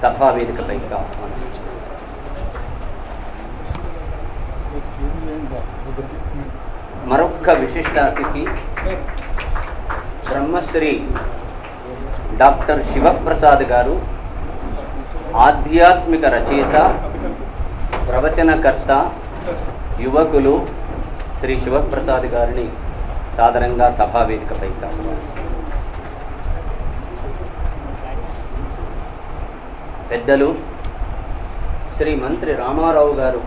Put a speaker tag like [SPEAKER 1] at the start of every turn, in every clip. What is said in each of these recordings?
[SPEAKER 1] సభా వేదికపైకి ఆహ్వానిస్తున్నాను. మరొక్క విశిష్ట అతిథి బ్రహ్మశ్రీ డాక్టర్ శివప్రసాద్ గారు, ఆధ్యాత్మిక రచయిత, ప్రవచనకర్త, యువకులు. శ్రీ శివప్రసాద్ గారిని సాదరంగా సభా వేదికపైకి ఆహ్వానిస్తున్నాను. పెద్దలు శ్రీ మంత్రి రామారావు గారు,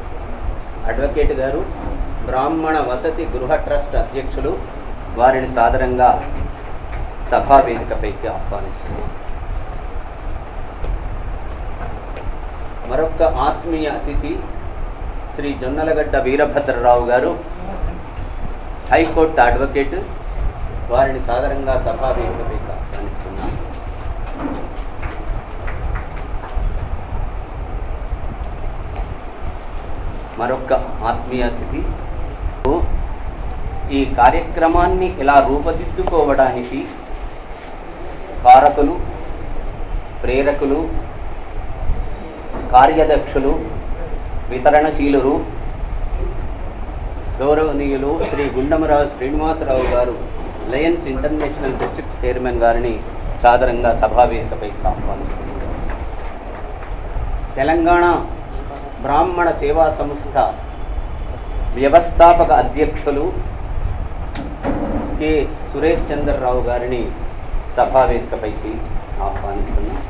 [SPEAKER 1] అడ్వకేట్ గారు, బ్రాహ్మణ వసతి గృహ ట్రస్ట్ అధ్యక్షులు, వారిని సాదరంగా సభా వేదికపైకి ఆహ్వానిస్తున్నాం. మరొక ఆత్మీయ అతిథి శ్రీ జొన్నలగడ్డ వీరభద్రరావు గారు, హైకోర్టు అడ్వకేట్, వారిని సాదరంగా సభా వేదికపైకి ఆహ్వానిస్తున్నాం. మరొక ఆత్మీయ అతిథి ఈ కార్యక్రమాన్ని ఇలా రూపుదిద్దుకోవడానికి కారకులు, ప్రేరకులు, కార్యదక్షులు, వితరణశీలురు, గౌరవనీయులు శ్రీ గుండమరాజు శ్రీనివాసరావు గారు, లయన్స్ ఇంటర్నేషనల్ డిస్ట్రిక్ట్ చైర్మన్ గారిని సాదరంగా సభావేదికపైకి ఆహ్వానిస్తున్నారు. తెలంగాణ బ్రాహ్మణ సేవా సంస్థ వ్యవస్థాపక అధ్యక్షులు కె సురేష్ చంద్రరావు గారిని సభావేదికపైకి ఆహ్వానిస్తున్నాం.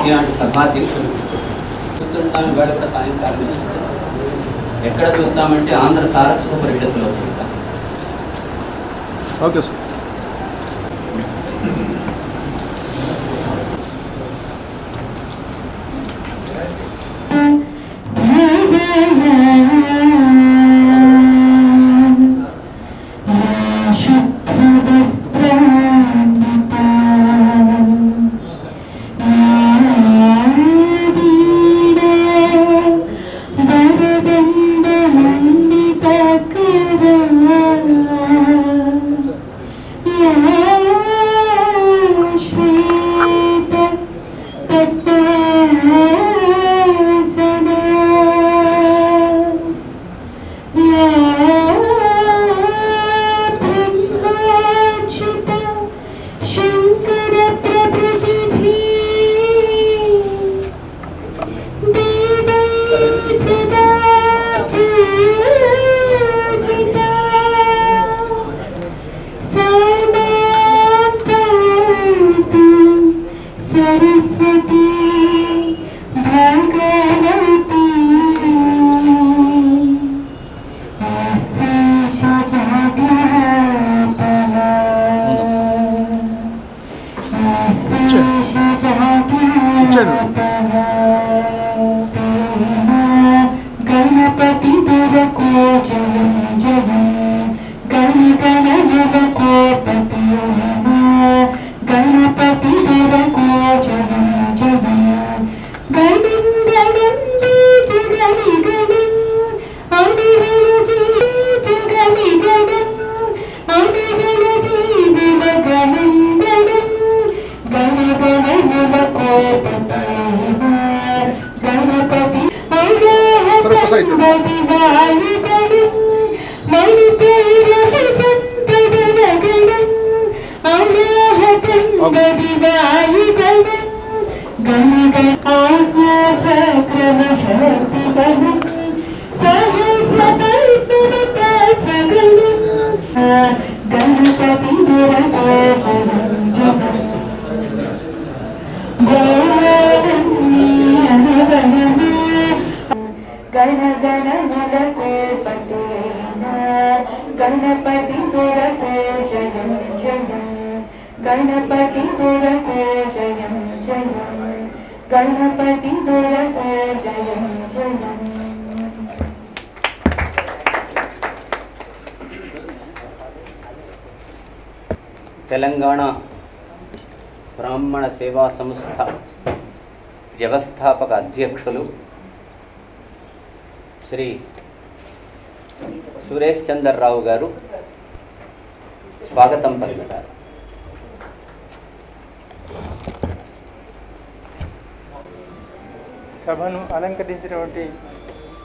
[SPEAKER 1] ఇలాంటి సభాధ్యక్షులు చూస్తుంటాను. వేళ కూడా సాయంకాలం ఎక్కడ చూస్తామంటే ఆంధ్ర సారస్వత పరిషత్తులో చూస్తాం.
[SPEAKER 2] Okay sir.
[SPEAKER 3] गणपति को जय जय गण गण को पति गणपति को जय जय गण गण जगनि गण अनिल जी जगनि गण अनिल जीव गण गण गण को पति गणपति मणिवायु गण मणिपेर संतन गण अनाहतं मणिवायु गण गण गण आज्ञा चक्रम शक्ति गण सहस्रकल्पन गण गणपति गण गण नलकोपते गणपति सुरको जयं जयं गणपति सुरको जयं जयं गणपति सुरको जयं जयं।
[SPEAKER 1] తెలంగాణ బ్రాహ్మణ సేవా సంస్థ వ్యవస్థాపక అధ్యక్షులు శ్రీ సురేష్ చంద్రరావు గారు స్వాగతం పలుకుతారు.
[SPEAKER 2] సభను అలంకరించినటువంటి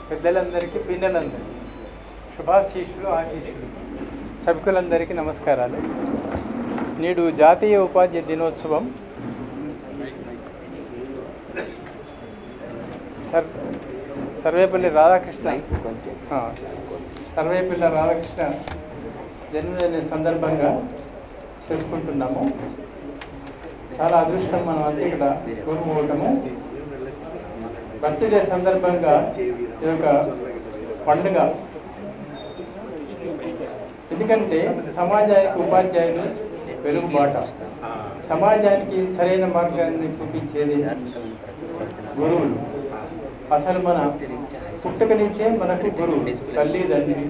[SPEAKER 2] పెద్దలందరికీ, పిన్నలందరికీ శుభాశీస్సులు, ఆశీస్సులు. సభికులందరికీ నమస్కారాలు. నేడు జాతీయ ఉపాధ్యాయ దినోత్సవం. సర్వేపల్లి రాధాకృష్ణ జన్మదిన సందర్భంగా చేసుకుంటున్నాము. చాలా అదృష్టం మనం అంతా ఇక్కడ కోరుకోవటము. బర్త్డే సందర్భంగా ఈ యొక్క పండుగ. ఎందుకంటే సమాజానికి ఉపాధ్యాయులు వెలుగుబాట, సమాజానికి సరైన మార్గాన్ని చూపించేది గురువులు. అసలు మన పుట్టుక నుంచే మనకు గురువు, తల్లిదండ్రి,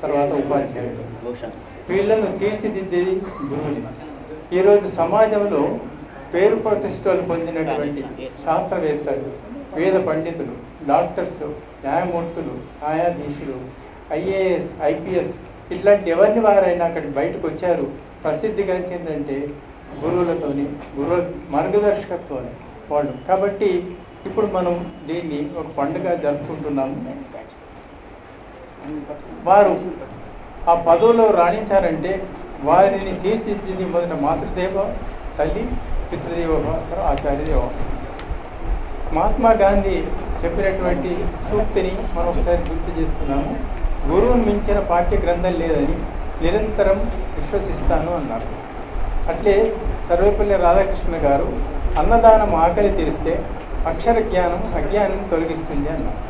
[SPEAKER 2] తర్వాత ఉపాధ్యాయులు. వీళ్ళను తీర్చిదిద్దేది గురువుని. ఈరోజు సమాజంలో పేరు ప్రతిష్టలు పొందినటువంటి శాస్త్రవేత్తలు, వేద పండితులు, డాక్టర్స్, న్యాయమూర్తులు, న్యాయాధీశులు, ఐఏఎస్, ఐపీఎస్ ఇట్లాంటి ఎవరిని వారైనా అక్కడికి బయటకు వచ్చారు. ప్రసిద్ధి గంచిందంటే గురువులతోని, గురువుల మార్గదర్శకత్వంతోనే వాళ్ళు. కాబట్టి ఇప్పుడు మనం దీన్ని ఒక పండుగ జరుపుకుంటున్నాము. వారు ఆ పదవిలో రాణించారంటే వారిని తీర్చిదిద్ది మొదట మాతృదేవ, తల్లి, పితృదేవ, ఆచార్యదేవ. మహాత్మా గాంధీ చెప్పినటువంటి సూక్తిని మనం ఒకసారి గుర్తు చేసుకున్నాము. గురువుని మించిన పాఠ్య గ్రంథం లేదని నిరంతరం విశ్వసిస్తాను అన్నారు. అట్లే సర్వేపల్లి రాధాకృష్ణ గారు అన్నదానం ఆకలి తీరిస్తే అక్షర జ్ఞానం అజ్ఞానం తొలగిస్తుంది అన్నారు.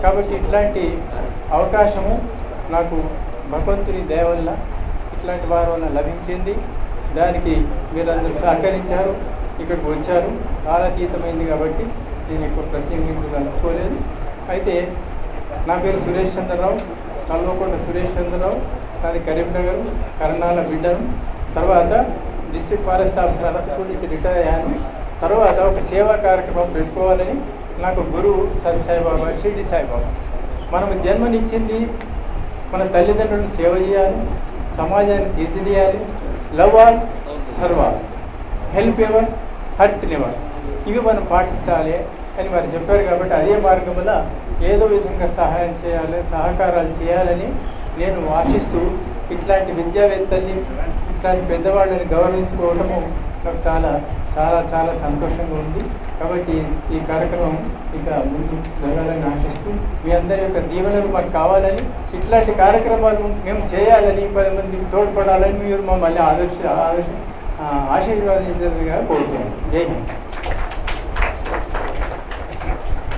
[SPEAKER 2] కాబట్టి ఇట్లాంటి అవకాశము నాకు భగవంతుని దయ వల్ల, ఇట్లాంటి వారి వల్ల లభించింది. దానికి మీరందరూ సహకరించారు, ఇక్కడికి వచ్చారు. కాలాతీతమైంది కాబట్టి నేను ఎక్కువ ప్రసంగించదలుచుకోలేదు. అయితే నా పేరు సురేష్ చంద్రరావు, కల్వకొండ సురేష్ చంద్రరావు. నాది కరీంనగర్, కర్నాల బిడ్డను. తర్వాత డిస్ట్రిక్ట్ ఫారెస్ట్ ఆఫీసర్ అనంతపూర్ నుంచి రిటైర్ అయ్యాను. తర్వాత ఒక సేవా కార్యక్రమం పెట్టుకోవాలని నాకు గురువు సత్యసాయిబాబా, షిరిడి సాయిబాబా. మనం జన్మనిచ్చింది మన తల్లిదండ్రులను సేవ చేయాలి, సమాజాన్ని తీర్చిదిద్దాలి. Love all, serve all, help ever, hurt never, ఇవి మనం పాటిస్తాలి అని వారు చెప్పారు. కాబట్టి అదే మార్గంలో ఏదో విధంగా సహాయం చేయాలి, సహకారాలు చేయాలని నేను ఆశిస్తూ ఇట్లాంటి విద్యావేత్తల్ని, ఇట్లాంటి పెద్దవాళ్ళని గౌరవించుకోవడము నాకు చాలా చాలా చాలా సంతోషంగా ఉంది. కాబట్టి ఈ కార్యక్రమం ఇక ముందు జరగాలని ఆశిస్తూ మీ అందరి యొక్క దీవెనలు మాకు కావాలని, ఇట్లాంటి కార్యక్రమాలు మేము చేయాలని, 10 మందికి తోడ్పడాలని మీరు మమ్మల్ని ఆశీర్వాదించేదిగా కోరుతున్నాను. జై హింద్.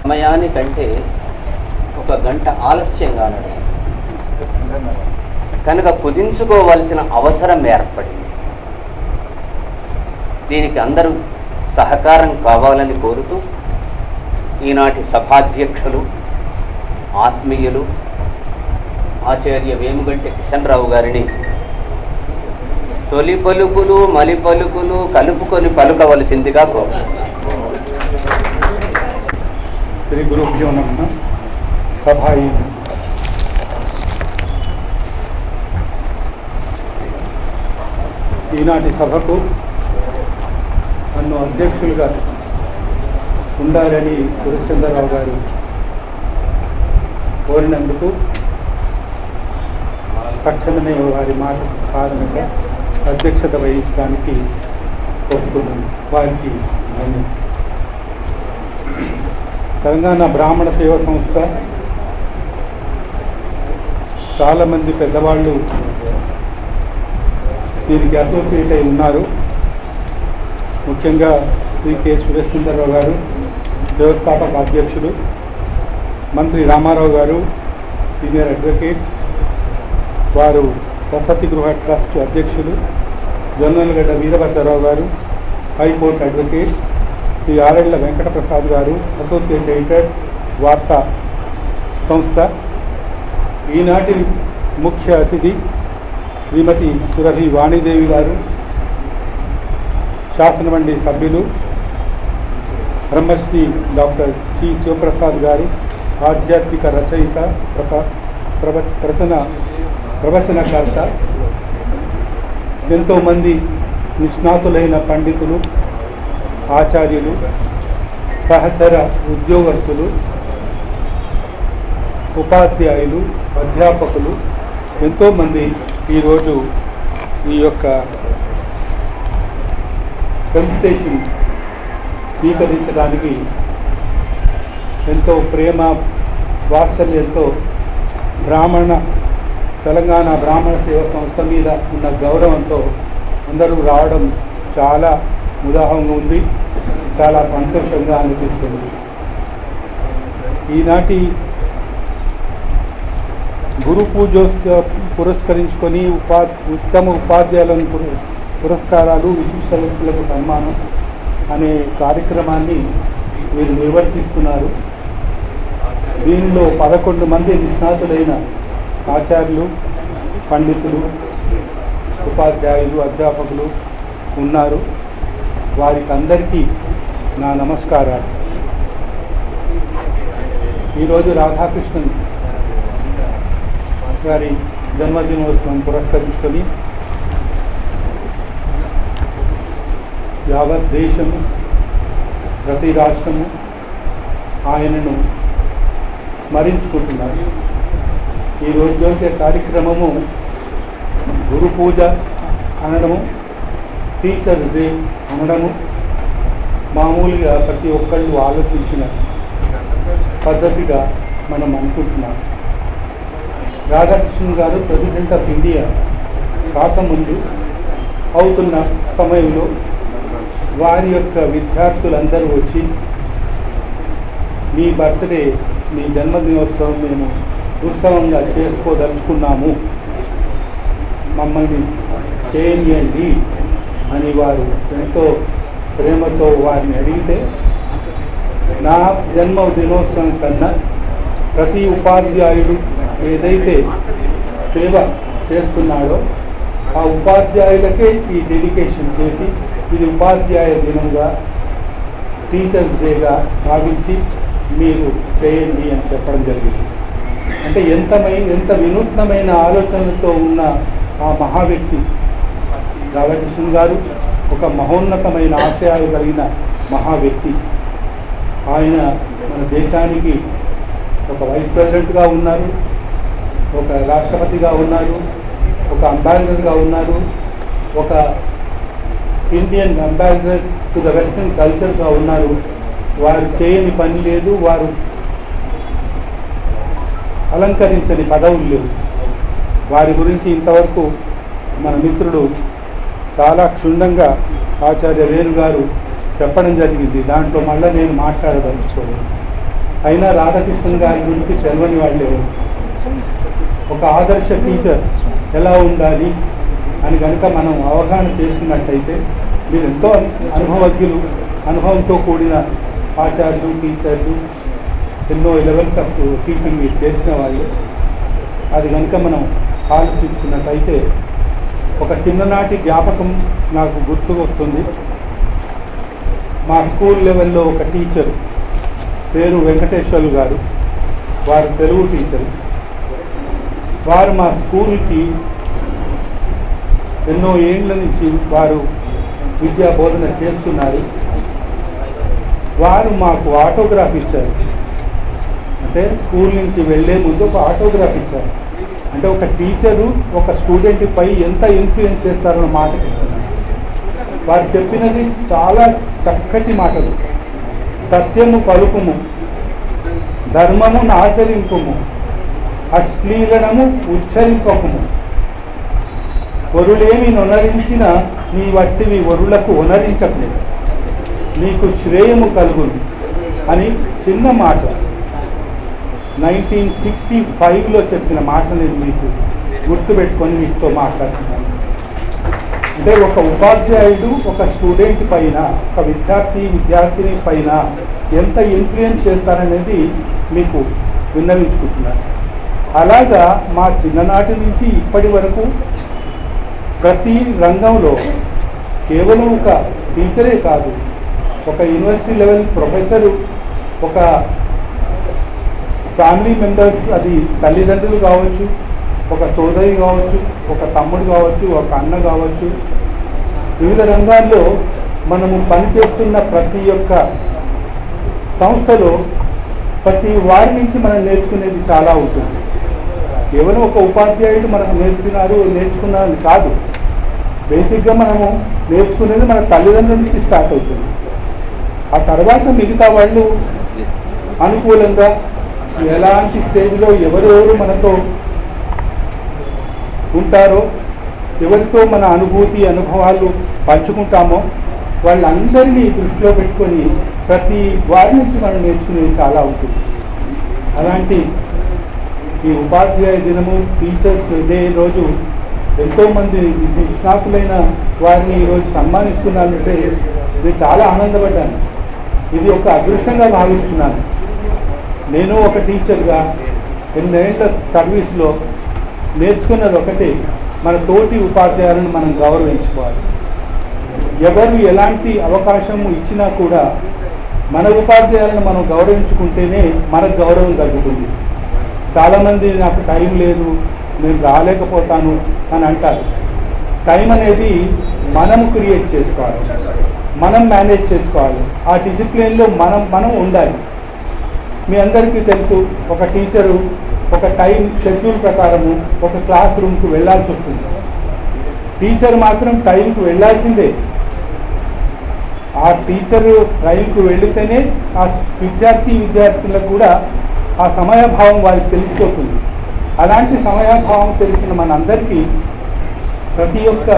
[SPEAKER 1] సమయానికంటే 1 గంట ఆలస్యంగా నడుస్తుంది కనుక కుదించుకోవాల్సిన అవసరం ఏర్పడింది. దీనికి అందరూ సహకారం కావాలని కోరుతూ ఈనాటి సభాధ్యక్షులు, ఆత్మీయులు ఆచార్య వేముగంటి కిషన్రావు గారిని తొలి పలుకులు మలి పలుకులు కలుపుకొని పలుకవలసిందిగా కోరుతున్నాను.
[SPEAKER 4] శ్రీ గురుభ్యో నమః. సభ ఈనాటి సభకు నన్ను అధ్యక్షులుగా ఉండాలని సురేష్ చంద్రరావు గారు కోరినందుకు తక్షణమే వారి మాట కారణంగా అధ్యక్షత వహించడానికి ఒప్పుకున్నాను. వారికి తెలంగాణ బ్రాహ్మణ సేవా సంస్థ చాలామంది పెద్దవాళ్ళు దీనికి అసోసియేట్ అయి ఉన్నారు. ముఖ్యంగా శ్రీ కె సురేష్ చంద్రరావు గారు వ్యవస్థాపక అధ్యక్షులు, మంత్రి రామారావు గారు సీనియర్ అడ్వకేట్, వారు వసతి గృహ ట్రస్ట్ అధ్యక్షులు, జొన్నలగడ్డ వీరభద్రరావు గారు హైకోర్టు అడ్వకేట్, శ్రీ ఆరెళ్ల వెంకటప్రసాద్ గారు అసోసియేట్ ఎడిటర్ వార్తా సంస్థ. ఈనాటి ముఖ్య అతిథి శ్రీమతి సురభి వాణిదేవి గారు, శాసనమండలి సభ్యులు బ్రహ్మశ్రీ డాక్టర్ టి శివప్రసాద్ గారు, ఆధ్యాత్మిక రచయిత, ప్రవచనకర్త, ఎంతోమంది నిష్ణాతులైన పండితులు, ఆచార్యులు, సహచర ఉద్యోగస్తులు, ఉపాధ్యాయులు, అధ్యాపకులు ఎంతోమంది ఈరోజు ఈ యొక్క ఫెలిసిటేషన్ స్వీకరించడానికి ఎంతో ప్రేమ వాత్సల్యంతో తెలంగాణ బ్రాహ్మణ సేవా సంస్థ మీద ఉన్న గౌరవంతో అందరూ రావడం చాలా ఉదాహరణగా ఉంది, చాలా సంతోషంగా అనిపిస్తుంది. ఈనాటి గురు పూజోత్సవ పురస్కరించుకొని ఉత్తమ ఉపాధ్యాయులను పురస్కారాలు, విశిష్ట వ్యక్తులకు సన్మానం అనే కార్యక్రమాన్ని వీరు నిర్వర్తిస్తున్నారు. దీనిలో 11 మంది నిష్ణాతులైన ఆచార్యులు, పండితులు, ఉపాధ్యాయులు, అధ్యాపకులు ఉన్నారు. వారికి అందరికీ నా నమస్కారాలు. ఈరోజు రాధాకృష్ణన్ గారి జన్మదినోత్సవం పురస్కరించుకొని యావత్ దేశము, ప్రతి రాష్ట్రము ఆయనను స్మరించుకుంటున్నారు. ఈరోజు చేసే కార్యక్రమము గురు పూజ అనడము, టీచర్స్ డే అనడము మామూలుగా ప్రతి ఒక్కళ్ళు ఆలోచించిన పద్ధతిగా మనం అనుకుంటున్నాం. రాధాకృష్ణన్ గారు ప్రెసిడెంట్ ఆఫ్ ఇండియా కాకముందు అవుతున్న సమయంలో వారి యొక్క విద్యార్థులందరూ వచ్చి మీ బర్త్డే, మీ జన్మదినోత్సవం మేము ఉత్సవంగా చేసుకోదలుచుకున్నాము, మమ్మల్ని చేయండి అని వారు ఎంతో ప్రేమతో వారిని అడిగితే, నా జన్మదినోత్సవం కన్నా ప్రతి ఉపాధ్యాయుడు ఏదైతే సేవ చేస్తున్నాడో ఆ ఉపాధ్యాయులకే ఈ డెడికేషన్ చేసి ఇది ఉపాధ్యాయ దినంగా, టీచర్స్ డేగా భావించి మీరు చేయండి అని చెప్పడం జరిగింది. అంటే ఎంత వినూత్నమైన ఆలోచనలతో ఉన్న ఆ మహావ్యక్తి రాధాకృష్ణన్ గారు ఒక మహోన్నతమైన ఆశయాలు కలిగిన మహావ్యక్తి. ఆయన మన దేశానికి ఒక వైస్ ప్రెసిడెంట్గా ఉన్నారు, ఒక రాష్ట్రపతిగా ఉన్నారు, ఒక అంబాసిడర్గా ఉన్నారు, ఒక Indian ambassador to the western కల్చర్గా ఉన్నారు. వారు చేయని పని లేదు, వారు అలంకరించని పదవులు లేవు. వారి గురించి ఇంతవరకు మన మిత్రుడు చాలా క్షుణ్ణంగా ఆచార్య వేణు గారు చెప్పడం జరిగింది. దాంట్లో మళ్ళీ నేను మాట్లాడదలుచుకోలేదు. అయినా రాధాకృష్ణన్ గారి గురించి తెలియని వాళ్ళు ఒక ఆదర్శ టీచర్ ఎలా ఉండాలి అని కనుక మనం అవగాహన చేసుకున్నట్టయితే, మీరు ఎంతో అనుభవజ్ఞులు, అనుభవంతో కూడిన ఆచార్యులు, టీచర్లు, ఎన్నో లెవెల్స్ ఆఫ్ టీచింగ్ మీరు చేసిన వాళ్ళు, అది కనుక మనం ఆలోచించుకున్నట్టయితే ఒక చిన్ననాటి జ్ఞాపకం నాకు గుర్తుకు వస్తుంది. మా స్కూల్ లెవెల్లో ఒక టీచర్ పేరు వెంకటేశ్వర్లు గారు, వారు తెలుగు టీచర్. వారు మా స్కూల్కి ఎన్నో ఏళ్ళ నుంచి వారు విద్యా బోధన చేస్తున్నారు. వారు మాకు ఆటోగ్రాఫ్ ఇచ్చారు. అంటే స్కూల్ నుంచి వెళ్ళే ముందు ఒక ఆటోగ్రాఫ్ ఇచ్చారు. అంటే ఒక టీచరు ఒక స్టూడెంట్పై ఎంత ఇన్ఫ్లుయెన్స్ చేస్తారన్న మాట చెప్తున్నారు. వారు చెప్పినది చాలా చక్కటి మాటలు. సత్యము పలుకుము, ధర్మమును ఆచరింపుము, అశ్లీలనము ఉచ్చరింపకుము, వరులేమి నొనరించిన నీ వట్టివి వరులకు ఒనరించకు, నీకు శ్రేయము కలుగును అని చిన్న మాట 1965లో చెప్పిన మాట నేను మీకు గుర్తుపెట్టుకొని మీతో మాట్లాడుతున్నాను. అంటే ఒక ఉపాధ్యాయుడు ఒక స్టూడెంట్ పైన, ఒక విద్యార్థిని పైన ఎంత ఇన్ఫ్లుయెన్స్ చేస్తారనేది మీకు విన్నవించుకుంటున్నాను. అలాగా మా చిన్ననాటి నుంచి ఇప్పటి వరకు ప్రతి రంగంలో కేవలం ఒక టీచరే కాదు, ఒక యూనివర్సిటీ లెవెల్ ప్రొఫెసరు, ఒక ఫ్యామిలీ మెంబర్స్, అది తల్లిదండ్రులు కావచ్చు, ఒక సోదరి కావచ్చు, ఒక తమ్ముడు కావచ్చు, ఒక అన్న కావచ్చు, వివిధ రంగాల్లో మనము పనిచేస్తున్న ప్రతి ఒక్క సంస్థలో ప్రతి వారి నుంచి మనం నేర్చుకునేది చాలా ఉంటుంది. కేవలం ఒక ఉపాధ్యాయుడు మనకు నేర్చుకున్నది కాదు. బేసిక్గా మనము నేర్చుకునేది మన తల్లిదండ్రుల నుంచి స్టార్ట్ అవుతుంది. ఆ తర్వాత మిగతా వాళ్ళు అనుకూలంగా ఎలాంటి స్టేజ్లో ఎవరెవరు మనతో ఉంటారో, ఎవరితో మన అనుభవాలు పంచుకుంటామో వాళ్ళందరినీ దృష్టిలో పెట్టుకొని ప్రతి వారి నుంచి మనం నేర్చుకునేది చాలా ఉంటుంది. అలాంటి ఈ ఉపాధ్యాయ దినము, టీచర్స్ డే రోజు ఎంతోమంది నిష్ణాతులైన వారిని ఈరోజు సన్మానిస్తున్నానంటే నేను చాలా ఆనందపడ్డాను. ఇది ఒక అదృష్టంగా భావిస్తున్నాను. నేను ఒక టీచర్గా 8 ఏళ్ల సర్వీస్లో నేర్చుకున్నది ఒకటే, మన తోటి ఉపాధ్యాయులను మనం గౌరవించుకోవాలి. ఎవరు ఎలాంటి అవకాశం ఇచ్చినా కూడా మన ఉపాధ్యాయులను మనం గౌరవించుకుంటేనే మనకు గౌరవం కలుగుతుంది. చాలామంది నాకు టైం లేదు, నేను రాలేకపోతాను అని అంటారు. టైం అనేది మనం క్రియేట్ చేసుకోవాలి, మనం మేనేజ్ చేసుకోవాలి. ఆ డిసిప్లిన్లో మనం ఉండాలి. మీ అందరికీ తెలుసు, ఒక టీచరు ఒక టైం షెడ్యూల్ ప్రకారము ఒక క్లాస్ రూమ్కి వెళ్ళాల్సి వస్తుంది. టీచర్ మాత్రం టైంకి వెళ్ళాల్సిందే. ఆ టీచరు టైంకి వెళితేనే ఆ విద్యార్థులకు కూడా ఆ సమయభావం వారికి తెలిసిపోతుంది. అలాంటి సమయభావం తెలిసిన మనందరికీ ప్రతి ఒక్క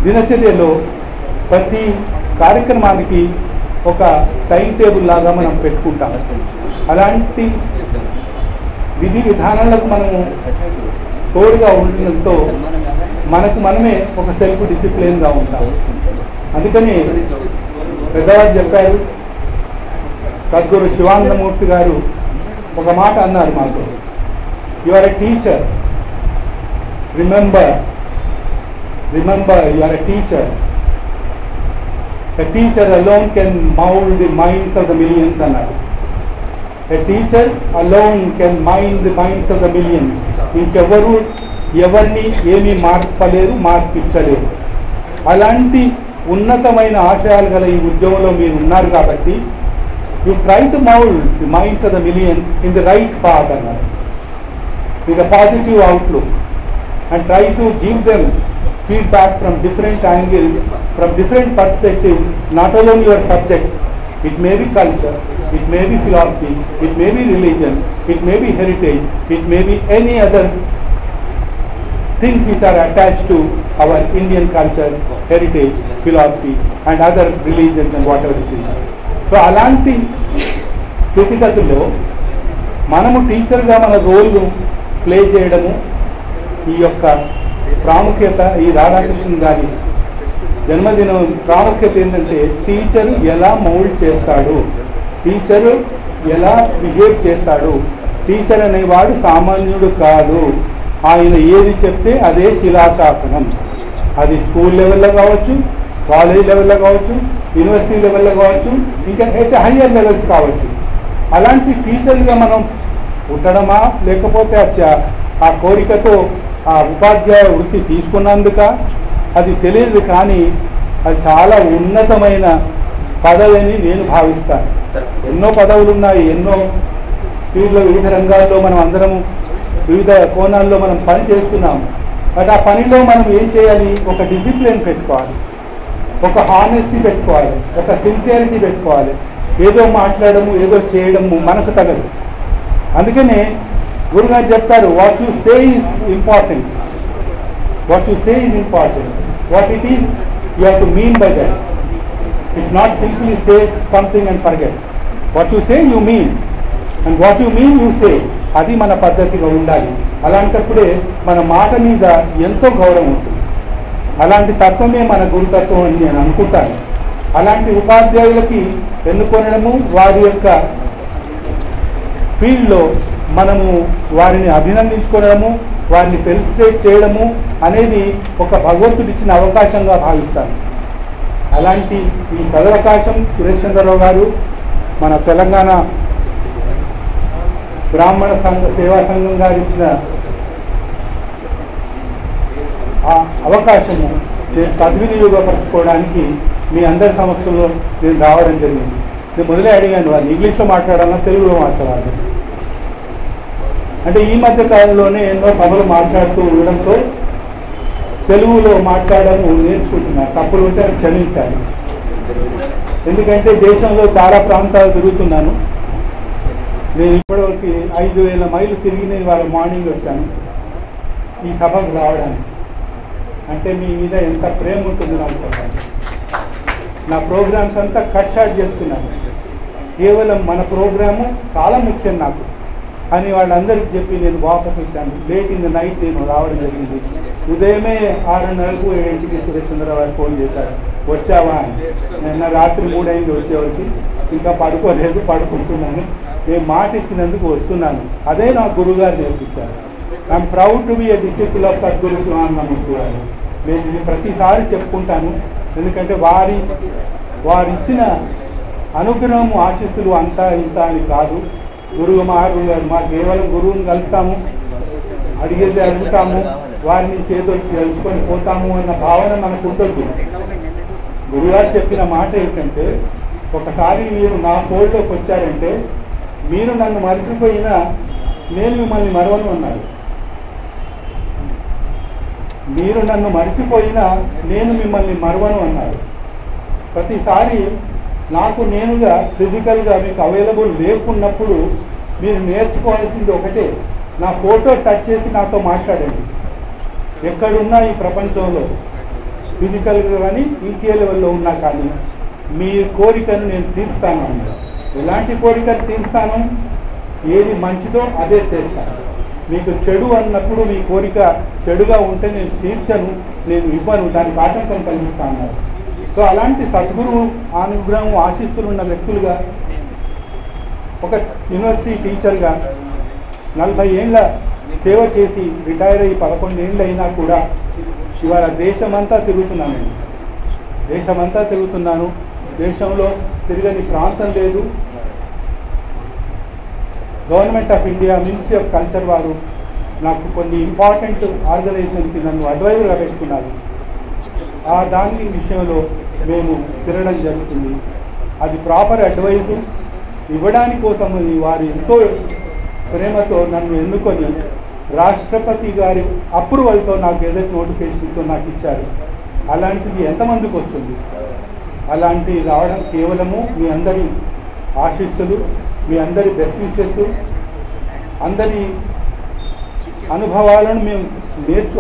[SPEAKER 4] దినచర్యలో ప్రతి కార్యక్రమానికి ఒక టైం టేబుల్ లాగా మనం పెట్టుకుంటాం. అలాంటి విధి విధానాలకు మనము తోడుగా ఉండడంతో మనకు మనమే ఒక సెల్ఫ్ డిసిప్లిన్గా ఉంటాం. అందుకని పెద్దవారు చెప్పారు, సద్గురు శివానందమూర్తి గారు ఒక మాట అన్నారు మాకు, you are a teacher, remember you are a teacher. A teacher alone can mold the minds of the millions అన్నారు. A teacher alone can mind the minds of the millions. ఇంకెవరు ఎవరిని ఏమీ మార్పించలేరు. అలాంటి ఉన్నతమైన ఆశయాలు గల ఈ ఉద్యమంలో మీరు ఉన్నారు కాబట్టి you try to mould the minds of the million in the right path అన్నారు, with a positive outlook, and try to give them feedback from different angles, from different perspectives, not alone your subject. It may be culture, it may be philosophy, it may be religion, it may be heritage, it may be any other things which are attached to our Indian culture, heritage, philosophy and other religions and whatever it is. So alanti స్థితిగతుల్లో మనము టీచర్గా మన రోల్ను play చేయడము, ఈ యొక్క ప్రాముఖ్యత, ఈ రాధాకృష్ణన్ గారి జన్మదినం ప్రాముఖ్యత ఏంటంటే టీచరు ఎలా మౌల్డ్ చేస్తాడు, టీచరు ఎలా బిహేవ్ చేస్తాడు. టీచర్ అనేవాడు సామాన్యుడు కాదు. ఆయన ఏది చెప్తే అదే శిలాశాసనం. అది స్కూల్ లెవెల్లో కావచ్చు, కాలేజ్ లెవెల్లో కావచ్చు, యూనివర్సిటీ లెవెల్లో కావచ్చు, ఇంకా హయ్యర్ లెవెల్స్ కావచ్చు. అలాంటి టీచర్లుగా మనం పుట్టడమా, లేకపోతే ఆ కోరికతో ఆ ఉపాధ్యాయ వృత్తి తీసుకున్నందుక అది తెలియదు, కానీ అది చాలా ఉన్నతమైన పదవి అని నేను భావిస్తాను. ఎన్నో పదవులు ఉన్నాయి, ఎన్నో ఫీల్డ్లో వివిధ రంగాల్లో మనం అందరము వివిధ కోణాల్లో మనం పని చేస్తున్నాము. బట్ ఆ పనిలో మనం ఏం చేయాలి? ఒక డిసిప్లిన్ పెట్టుకోవాలి, ఒక హానెస్టీ పెట్టుకోవాలి, ఒక సిన్సియారిటీ పెట్టుకోవాలి. ఏదో మాట్లాడము, ఏదో చేయడము మనకు తగదు. అందుకనే గురుగారు చెప్తారు, what you say is important, what you say is important, what it is you have to mean by that. It's not simply say something and forget. What you say you mean, and what you mean you say. అది మన పద్ధతిగా ఉండాలి. అలాంటప్పుడే మన మాట మీద ఎంతో గౌరవం ఉంటుంది. అలాంటి తత్వమే మన గురుతత్వం అని నేను అనుకుంటాను. అలాంటి ఉపాధ్యాయులకి ఎన్నుకొనడము, వారి యొక్క ఫీల్డ్లో మనము వారిని అభినందించుకోవడము, వారిని ఫెలిసిటేట్ చేయడము అనేది ఒక భగవంతుడిచ్చిన అవకాశంగా భావిస్తాను. అలాంటి ఈ సదవకాశం సురేష్ చంద్రరావు గారు మన తెలంగాణ బ్రాహ్మణ సేవా సంఘం గారు ఇచ్చిన ఆ అవకాశము నేను సద్వినియోగపరచుకోవడానికి మీ అందరి సమక్షంలో నేను రావడం జరిగింది. నేను మొదలే అడిగాను వాళ్ళు ఇంగ్లీష్లో మాట్లాడాలన్నా తెలుగులో మాట్లాడాలి అంటే ఈ మధ్య కాలంలోనే ఎన్నో సభలు మాట్లాడుతూ ఉండడంతో తెలుగులో మాట్లాడడం నేర్చుకుంటున్నాను. తప్పులు ఉంటే అది క్షమించాలి. ఎందుకంటే దేశంలో చాలా ప్రాంతాలు తిరుగుతున్నాను. నేను ఇప్పటివరకు 5,000 మైళ్ళు తిరిగి నేను వాళ్ళ మార్నింగ్ వచ్చాను ఈ సభకు రావడానికి. అంటే మీ మీద ఎంత ప్రేమ ఉంటుందో నాకు చెప్పండి. నా ప్రోగ్రామ్స్ అంతా కట్ షార్ట్ చేసుకున్నాను. కేవలం మన ప్రోగ్రాము చాలా ముఖ్యం నాకు అని వాళ్ళందరికీ చెప్పి నేను వాపస్ వచ్చాను. లేట్ ఇన్ ద నైట్ నేను రావడం జరిగింది. ఉదయమే 6:30కు 7కి సురేష్ చంద్రరావు గారు ఫోన్ చేశారు, వచ్చావా అని. నిన్న రాత్రి 3 అయింది వచ్చేవరకు. ఇంకా పడుకోలేదు, పడుకుంటున్నాను. నేను మాట ఇచ్చినందుకు వస్తున్నాను. అదే నా గురువుగారు నేర్పించారు. I'm proud to be a disciple of Sadguru Sivanandamurthy గారు. నేను ఇది ప్రతిసారి చెప్పుకుంటాను. ఎందుకంటే వారిచ్చిన అనుగ్రహం ఆశీస్సులు అంతా ఇంత అని కాదు. గురువు మా కేవలం గురువుని కలుస్తాము, అడిగేది అడుగుతాము, వారి నుంచి ఏదో తెలుసుకొని పోతాము అన్న భావన మనకు ఉంటుంది. గురువుగారు చెప్పిన మాట ఏంటంటే, ఒకసారి మీరు నా ఫోల్డ్లోకి వచ్చారంటే మీరు నన్ను మర్చిపోయినా నేను మిమ్మల్ని మరవను అన్నారు. మీరు నన్ను మర్చిపోయినా నేను మిమ్మల్ని మరవను అన్నారు. ప్రతిసారి నాకు నేనుగా ఫిజికల్గా మీకు అవైలబుల్ లేకున్నప్పుడు మీరు నేర్చుకోవాల్సింది ఒకటే, నా ఫోటో టచ్ చేసి నాతో మాట్లాడండి. ఎక్కడున్నా ఈ ప్రపంచంలో ఫిజికల్గా కానీ ఇంకే లెవెల్లో ఉన్నా కానీ మీ కోరికను నేను తీరుస్తాను అన్నారు. ఎలాంటి కోరికను తీరుస్తాను? ఏది మంచిదో అదే చేస్తాను. మీకు చెడు అన్నప్పుడు మీ కోరిక చెడుగా ఉంటే నేను తీర్చను, నేను ఇవ్వను, దానికి ఆటంకం కలిగిస్తాను అన్నారు. సో అలాంటి సద్గురు అనుగ్రహం ఆశిస్తులు ఉన్న వ్యక్తులుగా, ఒక యూనివర్సిటీ టీచర్గా 40 ఏళ్ళ సేవ చేసి రిటైర్ అయ్యి 11 ఏళ్ళు అయినా కూడా ఇవాళ దేశమంతా తిరుగుతున్నానండి. దేశమంతా తిరుగుతున్నాను. దేశంలో తిరగని ప్రాంతం లేదు. Government of India, ministry of culture వారు నాకు కొన్ని ఇంపార్టెంట్ ఆర్గనైజేషన్కి నన్ను అడ్వైజర్గా పెట్టుకున్నారు. ఆ దాని విషయంలో మేము తిరగడం జరుగుతుంది. అది ప్రాపర్ అడ్వైజు ఇవ్వడానికి కోసం వారు ఎంతో ప్రేమతో నన్ను ఎన్నుకొని రాష్ట్రపతి గారి అప్రూవల్తో నాకు ఏదైతే నోటిఫికేషన్తో నాకు ఇచ్చారు. అలాంటిది ఎంతమందికి వస్తుంది? అలాంటి రావడం కేవలము మీ అందరి ఆశీస్సులు, మీ అందరి బెస్ట్ విషెస్, అందరి అనుభవాలను మేము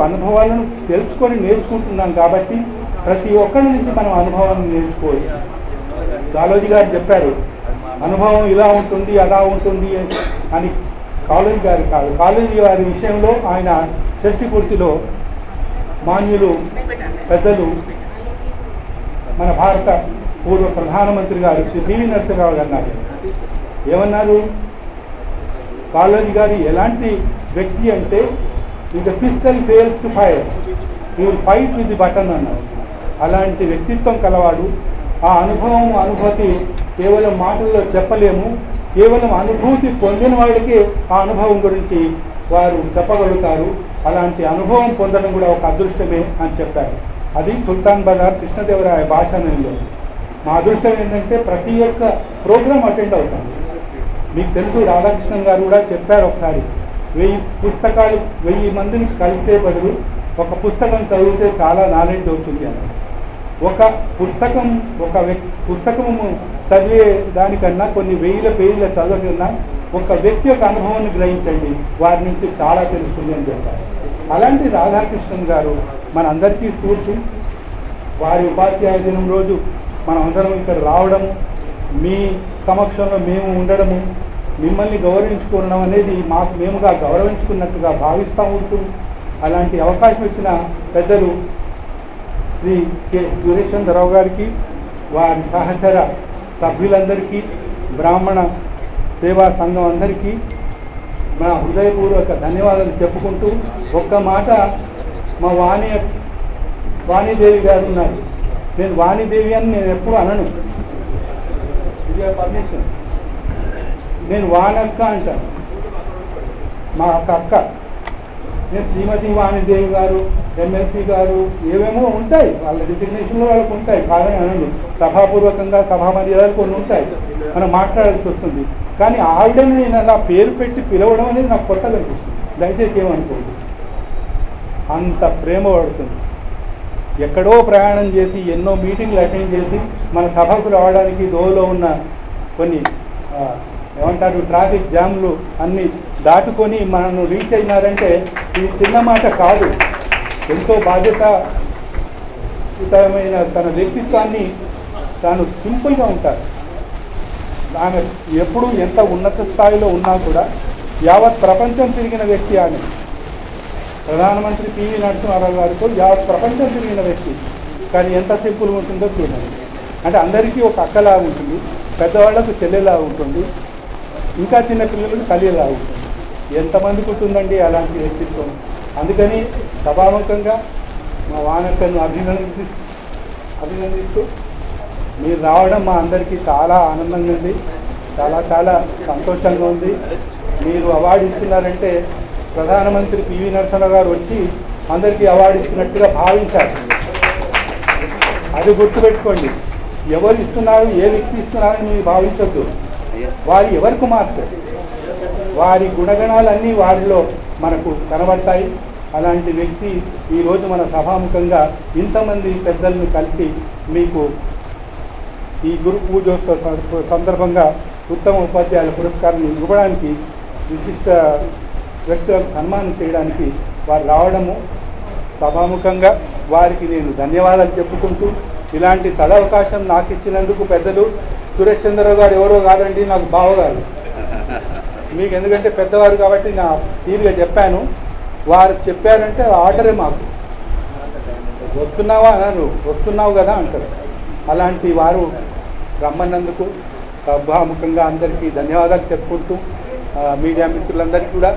[SPEAKER 4] అనుభవాలను తెలుసుకొని నేర్చుకుంటున్నాం. కాబట్టి ప్రతి ఒక్కరి నుంచి మనం అనుభవాన్ని నేర్చుకోవచ్చు. కాళోజీ గారు చెప్పారు, అనుభవం ఇలా ఉంటుంది అలా ఉంటుంది అని. కాళోజీ గారు కాదు, కాళోజీ వారి విషయంలో ఆయన షష్ఠి పూర్తిలో మాన్యులు పెద్దలు మన భారత పూర్వ ప్రధానమంత్రి గారు శ్రీ పివి నరసింహరావు గారు అన్నారు. ఏమన్నారు? కాళోజీ గారు ఎలాంటి వ్యక్తి అంటే, if the pistol fails to fire you will fight with the button అన్నారు. అలాంటి వ్యక్తిత్వం కలవాడు. ఆ అనుభూతి కేవలం మాటల్లో చెప్పలేము. కేవలం అనుభూతి పొందిన వాడికి ఆ అనుభవం గురించి వారు చెప్పగలుగుతారు. అలాంటి అనుభవం పొందడం కూడా ఒక అదృష్టమే అని చెప్పారు. అది సుల్తాన్ బజార్ కృష్ణదేవరాయ భాషణంలో. మా అదృష్టం ఏంటంటే ప్రతి ఒక్క ప్రోగ్రాం అటెండ్ అవుతాం. మీకు తెలుసు, రాధాకృష్ణన్ గారు కూడా చెప్పారు ఒకసారి, 1000 మందిని కలిసే బదులు ఒక పుస్తకం చదివితే చాలా నాలెడ్జ్ అవుతుంది అన్నారు. ఒక పుస్తకము చదివే దానికన్నా కొన్ని 1000 పేజీల చదవకన్నా ఒక వ్యక్తి యొక్క అనుభవాన్ని గ్రహించండి, వారి నుంచి చాలా తెలుస్తుంది అని చెప్పారు. అలాంటి రాధాకృష్ణన్ గారు మన అందరికీ స్ఫూర్తి. వారి ఉపాధ్యాయ దినం రోజు మనం అందరం ఇక్కడ రావడము, మీ సమక్షంలో మేము ఉండడము, మిమ్మల్ని గౌరవించుకోవడం అనేది మేముగా గౌరవించుకున్నట్టుగా భావిస్తూ ఉంటూ, అలాంటి అవకాశం ఇచ్చిన పెద్దలు శ్రీ కె సురేష్ చంద్రరావు గారికి, వారి సహచర సభ్యులందరికీ, బ్రాహ్మణ సేవా సంఘం అందరికీ మా హృదయపూర్వక ధన్యవాదాలు చెప్పుకుంటూ, ఒక్క మాట మా వాణిదేవి గారు ఉన్నారు, నేను వాణిదేవి అని నేను ఎప్పుడు అనను. ఇది పర్మిషన్. నేను వానక్క అంటాను, మా అక్క. నేను శ్రీమతి వాణిదేవి గారు, ఎమ్మెల్సీ గారు, ఏవేమో ఉంటాయి, వాళ్ళ డిసిగ్నేషన్లో వాళ్ళకు ఉంటాయి, కాదని అనను. సభాపూర్వకంగా సభా మర్యాదలు కొన్ని ఉంటాయి, మనం మాట్లాడాల్సి వస్తుంది. కానీ ఆవిడని నేను అలా పేరు పెట్టి పిలవడం అనేది నాకు కొత్తగా అనిపిస్తుంది. దయచేసి ఏమనుకోండి, అంత ప్రేమ పడుతుంది. ఎక్కడో ప్రయాణం చేసి ఎన్నో మీటింగ్లు అటెండ్ చేసి మన సభకు రావడానికి దోవలో ఉన్న కొన్ని ఏమంటారు ట్రాఫిక్ జామ్లు అన్నీ దాటుకొని మనను రీచ్ అయినారంటే ఇది చిన్న మాట కాదు. ఎంతో బాధ్యతాయుతమైన తన వ్యక్తిత్వాన్ని తాను సింపుల్గా ఉంటారు. ఆమె ఎప్పుడు ఎంత ఉన్నత స్థాయిలో ఉన్నా కూడా యావత్ ప్రపంచం తిరిగిన వ్యక్తి ఆమె. ప్రధానమంత్రి పివి నరసింహారావు గారితో యావత్ ప్రపంచం తిరిగిన వ్యక్తి. కానీ ఎంత సింపుల్గా ఉంటుందో చూడండి. అంటే అందరికీ ఒక అక్కలా ఉంటుంది, పెద్దవాళ్లకు చెల్లెలా ఉంటుంది, ఇంకా చిన్న పిల్లలకు తల్లిలా ఉంటుంది. ఎంతమందికి ఉంటుందండి అలాంటి వ్యక్తిత్వం. అందుకని సభాముఖంగా మా వానక్కను అభినందిస్తూ మీరు రావడం మా అందరికీ చాలా ఆనందంగా ఉంది, చాలా చాలా సంతోషంగా ఉంది. మీరు అవార్డు ఇస్తున్నారంటే ప్రధానమంత్రి పివి నరసింహారావు గారు వచ్చి అందరికీ అవార్డు ఇస్తున్నట్టుగా భావించారు. అది గుర్తుపెట్టుకోండి. ఎవరు ఇస్తున్నారు, ఏ వ్యక్తి ఇస్తున్నారని మీరు భావించద్దు. వారి ఎవరి కుమార్తె, వారి గుణగణాలన్నీ వారిలో మనకు కనబడతాయి. అలాంటి వ్యక్తి ఈరోజు మన సభాముఖంగా ఇంతమంది పెద్దలను కలిసి మీకు ఈ గురు పూజోత్సవ సందర్భంగా ఉత్తమ ఉపాధ్యాయుల పురస్కారం ఇవ్వడానికి, విశిష్ట వ్యక్తులకు సన్మానం చేయడానికి వారు రావడము, సభాముఖంగా వారికి నేను ధన్యవాదాలు చెప్పుకుంటూ, ఇలాంటి సదవకాశం నాకు ఇచ్చినందుకు పెద్దలు సురేష్ చంద్రరావు గారు ఎవరో కాదండి, నాకు బావగారు. మీకు ఎందుకంటే పెద్దవారు కాబట్టి నా తీరుగా చెప్పాను. వారు చెప్పారంటే ఆర్డరే మాకు. వస్తున్నావా అన్నారు, వస్తున్నావు కదా అంటారు. అలాంటి వారు రమ్మన్నందుకు సభాముఖంగా అందరికీ ధన్యవాదాలు చెప్పుకుంటూ, మీడియా మిత్రులందరికీ కూడా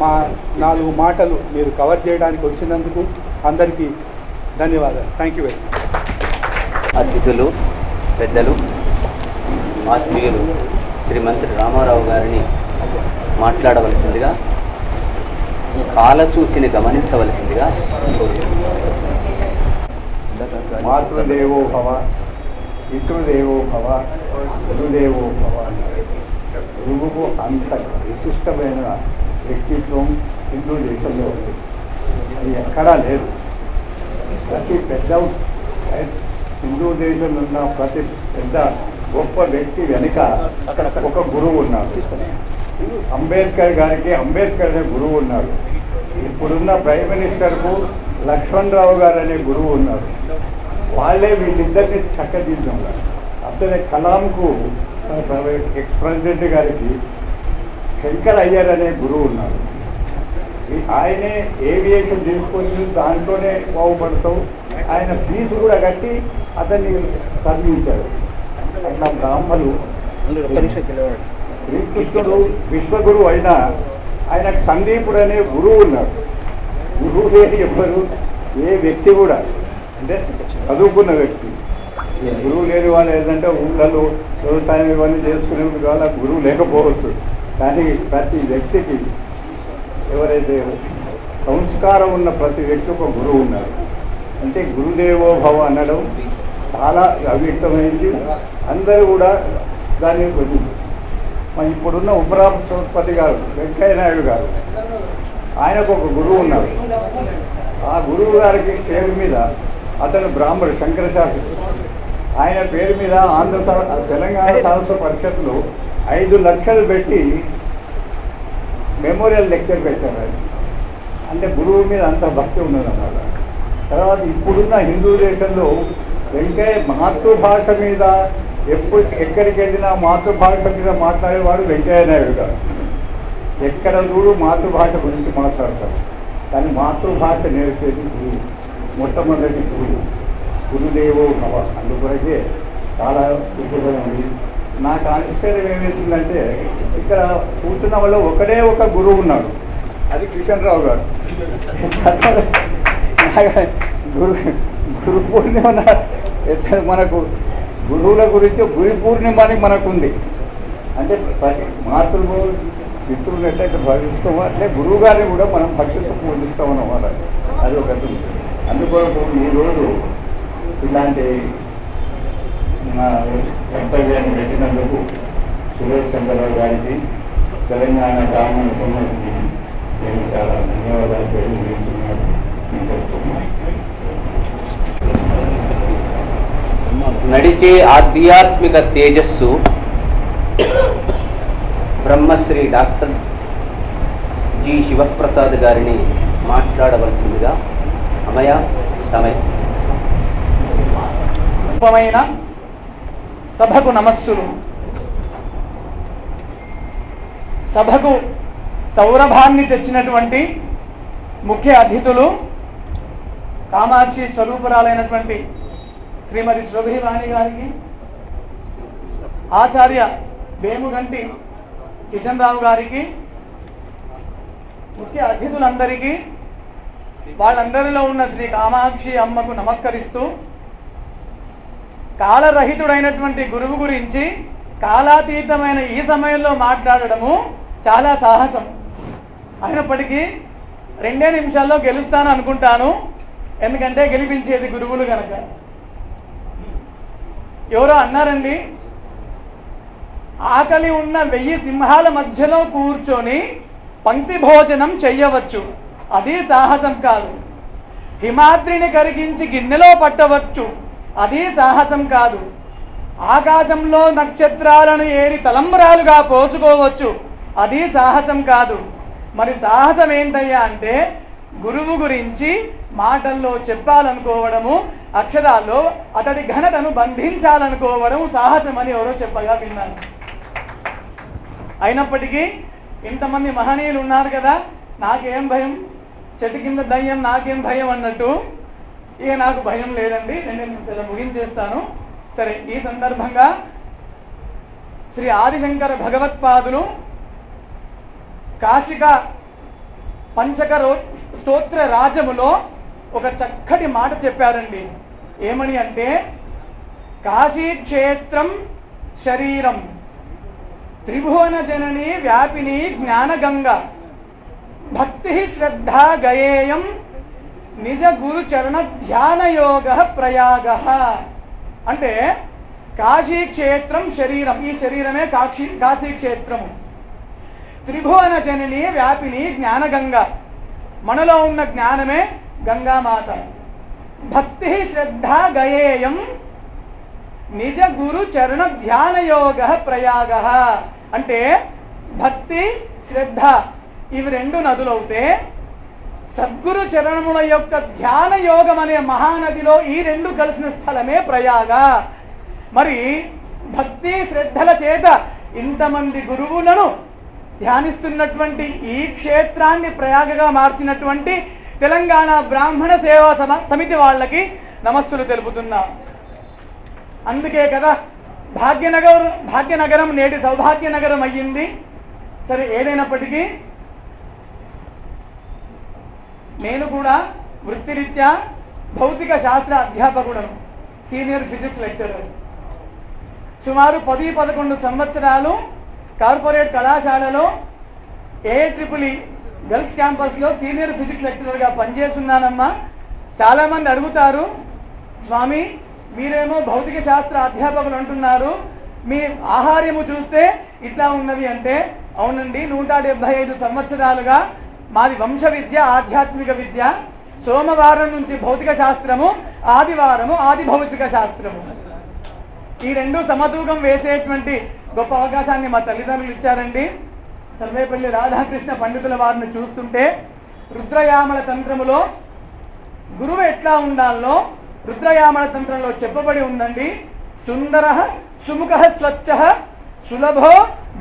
[SPEAKER 4] మా 4 మాటలు మీరు కవర్ చేయడానికి వచ్చినందుకు అందరికీ ధన్యవాదాలు. Thank you very much.
[SPEAKER 1] అతిథులు, పెద్దలు, ఆత్మీయులు శ్రీ మంత్రి రామారావు గారిని మాట్లాడవలసిందిగా, కాలసూచిని గమనించవలసిందిగా.
[SPEAKER 5] మాతృదేవో భవ, పితృదేవో భవ, గురుదేవో భవ. గురువుకు అంత విశిష్టమైన వ్యక్తిత్వం హిందూ దేశంలో ఉంది. అది ఎక్కడా లేదు. ప్రతి పెద్ద హిందూ దేశంలో ఉన్న ప్రతి పెద్ద గొప్ప వ్యక్తి వెనుక ఒక గురువు ఉన్నారు. అంబేద్కర్ గారికి అంబేద్కర్ అనే గురువు ఉన్నారు. ఇప్పుడున్న ప్రైమ్ మినిస్టర్కు లక్ష్మణ్ రావు గారు అనే గురువు ఉన్నారు. వాళ్ళే వీళ్ళిద్దరిని చక్కదిద్దాం. అతనే కలాంకు ఎక్స్ ప్రెసిడెంట్ గారికి శంకర్ అయ్యర్ అనే గురువు ఉన్నారు. ఆయనే ఏవియేషన్ తీసుకొని దాంట్లోనే బాగుపడతాం. ఆయన ఫీజు కూడా కట్టి అతన్ని చదివించారు. అట్లా బ్రాహ్మణులు శ్రీకృష్ణుడు విశ్వగురువు అయినా ఆయనకు సందీపుడు అనే గురువు ఉన్నారు. గురువు లేని ఎవరు ఏ వ్యక్తి కూడా, అంటే చదువుకున్న వ్యక్తి. గురువు లేని వాళ్ళు ఏదంటే ఊళ్ళలో వ్యవసాయం ఇవన్నీ చేసుకునే వాళ్ళ గురువు లేకపోవచ్చు. కానీ ప్రతి వ్యక్తికి ఎవరైతే సంస్కారం ఉన్న ప్రతి వ్యక్తి ఒక గురువు ఉన్నారు. అంటే గురుదేవో భవ అనడం చాలా అవ్యక్తమైంది. అందరూ కూడా దాన్ని ఇప్పుడున్న ఉపరాష్ట్రపతి గారు వెంకయ్య నాయుడు గారు, ఆయనకు ఒక గురువు ఉన్నారు. ఆ గురువు గారికి పేరు మీద అతను బ్రాహ్మణుడు శంకర శాస్త్రి. ఆయన పేరు మీద తెలంగాణ సారస్వత పరిషత్లో 5 లక్షలు పెట్టి మెమోరియల్ లెక్చర్ పెట్టారు. ఆయన అంటే గురువు మీద అంత భక్తి ఉన్నదన్నమాట. తర్వాత ఇప్పుడున్న హిందూ దేశంలో వెంకయ్య మాతృభాష మీద ఎక్కడికి వెళ్ళినా మాతృభాష మీద మాట్లాడేవాడు వెంకయ్య నాయుడు గారు. ఎక్కడ చూడు మాతృభాష గురించి మాట్లాడతారు. కానీ మాతృభాష నేర్పేది గురువు, మొట్టమొదటి గురువు. గురుదేవో భవ. అందుకొరకే చాలా ఉపయోగమైంది. నాకు ఆశ్చర్యం ఏమేసిందంటే ఇక్కడ కూర్చున్న వాళ్ళు ఒకడే ఒక గురువు ఉన్నాడు, అది కిషన్ రావు గారు. గురు పూర్ణిమ మనకు గురువుల గురించి గురి పూర్ణిమ అని మనకుంది. అంటే ప్రతి మాతృలు పితృలు ఎట్లయితే భావిస్తామో అట్లే గురువు గారిని కూడా మనం భక్తితో పూజిస్తామన్నమాట. అది ఒక అందుకొరకు ఈరోజు ఇలాంటి నా కర్తవ్యాన్ని పెట్టినందుకు సురేష్ చంద్రరావు గారికి తెలంగాణ గ్రామీణ సమాజానికి నేను చాలా ధన్యవాదాలు తెలియజేస్తున్నాను.
[SPEAKER 1] నడిచే ఆధ్యాత్మిక తేజస్సు బ్రహ్మశ్రీ డాక్టర్ జి శివప్రసాద్ గారిని మాట్లాడవలసిందిగా సమయం.
[SPEAKER 6] గొప్పమైన సభకు నమస్సులు. సభకు సౌరభాన్ని తెచ్చినటువంటి ముఖ్య అతిథులు కామాక్షి స్వరూపురాలైనటువంటి శ్రీమతి సురభివాణి గారికి, ఆచార్య వేముగంటి కిషన్ రావు గారికి, ముఖ్య అతిథులందరికీ వాళ్ళందరిలో ఉన్న శ్రీ కామాక్షి అమ్మకు నమస్కరిస్తూ, కాలరహితుడైనటువంటి గురువు గురించి కాలాతీతమైన ఈ సమయంలో మాట్లాడడము చాలా సాహసం. అయినప్పటికీ 2 నిమిషాల్లో గెలుస్తాను అనుకుంటాను, ఎందుకంటే గెలిపించేది గురువులు కనుక. ఎవరో అన్నారండి, ఆకలి ఉన్న 1000 సింహాల మధ్యలో కూర్చొని పంక్తి భోజనం చెయ్యవచ్చు, అది సాహసం కాదు. హిమాద్రిని కరిగించి గిన్నెలో పట్టవచ్చు, అది సాహసం కాదు. ఆకాశంలో నక్షత్రాలను ఏరి తలంబ్రాలుగా పోసుకోవచ్చు, అది సాహసం కాదు. మరి సాహసం ఏంటయ్యా అంటే గురువు గురించి మాటల్లో చెప్పాలనుకోవడము, అక్షరాల్లో అతడి ఘనతను బంధించాలనుకోవడం సాహసం అని ఎవరో చెప్పగా విన్నాను. అయినప్పటికీ ఇంతమంది మహనీయులు ఉన్నారు కదా, నాకేం భయం, చెట్టు కింద దయ్యం నాకేం భయం అన్నట్టు ఇక నాకు భయం లేదండి. 2 నిమిషాలు ముగించేస్తాను. సరే, ఈ సందర్భంగా శ్రీ ఆదిశంకర భగవత్పాదులు కాశిక పంచక స్తోత్ర రాజములో ఒక చక్కటి మాట చెప్పారండి. ఏమని అంటే, కాశీక్షేత్రం శరీరం త్రిభువన జనని వ్యాపిని జ్ఞానగంగ భక్తి శ్రద్ధ గయేయం నిజ గురు చరణ ధ్యాన యోగ ప్రయాగ. అంటే కాశీక్షేత్రం శరీరం, ఈ శరీరమే కాశీక్షేత్రము. త్రిభువన జనని వ్యాపిని జ్ఞానగంగ, మనలో ఉన్న జ్ఞానమే గంగామాత. భక్తి శ్రద్ధ గయేయం నిజ గురు చరణ ధ్యాన యోగ ప్రయాగ. అంటే భక్తి శ్రద్ధ ఇవి 2 నదులవుతే సద్గురు చరణముల యొక్క ధ్యాన యోగం అనే మహానదిలో ఈ 2 కలిసిన స్థలమే ప్రయాగ. మరి భక్తి శ్రద్ధల చేత ఇంతమంది గురువులను ధ్యానిస్తున్నటువంటి ఈ క్షేత్రాన్ని ప్రయాగగా మార్చినటువంటి తెలంగాణ బ్రాహ్మణ సేవా సమితి నమస్సులు తెలుపుతున్నా. అందుకే కదా భాగ్యనగరం నేటి సౌభాగ్యనగరం అయ్యింది. సరే, ఏదైనప్పటికీ నేను కూడా వృత్తిరీత్యా భౌతిక శాస్త్ర అధ్యాపకుడను, సీనియర్ ఫిజిక్స్ లెక్చరర్. సుమారు 10-11 సంవత్సరాలు కార్పొరేట్ కళాశాలలో AIEEE గర్ల్స్ క్యాంపస్లో సీనియర్ ఫిజిక్స్ లెక్చరర్గా పనిచేస్తున్నానమ్మా. చాలామంది అడుగుతారు, స్వామి మీరేమో భౌతిక శాస్త్ర అధ్యాపకులు అంటున్నారు, మీ ఆహార్యము చూస్తే ఇట్లా ఉన్నది అంటే, అవునండి, 175 సంవత్సరాలుగా మాది వంశ విద్య, ఆధ్యాత్మిక విద్య. సోమవారం నుంచి భౌతిక శాస్త్రము, ఆదివారము ఆది భౌతిక శాస్త్రము. ఈ 2 సమతూకం వేసేటువంటి గొప్ప అవకాశాన్ని మా తల్లిదండ్రులు ఇచ్చారండి. సర్వేపల్లి రాధాకృష్ణ పండితుల వారిని చూస్తుంటే రుద్రయామల తంత్రములో గురువు ఎట్లా ఉండాలో రుద్రయామల తంత్రంలో చెప్పబడి ఉందండి. సుందర సుముఖ స్వచ్ఛ సులభో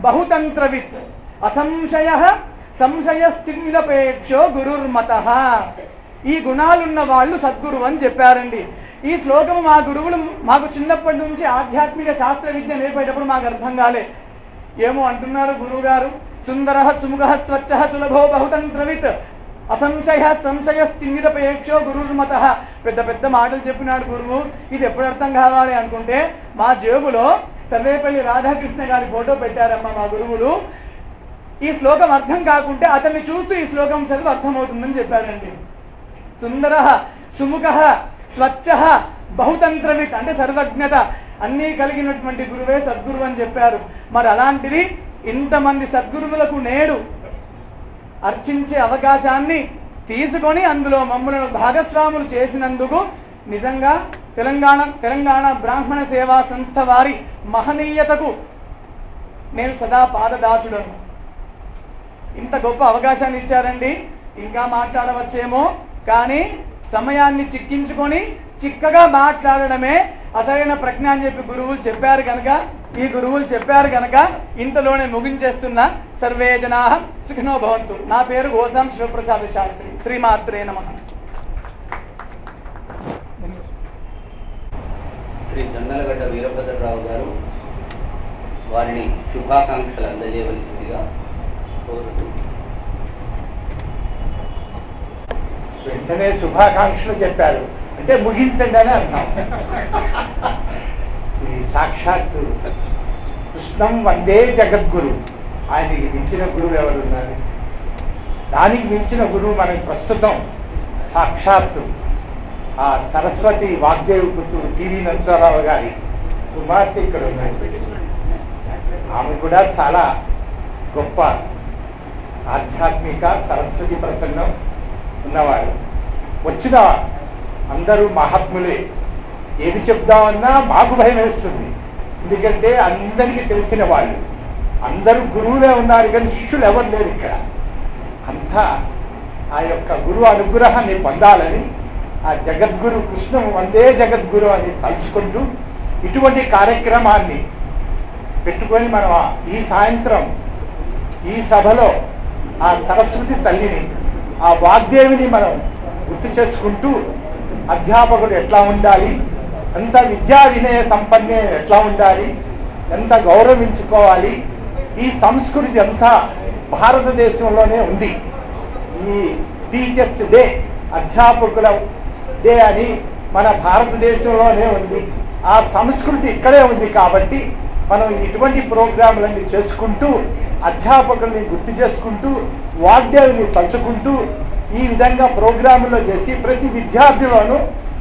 [SPEAKER 6] బహుతంత్రవిత్ అసంశయ సంశయశ్చిన్నిరపేక్షో గురుర్మత. ఈ గుణాలున్న వాళ్ళు సద్గురువు అని చెప్పారండి. ఈ శ్లోకము మా గురువులు మాకు చిన్నప్పటి నుంచి ఆధ్యాత్మిక శాస్త్ర విద్య నేర్పేటప్పుడు మాకు అర్థం కాలే. ఏమో అంటున్నారు గురువు గారు, సుందర సుముఖ స్వచ్ఛ సులభో బహుతంత్రవిత్ అసంశయ సంశయశ్చిన్నిరపేక్షో గురుర్మత. పెద్ద పెద్ద మాటలు చెప్పినాడు గురువు, ఇది ఎప్పుడు అర్థం కావాలి అనుకుంటే మా జేబులో సర్వేపల్లి రాధాకృష్ణ గారి ఫోటో పెట్టారమ్మా మా గురువులు. ఈ శ్లోకం అర్థం కాకుంటే అతన్ని చూస్తూ ఈ శ్లోకం చదివి అర్థమవుతుందని చెప్పారండి. సుందర సుముఖ స్వచ్ఛ బహుతంత్రవిత్ అంటే సర్వజ్ఞత అన్నీ కలిగినటువంటి గురువే సద్గురువు అని చెప్పారు. మరి అలాంటిది ఇంతమంది సద్గురువులకు నేడు అర్చించే అవకాశాన్ని తీసుకొని అందులో మమ్మల్ని భాగస్వాములు చేసినందుకు నిజంగా తెలంగాణ బ్రాహ్మణ సేవా సంస్థ వారి మహనీయతకు నేను సదా పాదదాసుడను. ఇంత గొప్ప అవకాశాన్ని ఇచ్చారండి. ఇంకా మాట్లాడవచ్చేమో, కానీ సమయాన్ని చిక్కించుకొని చిక్కగా మాట్లాడడమే అసలైన ప్రజ్ఞ అని చెప్పి ఈ గురువులు చెప్పారు కనుక ఇంతలోనే ముగించేస్తున్నా. సర్వే జనాః సుఖినో భవంతు. నా పేరు గోసాం శివప్రసాద శాస్త్రి. శ్రీమాత్రే నమః.
[SPEAKER 1] శ్రీ జొన్నలగడ్డ వీరభద్రరావు గారు వారిని శుభాకాంక్షలు అందజేయవలసిందిగా కోరుతూ.
[SPEAKER 7] వెంటనే శుభాకాంక్షలు చెప్పారు అంటే ముగించండి అని అర్థం. ఇది సాక్షాత్తు కృష్ణం వందే జగద్గురు. ఆయనకి మించిన గురువు ఎవరున్నారు? దానికి మించిన గురువు మనకి ప్రస్తుతం సాక్షాత్తు ఆ సరస్వతి వాగ్దేవి పుత్రుడు పివి నరసింహారావు గారి కుమార్తె ఇక్కడ ఉన్నారు. ఆమె కూడా చాలా గొప్ప ఆధ్యాత్మిక సరస్వతి ప్రసన్నం ఉన్నవారు. వచ్చిన అందరూ మహాత్ములే. ఏది చెప్దామన్నా మాకు భయం వేస్తుంది, ఎందుకంటే అందరికీ తెలిసిన వాళ్ళు అందరూ గురువులే ఉన్నారు, కానీ శిష్యులు ఎవరు లేరు ఇక్కడ. అంతా ఆ యొక్క గురువు అనుగ్రహాన్ని పొందాలని ఆ జగద్గురు కృష్ణం వందే జగద్గురు అని తలుచుకుంటూ ఇటువంటి కార్యక్రమాన్ని పెట్టుకొని మనం ఈ సాయంత్రం ఈ సభలో ఆ సరస్వతి తల్లిని ఆ వాగ్దేవిని మనం గుర్తు చేసుకుంటూ అధ్యాపకుడు ఎట్లా ఉండాలి, ఎంత విద్యా వినయ సంపన్నే ఎట్లా ఉండాలి, ఎంత గౌరవించుకోవాలి, ఈ సంస్కృతి అంతా భారతదేశంలోనే ఉంది. ఈ టీచర్స్ డే అధ్యాపకుల డే అని మన భారతదేశంలోనే ఉంది. ఆ సంస్కృతి ఇక్కడే ఉంది కాబట్టి మనం ఇటువంటి ప్రోగ్రాంలన్నీ చేసుకుంటూ అధ్యాపకుల్ని గుర్తు చేసుకుంటూ వాగ్దేవిని తలుచుకుంటూ ఈ విధంగా ప్రోగ్రాములో చేసి ప్రతి విద్యార్థిలోనూ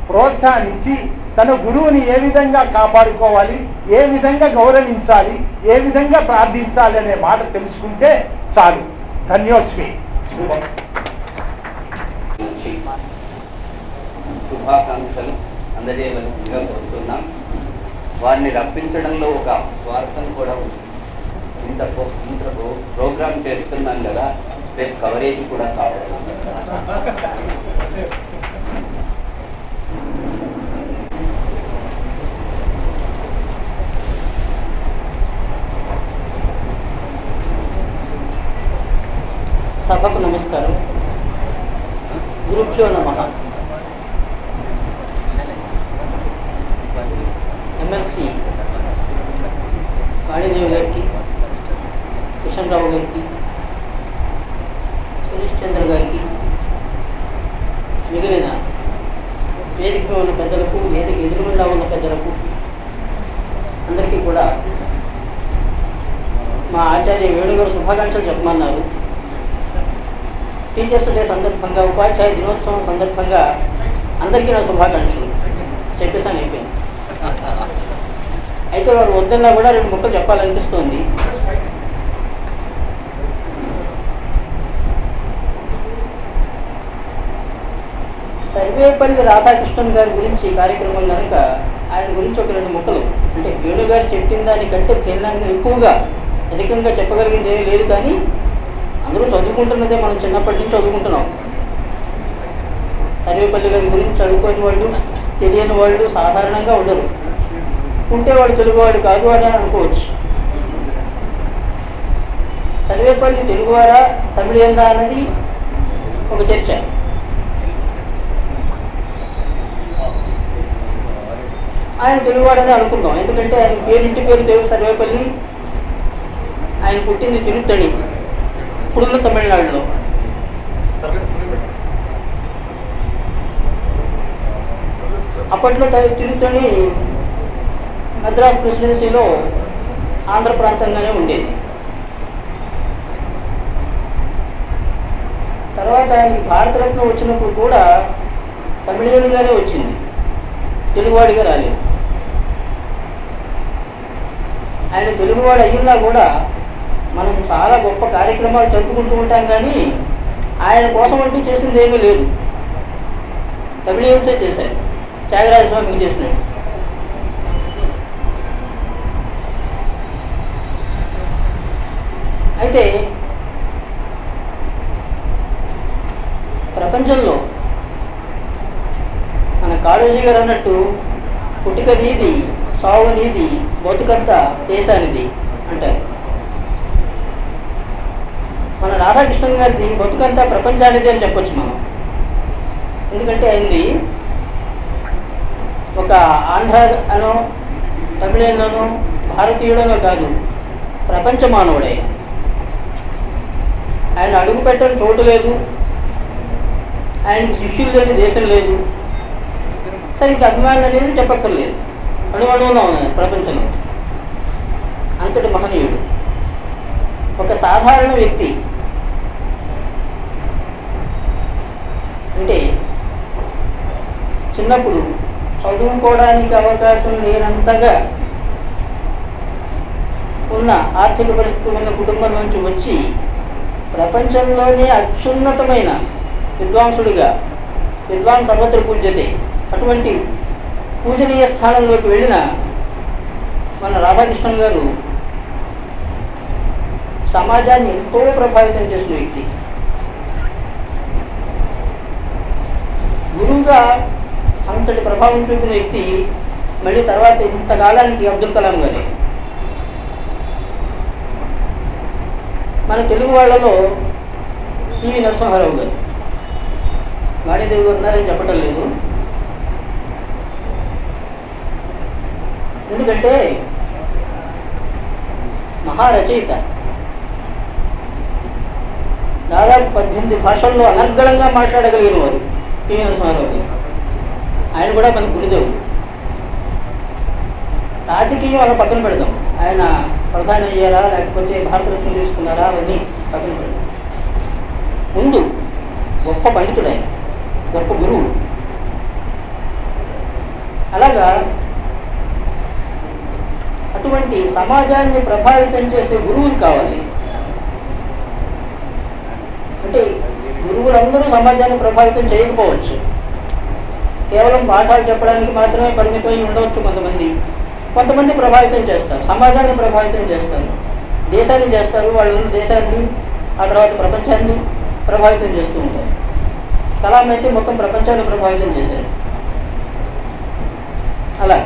[SPEAKER 7] ప్రోత్సాహించి తన గురువుని ఏ విధంగా కాపాడుకోవాలి, ఏ విధంగా గౌరవించాలి, ఏ విధంగా ప్రార్థించాలి అనే మాట తెలుసుకుంటే చాలు. ధన్యోస్మి.
[SPEAKER 1] శుభాకాంక్షలు అందజేయవలసిందిగా కోరుతున్నాం. వారిని రప్పించడంలో ఒక స్వార్థం కూడా ఉంది. ఇంత ప్రోగ్రాం చేస్తున్నాం కదా, రేపు కవరేజ్ కూడా కావాలి.
[SPEAKER 8] సభకు నమస్కారం. గురుభ్యో నమః. ఎమ్మెల్సీ కాళీదేవి గారికి, కిషన్ రావు గారికి, సురేష్ చంద్ర గారికి, మిగిలిన వేదికలో ఉన్న పెద్దలకు, వేదిక ఎదురుగుండా ఉన్న పెద్దలకు అందరికీ కూడా మా ఆచార్య వేణుగారు శుభాకాంక్షలు చెప్పమన్నారు. టీచర్స్ డే సందర్భంగా, ఉపాధ్యాయ దినోత్సవం సందర్భంగా అందరికీ నా శుభాకాంక్షలు చెప్పేసాను, అయిపోయింది. అయితే వారు వద్దన్నా కూడా 2 ముక్కలు చెప్పాలనిపిస్తోంది. సర్వేపల్లి రాధాకృష్ణన్ గారి గురించి కార్యక్రమం కనుక ఆయన గురించి ఒక 2 ముక్కలు, అంటే వేణుగారు చెప్పిన దానికంటే భిన్నంగా ఎక్కువగా అధికంగా చెప్పగలిగింది ఏమీ లేదు. కానీ అందరూ చదువుకుంటున్నదే, మనం చిన్నప్పటి నుంచి చదువుకుంటున్నాం. సర్వేపల్లి గారి గురించి చదువుకోని వాళ్ళు, తెలియని వాళ్ళు సాధారణంగా ఉండరు. ఉంటే వాడు తెలుగువాడు కాదు అని అనుకోవచ్చు. సర్వేపల్లి తెలుగువారా తమిళేందా అన్నది ఒక చర్చ. ఆయన తెలుగువాడని అనుకుందాం, ఎందుకంటే ఆయన ఇంటి పేరు తెలుగు సర్వేపల్లి, ఆయన పుట్టింది తిరుత్తణి, ఇప్పుడున్న తమిళనాడులో. అప్పట్లో తిరుగుతూనే మద్రాస్ ప్రెసిడెన్సీలో ఆంధ్ర ప్రాంతంగానే ఉండేది. తర్వాత ఈ భారతరత్న వచ్చినప్పుడు కూడా తమిళియన్గానే వచ్చింది, తెలుగువాడిగా రాలేదు. ఆయన తెలుగువాడు అయ్యున్నా కూడా మనం చాలా గొప్ప కార్యక్రమాలు జరుపుకుంటూ ఉంటాం, కానీ ఆయన కోసం అంటూ చేసింది ఏమీ లేదు. తమిళియన్సే చేశారు, త్యాగరాజస్వామికి చేసినట్టు. అయితే ప్రపంచంలో మన కాళోజీ గారు అన్నట్టు పుట్టుక నీది, సావు నీది, బతుకంతా దేశానిది అంటారు. మన రాధాకృష్ణన్ గారిది బతుకంతా ప్రపంచానిది అని చెప్పొచ్చు మనం. ఎందుకంటే ఆయనది ఒక ఆంధ్ర అనో తమిళనో భారతీయుడనో కాదు, ప్రపంచ మానవుడే. ఆయన అడుగు పెట్టని చోటు లేదు, ఆయనకి శిష్యులు లేని దేశం లేదు. సరే, ఇంక అభిమానులు అనేది చెప్పక్కర్లేదు, అణువణువులో ఉన్నాయి ప్రపంచంలో. అంతటి మహనీయుడు, ఒక సాధారణ వ్యక్తి. అంటే చిన్నప్పుడు చదువుకోవడానికి అవకాశం లేనంతగా ఉన్న ఆర్థిక పరిస్థితి ఉన్న కుటుంబం నుంచి వచ్చి ప్రపంచంలోనే అత్యున్నతమైన విద్వాంసుడిగా, విద్వాన్ సర్వత్ర పూజ్యతే, అటువంటి పూజనీయ స్థానంలోకి వెళ్ళిన మన రాధాకృష్ణన్ గారు సమాజాన్ని ఎంతో ప్రభావితం చేసిన వ్యక్తి. గురువుగా అంతటి ప్రభావం చూపిన వ్యక్తి మళ్ళీ తర్వాత ఇంతకాలానికి అబ్దుల్ కలాం గారే. మన తెలుగు వాళ్ళలో పివి నరసింహారావు గారు, వాణిదేవి గారు ఉన్నారని చెప్పటం లేదు, ఎందుకంటే మహారచయిత. దాదాపు 18 భాషల్లో అనర్గళంగా మాట్లాడగలిగిన వారు పివి నరసింహారావు గారు. ఆయన కూడా మనకు గురుదేవుడు. రాజకీయం అలా పక్కన పెడదాం, ఆయన ప్రధాని అయ్యారా లేకపోతే భారతరత్న తీసుకున్నారా అవన్నీ పక్కన పెడదాం. ముందు గొప్ప పండితుడు ఆయన, గొప్ప గురువు. అలాగా అటువంటి సమాజాన్ని ప్రభావితం చేసే గురువులు కావాలి. అంటే గురువులందరూ సమాజాన్ని ప్రభావితం చేయకపోవచ్చు, కేవలం పాఠాలు చెప్పడానికి మాత్రమే పరిమితమై ఉండవచ్చు. కొంతమంది ప్రభావితం చేస్తారు, సమాజాన్ని ప్రభావితం చేస్తారు, దేశాన్ని చేస్తారు. వాళ్ళు దేశాన్ని, ఆ తర్వాత ప్రపంచాన్ని ప్రభావితం చేస్తూ ఉంటారు. కలాం అయితే మొత్తం ప్రపంచాన్ని ప్రభావితం చేశారు. అలా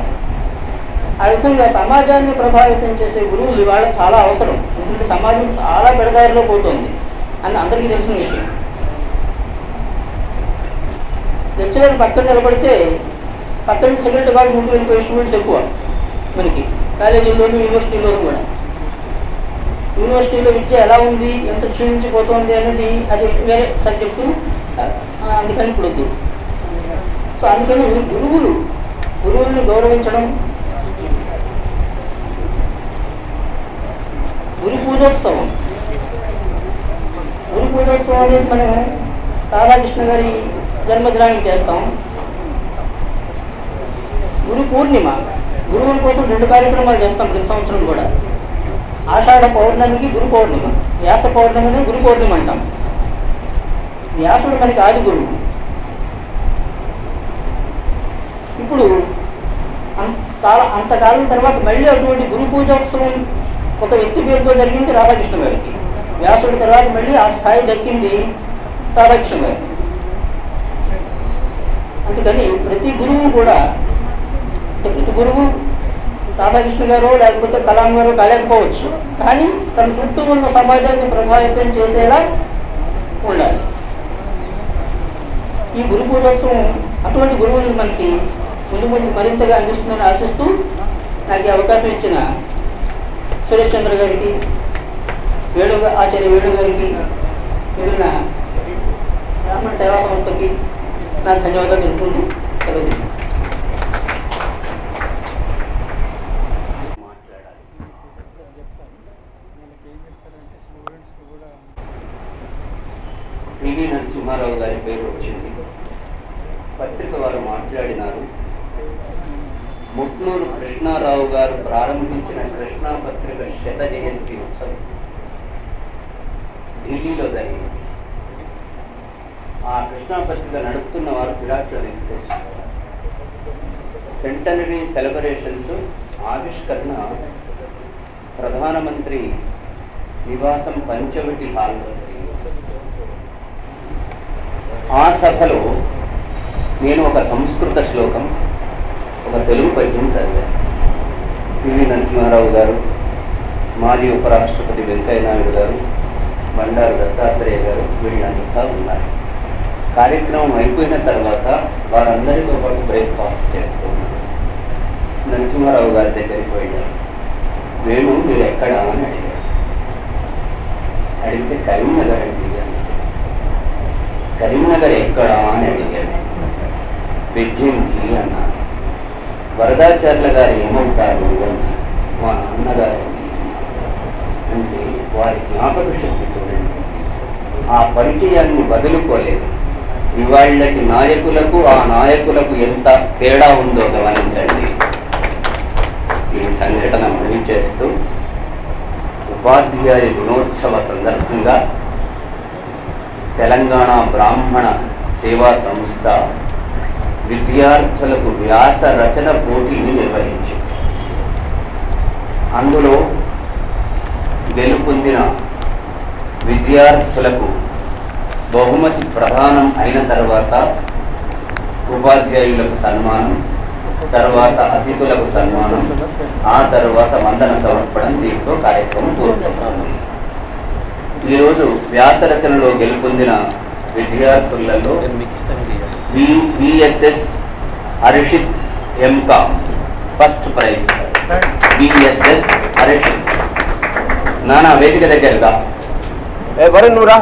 [SPEAKER 8] ఆ విధంగా సమాజాన్ని ప్రభావితం చేసే గురువులు ఇవాళ చాలా అవసరం. ఎందుకంటే సమాజం చాలా పెడదారిలో పోతుంది అని అందరికీ తెలిసిన విషయం. లెక్చరర్ పక్కన నిలబడితే పక్కన నుంచి సిగరెట్ కాల్చి ముందు వెళ్ళిపోయే స్టూడెంట్స్ ఎక్కువ మనకి కాలేజీల్లోనూ యూనివర్సిటీలోనూ కూడా. యూనివర్సిటీలో విద్య ఎలా ఉంది, ఎంత క్షీణించిపోతుంది అనేది అది వేరే సబ్జెక్టు, అందుకని ఇప్పుడు వద్దు. సో అందుకని గురువుల్ని గౌరవించడం, గురు పూజోత్సవం అనేది మనం రాధాకృష్ణ గారి జన్మదినానికి చేస్తాం. గురు పూర్ణిమ, గురువుల కోసం 2 కార్యక్రమాలు చేస్తాం ప్రతి సంవత్సరం కూడా. ఆషాఢ పౌర్ణమికి గురు పౌర్ణిమ, వ్యాస పౌర్ణమిని గురు పౌర్ణిమ అంటాం. వ్యాసుడు మనకి ఆది గురువు. ఇప్పుడు అంతకాలం తర్వాత మళ్ళీ అటువంటి గురు పూజోత్సవం ఒక వ్యక్తి పేరుతో జరిగింది రాధాకృష్ణ గారికి. వ్యాసుడి తర్వాత మళ్ళీ ఆ స్థాయి దక్కింది రాధాకృష్ణ గారికి. అందుకని ప్రతి గురువు కూడా, ప్రతి గురువు రాధాకృష్ణ గారు లేకపోతే కలాం గారు కాలేకపోవచ్చు, కానీ తన చుట్టూ ఉన్న సమాజాన్ని ప్రభావితం చేసేలా ఉండాలి. ఈ గురు పూజోత్సవం అటువంటి గురువులను మనకి ముందు మరింతగా అందిస్తుందని ఆశిస్తూ నాకు ఈ అవకాశం ఇచ్చిన సురేష్ చంద్ర గారికి, ఆచార్య వేణు గారికి, మిగిలిన బ్రాహ్మణ సేవా సంస్థకి నా ధన్యవాదాలు తెలుపుకుంటూ సెలవు.
[SPEAKER 1] పివి నరసింహారావు గారి పేరు వచ్చింది. పత్రిక వారు మాట్లాడినారు. ముట్నూరు కృష్ణారావు గారు ప్రారంభించిన కృష్ణా పత్రిక 100వ జయంతి ఉత్సవం ఢిల్లీలో జరిగింది. ఆ కృష్ణా పత్రిక నడుపుతున్న వారు విరాట్ వెంకటేష్. సెంటనరీ సెలబ్రేషన్స్ ఆవిష్కరణ ప్రధానమంత్రి నివాసం పంచవటి హాల్లో. ఆ సభలో నేను ఒక సంస్కృత శ్లోకం, ఒక తెలుగు పద్యం చదివాను. పివి నరసింహారావు గారు, మాజీ ఉపరాష్ట్రపతి వెంకయ్య నాయుడు గారు, బండారు దత్తాత్రేయ గారు వీళ్ళంతా ఉన్నారు. కార్యక్రమం అయిపోయిన తర్వాత వారందరితో పాటు బ్రేక్ఫాస్ట్ చేస్తూ ఉన్నారు. నరసింహారావు గారి దగ్గరికి పోయారు. వేణు మీరు ఎక్కడా అని అడిగారు. అడిగితే కరీంనగర్ అండి. కరీంనగర్ ఎక్కడా అని అడిగారు. బెజ్జింకి అన్నారు. వరదాచార్యుల గారు ఏమవుతారు అని మా నాన్నగారు అంటే వారి జ్ఞాపక శక్తి చూడండి. ఆ పరిచయాన్ని వదులుకోలేదు. ఇవాళ్ళకి నాయకులకు ఆ నాయకులకు ఎంత తేడా ఉందో గమనించండి. ఈ సంఘటన మనవి చేస్తూ ఉపాధ్యాయ దినోత్సవ సందర్భంగా తెలంగాణ బ్రాహ్మణ సేవా సంస్థ విద్యార్థులకు వ్యాస రచన పోటీని నిర్వహించింది. అందులో గెలుపొందిన విద్యార్థులకు బహుమతి ప్రదానం అయిన తర్వాత ఉపాధ్యాయులకు సన్మానం, తర్వాత అతిథులకు సన్మానం, ఆ తర్వాత వందన సమర్పణ, దీంతో కార్యక్రమం పూర్తవుతుంది. ఈరోజు వ్యాస రచనలో గెలుపొందిన విద్యార్థులలో VSS Harshit MCom first prize. VSS Harshit. నానా వేదిక దగ్గరగా
[SPEAKER 9] వరుణ్ నువ్వు రా,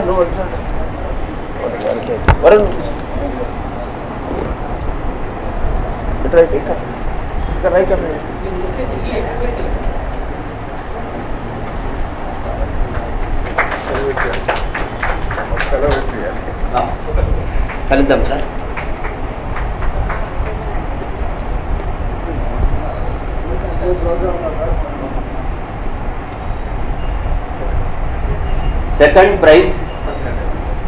[SPEAKER 9] వరుణ్
[SPEAKER 1] కలుద్దాం సార్. సెకండ్ ప్రైజ్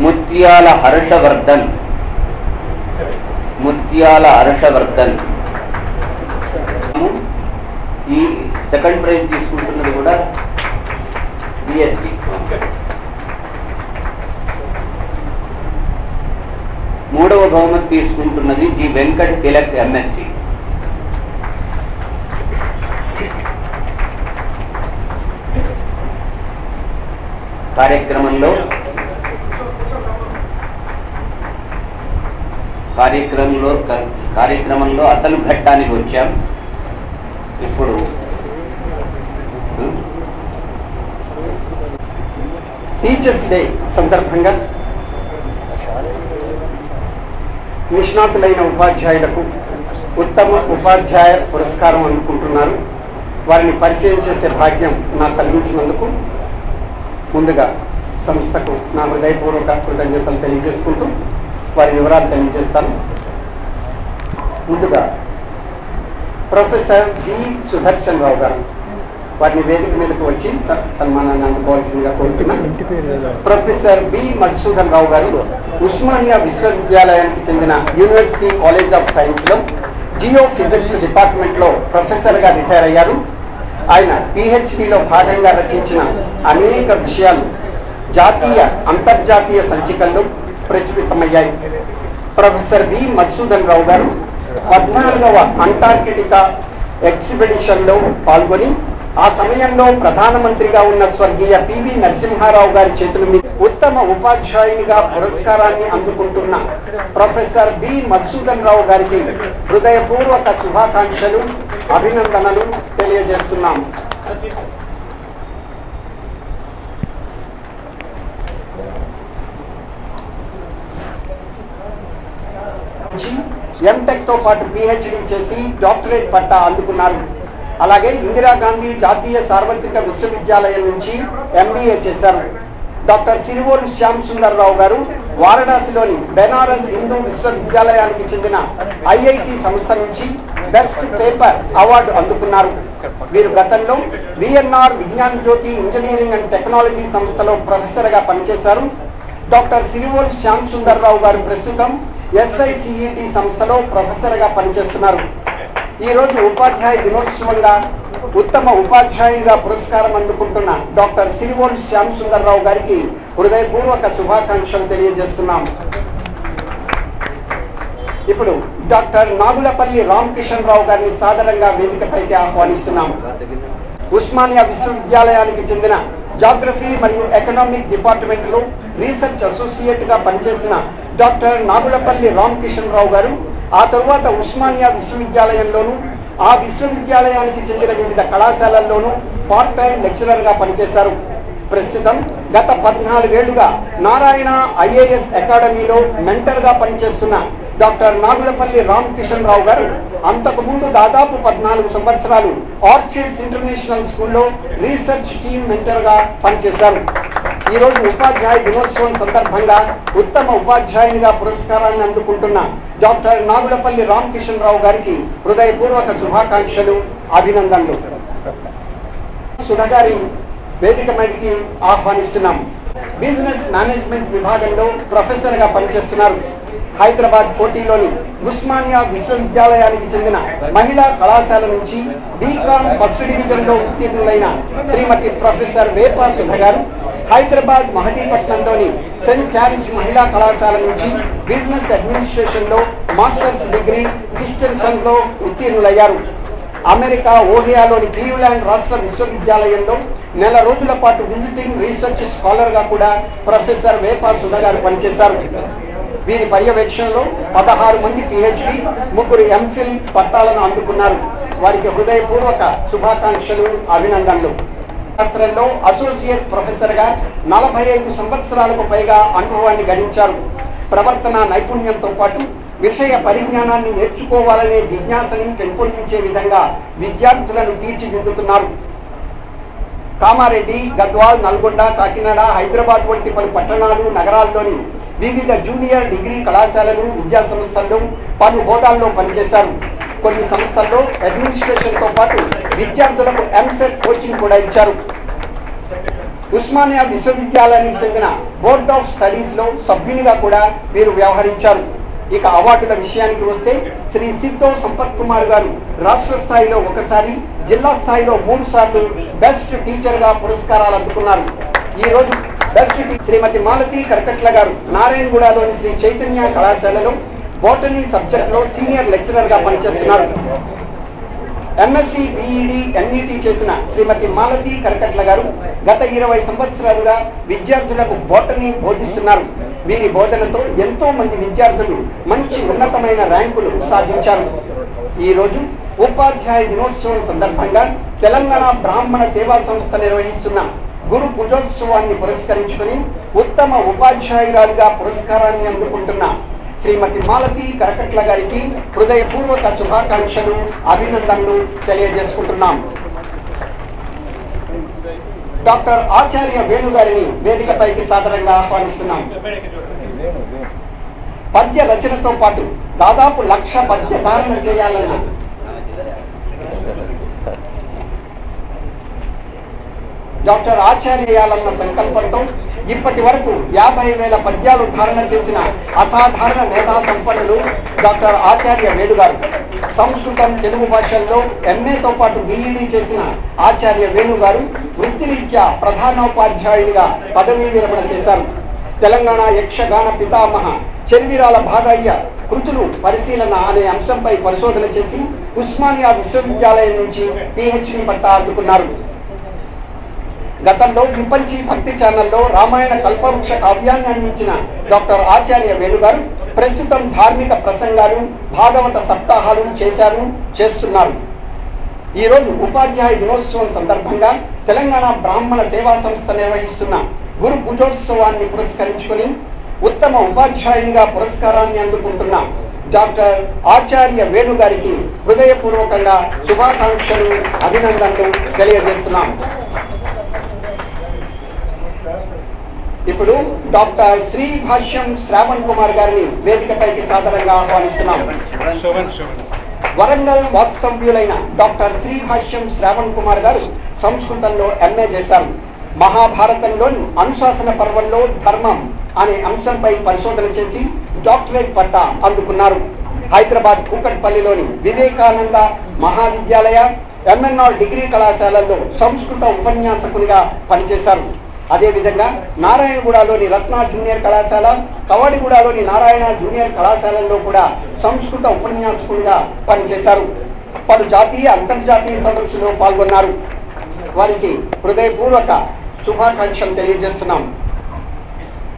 [SPEAKER 1] ముత్యాల హర్షవర్ధన్. ఈ సెకండ్ ప్రైజ్ తీసుకుంటున్నది కూడా BSc. మూడవ బహుమతి తీసుకుంటున్నది జి వెంకట్ తిలక్ MSc. కార్యక్రమంలో అసలు ఘట్టానికి వచ్చాం. ఇప్పుడు
[SPEAKER 10] టీచర్స్ డే సందర్భంగా నిష్ణాతులైన ఉపాధ్యాయులకు ఉత్తమ ఉపాధ్యాయ పురస్కారం అందుకుంటున్నారు. వారిని పరిచయం చేసే భాగ్యం నాకు కలిగించినందుకు ముందుగా సంస్థకు నా హృదయపూర్వక కృతజ్ఞతలు తెలియజేసుకుంటూ వారి వివరాలు తెలియజేస్తాను. ముందుగా ప్రొఫెసర్ బి సుదర్శన్ రావు గారు వారిని వేదిక మీదకు వచ్చి సన్మానాన్ని అందుకోవాల్సిందిగా కోరుతున్నాను. ప్రొఫెసర్ బి మధుసూదన్ రావు గారు ఉస్మానియా విశ్వవిద్యాలయానికి చెందిన యూనివర్సిటీ కాలేజ్ ఆఫ్ సైన్స్లో జియో ఫిజిక్స్ డిపార్ట్మెంట్లో ప్రొఫెసర్గా రిటైర్ అయ్యారు. ఆయన PhDలో భాగంగా రచించిన అనేక విషయాలు జాతీయ అంతర్జాతీయ సంచికల్లో ప్రచురితమయ్యాయి. ప్రొఫెసర్ బి మధుసూదన్ రావు గారు 14వ అంటార్కిటికా ఎక్స్పెడిషన్లో పాల్గొని ఆ సమయంలో ప్రధానమంత్రిగా ఉన్న స్వర్గీయ పివి నరసింహారావు గారి చేతుల మీద ఉత్తమ ఉపాధ్యాయునిగా పురస్కారాన్ని అందుకుంటున్న ప్రొఫెసర్ బి మధుసూదన్ రావు గారికి హృదయపూర్వక శుభాకాంక్షలు, అభినందనలు తెలియజేస్తున్నాం. ఎంటెక్తో పాటు PhD చేసి డాక్టరేట్ పట్టా అందుకున్నారు. అలాగే ఇందిరాగాంధీ జాతీయ సార్వత్రిక విశ్వవిద్యాలయం నుంచి MBA చేశారు. డాక్టర్ సిరివోలు శ్యామ్ సుందర్ రావు గారు వారణాసిలోని బెనారస్ హిందూ విశ్వవిద్యాలయానికి చెందిన ఐఐటి సంస్థ నుంచి బెస్ట్ పేపర్ అవార్డు అందుకున్నారు. వీరు గతంలో VNR Vignan Jyothi engineering and technology సంస్థలో ప్రొఫెసర్గా పనిచేశారు. డాక్టర్ సిరివోల్ శ్యామ్ సుందర్రావు గారు ప్రస్తుతం SICET సంస్థలో ప్రొఫెసర్గా పనిచేస్తున్నారు. ఈరోజు ఉపాధ్యాయ దినోత్సవంగా ఉత్తమ ఉపాధ్యాయునిగా పురస్కారం అందుకుంటున్న డాక్టర్ సిరివోల్ శ్యామ్ సుందర్రావు గారికి హృదయపూర్వక శుభాకాంక్షలు తెలియజేస్తున్నాం. ఇప్పుడు డాక్టర్ నాగులపల్లి రామకిషన్ రావు గారిని సాదరంగా వేదికపైకి ఆహ్వానిస్తున్నాం. ఉస్మానియా విశ్వవిద్యాలయానికి చెందిన జాగ్రఫీ మరియు ఎకనామిక్ డిపార్ట్మెంట్లో రీసెర్చ్ అసోసియేట్గా పనిచేసిన డాక్టర్ నాగులపల్లి రామకిషన్ రావు గారు ఆ తరువాత ఉస్మానియా విశ్వవిద్యాలయంలోనూ ఆ విశ్వవిద్యాలయానికి చెందిన వివిధ కళాశాలల్లోనూ పార్ట్ టైం లెక్చరర్గా పనిచేశారు. ప్రస్తుతం గత 14 ఏళ్లుగా నారాయణ IAS అకాడమీలో మెంటర్గా పనిచేస్తున్న డాక్టర్ నాగులపల్లి రామకిషన్ రావు గారు అంతకుముందు దాదాపు 14 సంవత్సరాలు ఆర్చిడ్స్ ఇంటర్నేషనల్ స్కూల్లో రీసెర్చ్ టీమ్ మెంటర్గా పనిచేశారు. ఈరోజు ఉపాధ్యాయ దినోత్సవం సందర్భంగా ఉత్తమ ఉపాధ్యాయునిగా పురస్కారాన్ని అందుకుంటున్న డాక్టర్ నాగులపల్లి రామకిషన్ రావు గారికి హృదయపూర్వక శుభాకాంక్షలు, అభినందనలు. సుధగారి వేదిక మీదకి ఆహ్వానిస్తున్నాం. బిజినెస్ మేనేజ్మెంట్ విభాగంలో ప్రొఫెసర్గా పనిచేస్తున్నారు. హైదరాబాద్ కోటిలోని ఉస్మానియా విశ్వవిద్యాలయానికి చెందిన మహిళా కళాశాల నుంచి బీకామ్ ఫస్ట్ డివిజన్లో ఉత్తీర్ణులైన శ్రీమతి ప్రొఫెసర్ వేపా సుధ గారు హైదరాబాద్ మహదీపట్నంలోని సెయింట్ క్యాన్స్ మహిళా కళాశాల నుంచి బిజినెస్ అడ్మినిస్ట్రేషన్లో మాస్టర్స్ డిగ్రీ డిస్టెన్షన్లో ఉత్తీర్ణులయ్యారు. అమెరికా ఓహియాలోని క్లీవ్లాండ్ రాష్ట్ర విశ్వవిద్యాలయంలో నెల రోజుల పాటు విజిటింగ్ రీసెర్చ్ స్కాలర్గా కూడా ప్రొఫెసర్ వేపా సుధ గారు పనిచేశారు. వీరి పర్యవేక్షణలో 16 మంది PhD, 3 MPhil పట్టాలను అందుకున్నారు. వారికి హృదయపూర్వక శుభాకాంక్షలు, అభినందనలు. శాస్త్రంలో అసోసియేట్ ప్రొఫెసర్గా 45 సంవత్సరాలకు పైగా అనుభవాన్ని గడించారు. ప్రవర్తన నైపుణ్యంతో పాటు విషయ పరిజ్ఞానాన్ని నేర్చుకోవాలనే జిజ్ఞాసని పెంపొందించే విధంగా విద్యార్థులను తీర్చిదిద్దుతున్నారు. కామారెడ్డి, గద్వాల్, నల్గొండ, కాకినాడ, హైదరాబాద్ వంటి పలు పట్టణాలు, నగరాల్లోని వివిధ జూనియర్ డిగ్రీ కళాశాలలు, విద్యా సంస్థల్లో పలు హోదాల్లో పనిచేశారు. కొన్ని సంస్థల్లో అడ్మినిస్ట్రేషన్తో పాటు విద్యార్థులకు ఎంసెట్ కోచింగ్ కూడా ఇచ్చారు. ఉస్మానియా విశ్వవిద్యాలయానికి చెందిన బోర్డ్ ఆఫ్ స్టడీస్లో సభ్యునిగా కూడా వీరు వ్యవహరించారు. ఇక అవార్డుల విషయానికి వస్తే శ్రీ సిద్ధో సంపత్ కుమార్ గారు రాష్ట్ర స్థాయిలో ఒకసారి, జిల్లా స్థాయిలో 3 సార్లు బెస్ట్ టీచర్గా పురస్కారాలు అందుకున్నారు. ఈరోజు బెస్ట్ శ్రీమతి మాలతి కర్కట్ల గారు నారాయణగూడలోని శ్రీ చైతన్య కళాశాలలో బోటనీ సబ్జెక్టులో సీనియర్ లెక్చరర్గా పనిచేస్తున్నారు. MSc, BEd, NET చేసిన శ్రీమతి మాలతి కర్కట్ల గారు గత 20 సంవత్సరాలుగా విద్యార్థులకు బోటనీ బోధిస్తున్నారు. వీరి బోధనతో ఎంతో మంది విద్యార్థులు మంచి ఉన్నతమైన ర్యాంకులు సాధించారు. ఈరోజు ఉపాధ్యాయ దినోత్సవం సందర్భంగా తెలంగాణ బ్రాహ్మణ సేవా సంస్థ నిర్వహిస్తున్న గురు పూజోత్సవాన్ని పురస్కరించుకుని ఉత్తమ ఉపాధ్యాయురాలుగా పురస్కారాన్ని అందుకుంటున్న శ్రీమతి మాలతి కరకట్ల గారికి హృదయపూర్వక శుభాకాంక్షలు, అభినందనలు తెలియజేసుకుంటున్నాం. డాక్టర్ ఆచార్య వేణు గారిని వేదికపైకి సాదరంగా ఆహ్వానిస్తున్నాం. పద్య రచనతో పాటు దాదాపు 1,00,000 పద్య ధారణ చేయాలన్న డాక్టర్ ఆచార్యాలన్న సంకల్పంతో ఇప్పటి వరకు 50,000 పద్యాలు ధారణ చేసిన అసాధారణ మేధా సంపన్నులు డాక్టర్ ఆచార్య వేణు గారు. సంస్కృతం, తెలుగు భాషల్లో MAతో పాటు BEd చేసిన ఆచార్య వేణు గారు వృత్తిరీత్యా ప్రధానోపాధ్యాయునిగా పదవీ విరమణ చేశారు. తెలంగాణ యక్షగాన పితామహ చెర్విరాల భాగయ్య కృతులు పరిశీలన అనే అంశంపై పరిశోధన చేసి ఉస్మానియా విశ్వవిద్యాలయం నుంచి PhD పట్టా అందుకున్నారు. గతంలో విపంచి భక్తి ఛానల్లో రామాయణ కల్పవృక్ష కావ్యాన్ని అందించిన డాక్టర్ ఆచార్య వేణు గారు ప్రస్తుతం ధార్మిక ప్రసంగాలు, భాగవత సప్తాహాలు చేస్తున్నారు. ఈరోజు ఉపాధ్యాయ దినోత్సవం సందర్భంగా తెలంగాణ బ్రాహ్మణ సేవా సంస్థ నిర్వహిస్తున్న గురు పూజోత్సవాన్ని పురస్కరించుకుని ఉత్తమ ఉపాధ్యాయునిగా పురస్కారాన్ని అందుకుంటున్న డాక్టర్ ఆచార్య వేణు గారికి హృదయపూర్వకంగా శుభాకాంక్షలు, అభినందనలు తెలియజేస్తున్నాం. ఇప్పుడు డాక్టర్ శ్రీ భాష్యం శ్రావణ్ కుమార్ గారిని వేదికపైకి సాదరంగా ఆహ్వానిస్తున్నాం. వరంగల్ వాస్తవ్యులైన డాక్టర్ శ్రీ భాష్యం శ్రావణ్ కుమార్ గారు సంస్కృతంలో ఎంఏ చేశారు. మహాభారతంలోని అనుశాసన పర్వంలో ధర్మం అనే అంశంపై పరిశోధన చేసి డాక్టరేట్ పట్టా అందుకున్నారు. హైదరాబాద్ కూకట్పల్లిలోని వివేకానంద మహావిద్యాలయ ఎంఎన్ఆర్ డిగ్రీ కళాశాలల్లో సంస్కృత ఉపన్యాసకునిగా పనిచేశారు. అదేవిధంగా నారాయణగూడలోని రత్న జూనియర్ కళాశాల, కవాడిగూడలోని నారాయణ జూనియర్ కళాశాలల్లో కూడా సంస్కృత ఉపన్యాసకునిగా పనిచేశారు. పలు జాతీయ అంతర్జాతీయ సదస్సులో పాల్గొన్నారు. వారికి హృదయపూర్వక శుభాకాంక్షలు తెలియజేస్తున్నాం.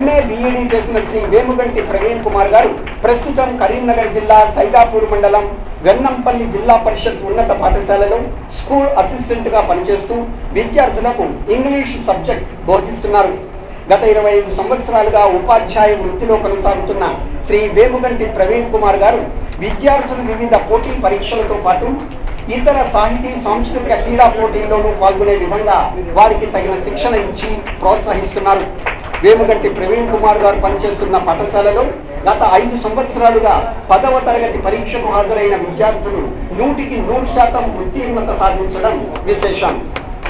[SPEAKER 10] ఎంఏ బిఈడి చేసిన శ్రీ వేముగంటి ప్రవీణ్ కుమార్ గారు ప్రస్తుతం కరీంనగర్ జిల్లా సైదాపూర్ మండలం వెన్నంపల్లి జిల్లా పరిషత్ ఉన్నత పాఠశాలలో స్కూల్ అసిస్టెంట్గా పనిచేస్తూ విద్యార్థులకు ఇంగ్లీష్ సబ్జెక్ట్ బోధిస్తున్నారు. గత 25 సంవత్సరాలుగా ఉపాధ్యాయ వృత్తిలో కొనసాగుతున్న శ్రీ వేముగంటి ప్రవీణ్ కుమార్ గారు విద్యార్థులు వివిధ పోటీ పరీక్షలతో పాటు ఇతర సాహితీ సాంస్కృతిక క్రీడా పోటీల్లోనూ పాల్గొనే విధంగా వారికి తగిన శిక్షణ ఇచ్చి ప్రోత్సహిస్తున్నారు. వేముగంటి ప్రవీణ్ కుమార్ గారు పనిచేస్తున్న పాఠశాలలో గత 5 సంవత్సరాలుగా 10వ తరగతి పరీక్షకు హాజరైన విద్యార్థులు 100% ఉత్తీర్ణత సాధించడం విశేషం.